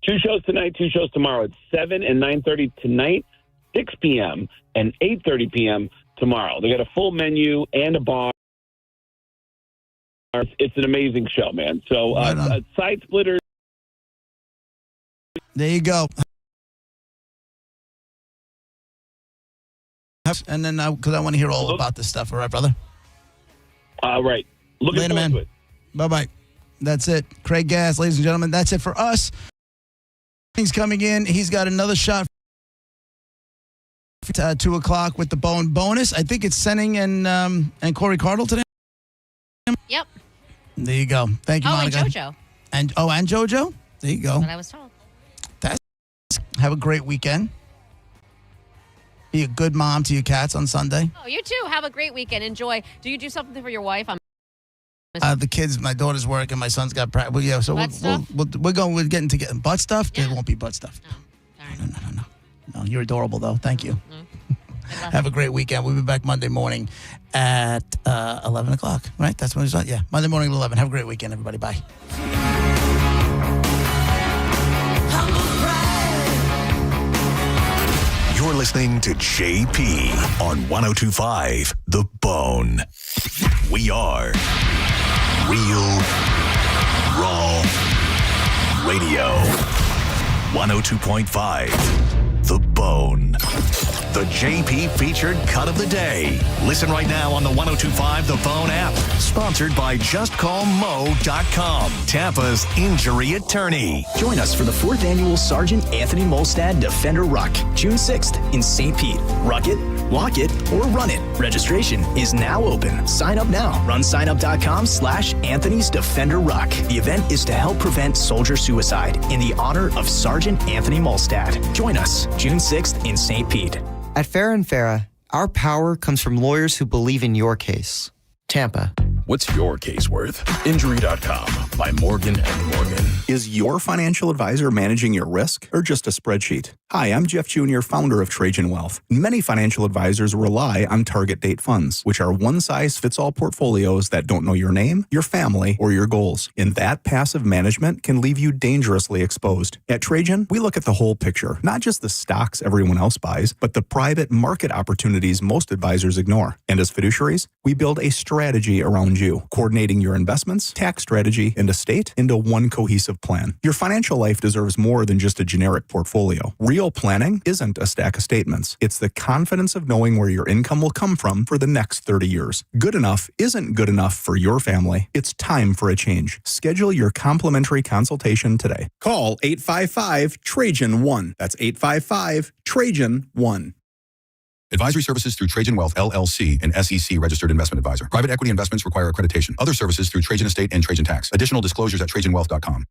2 shows tonight, 2 shows tomorrow. It's 7 and 9:30 tonight, 6 p.m. and 8:30 p.m. tomorrow. They got a full menu and a bar. It's an amazing show, man. So, Side Splitters. There you go. And then, because I want to hear all about this stuff. All right, brother? All right. Looking forward to it. Bye-bye. That's it. Craig Gass, ladies and gentlemen. That's it for us. He's coming in. He's got another shot at 2 o'clock with the Bone bonus. I think it's Senning and Corey Cardle today. Yep. There you go. Thank you, Monica. And JoJo. And JoJo? There you go. That's what I was told. Have a great weekend. Be a good mom to your cats on Sunday. Oh, you too. Have a great weekend. Enjoy. Do you do something for your wife? The kids, my daughter's working, my son's got practice. Yeah, so we're getting to butt stuff. Yeah. It won't be butt stuff. No, you're adorable though. Thank you. Have a great weekend. We'll be back Monday morning at 11 o'clock. Right? That's when it's on. Yeah, Monday morning at 11. Have a great weekend, everybody. Bye. You're listening to JP on 102.5 The Bone. We are Real Raw Radio. 102.5 The Bone. The JP featured cut of the day. Listen right now on the 102.5 The Bone app. Sponsored by JustCallMo.com, Tampa's injury attorney. Join us for the 4th annual Sergeant Anthony Molstad Defender Ruck, June 6th in St. Pete. Ruck it, walk it, or run it. Registration is now open. Sign up now. RunSignup.com/Anthony's Defender Ruck. The event is to help prevent soldier suicide in the honor of Sergeant Anthony Molstad. Join us June 6th in St. Pete. At Farrah & Farrah, our power comes from lawyers who believe in your case. Tampa. What's your case worth? Injury.com by Morgan & Morgan. Is your financial advisor managing your risk or just a spreadsheet? Hi, I'm Jeff Jr., founder of Trajan Wealth. Many financial advisors rely on target date funds, which are one-size-fits-all portfolios that don't know your name, your family, or your goals. And that passive management can leave you dangerously exposed. At Trajan, we look at the whole picture, not just the stocks everyone else buys, but the private market opportunities most advisors ignore. And as fiduciaries, we build a strategy around you, coordinating your investments, tax strategy, and estate into one cohesive plan. Your financial life deserves more than just a generic portfolio. Real planning isn't a stack of statements. It's the confidence of knowing where your income will come from for the next 30 years. Good enough isn't good enough for your family. It's time for a change. Schedule your complimentary consultation today. Call 855-TRAJAN-1. That's 855-TRAJAN-1. Advisory services through Trajan Wealth, LLC, an SEC registered investment advisor. Private equity investments require accreditation. Other services through Trajan Estate and Trajan Tax. Additional disclosures at TrajanWealth.com.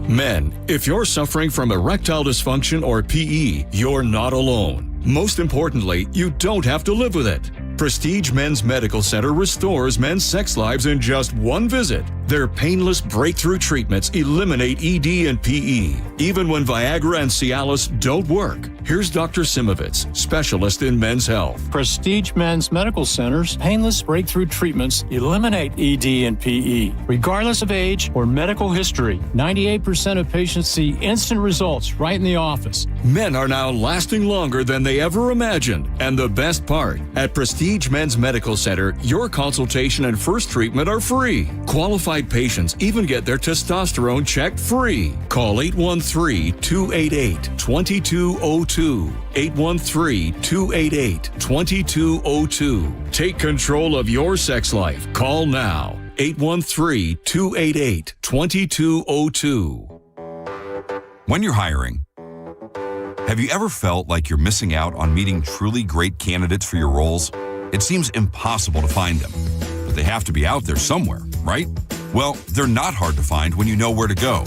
Men, if you're suffering from erectile dysfunction or PE, you're not alone. Most importantly, you don't have to live with it. Prestige Men's Medical Center restores men's sex lives in just one visit. Their painless breakthrough treatments eliminate ED and PE, even when Viagra and Cialis don't work. Here's Dr. Simovitz, specialist in men's health. Prestige Men's Medical Center's painless breakthrough treatments eliminate ED and PE, regardless of age or medical history. 98% of patients see instant results right in the office. Men are now lasting longer than they ever imagined. And the best part, at Prestige Men's Medical Center, your consultation and first treatment are free. Qualified patients even get their testosterone checked free. Call 813-288-2202. 813-288-2202. Take control of your sex life. Call now. 813-288-2202. When you're hiring, have you ever felt like you're missing out on meeting truly great candidates for your roles? It seems impossible to find them, but they have to be out there somewhere, right? Well, they're not hard to find when you know where to go.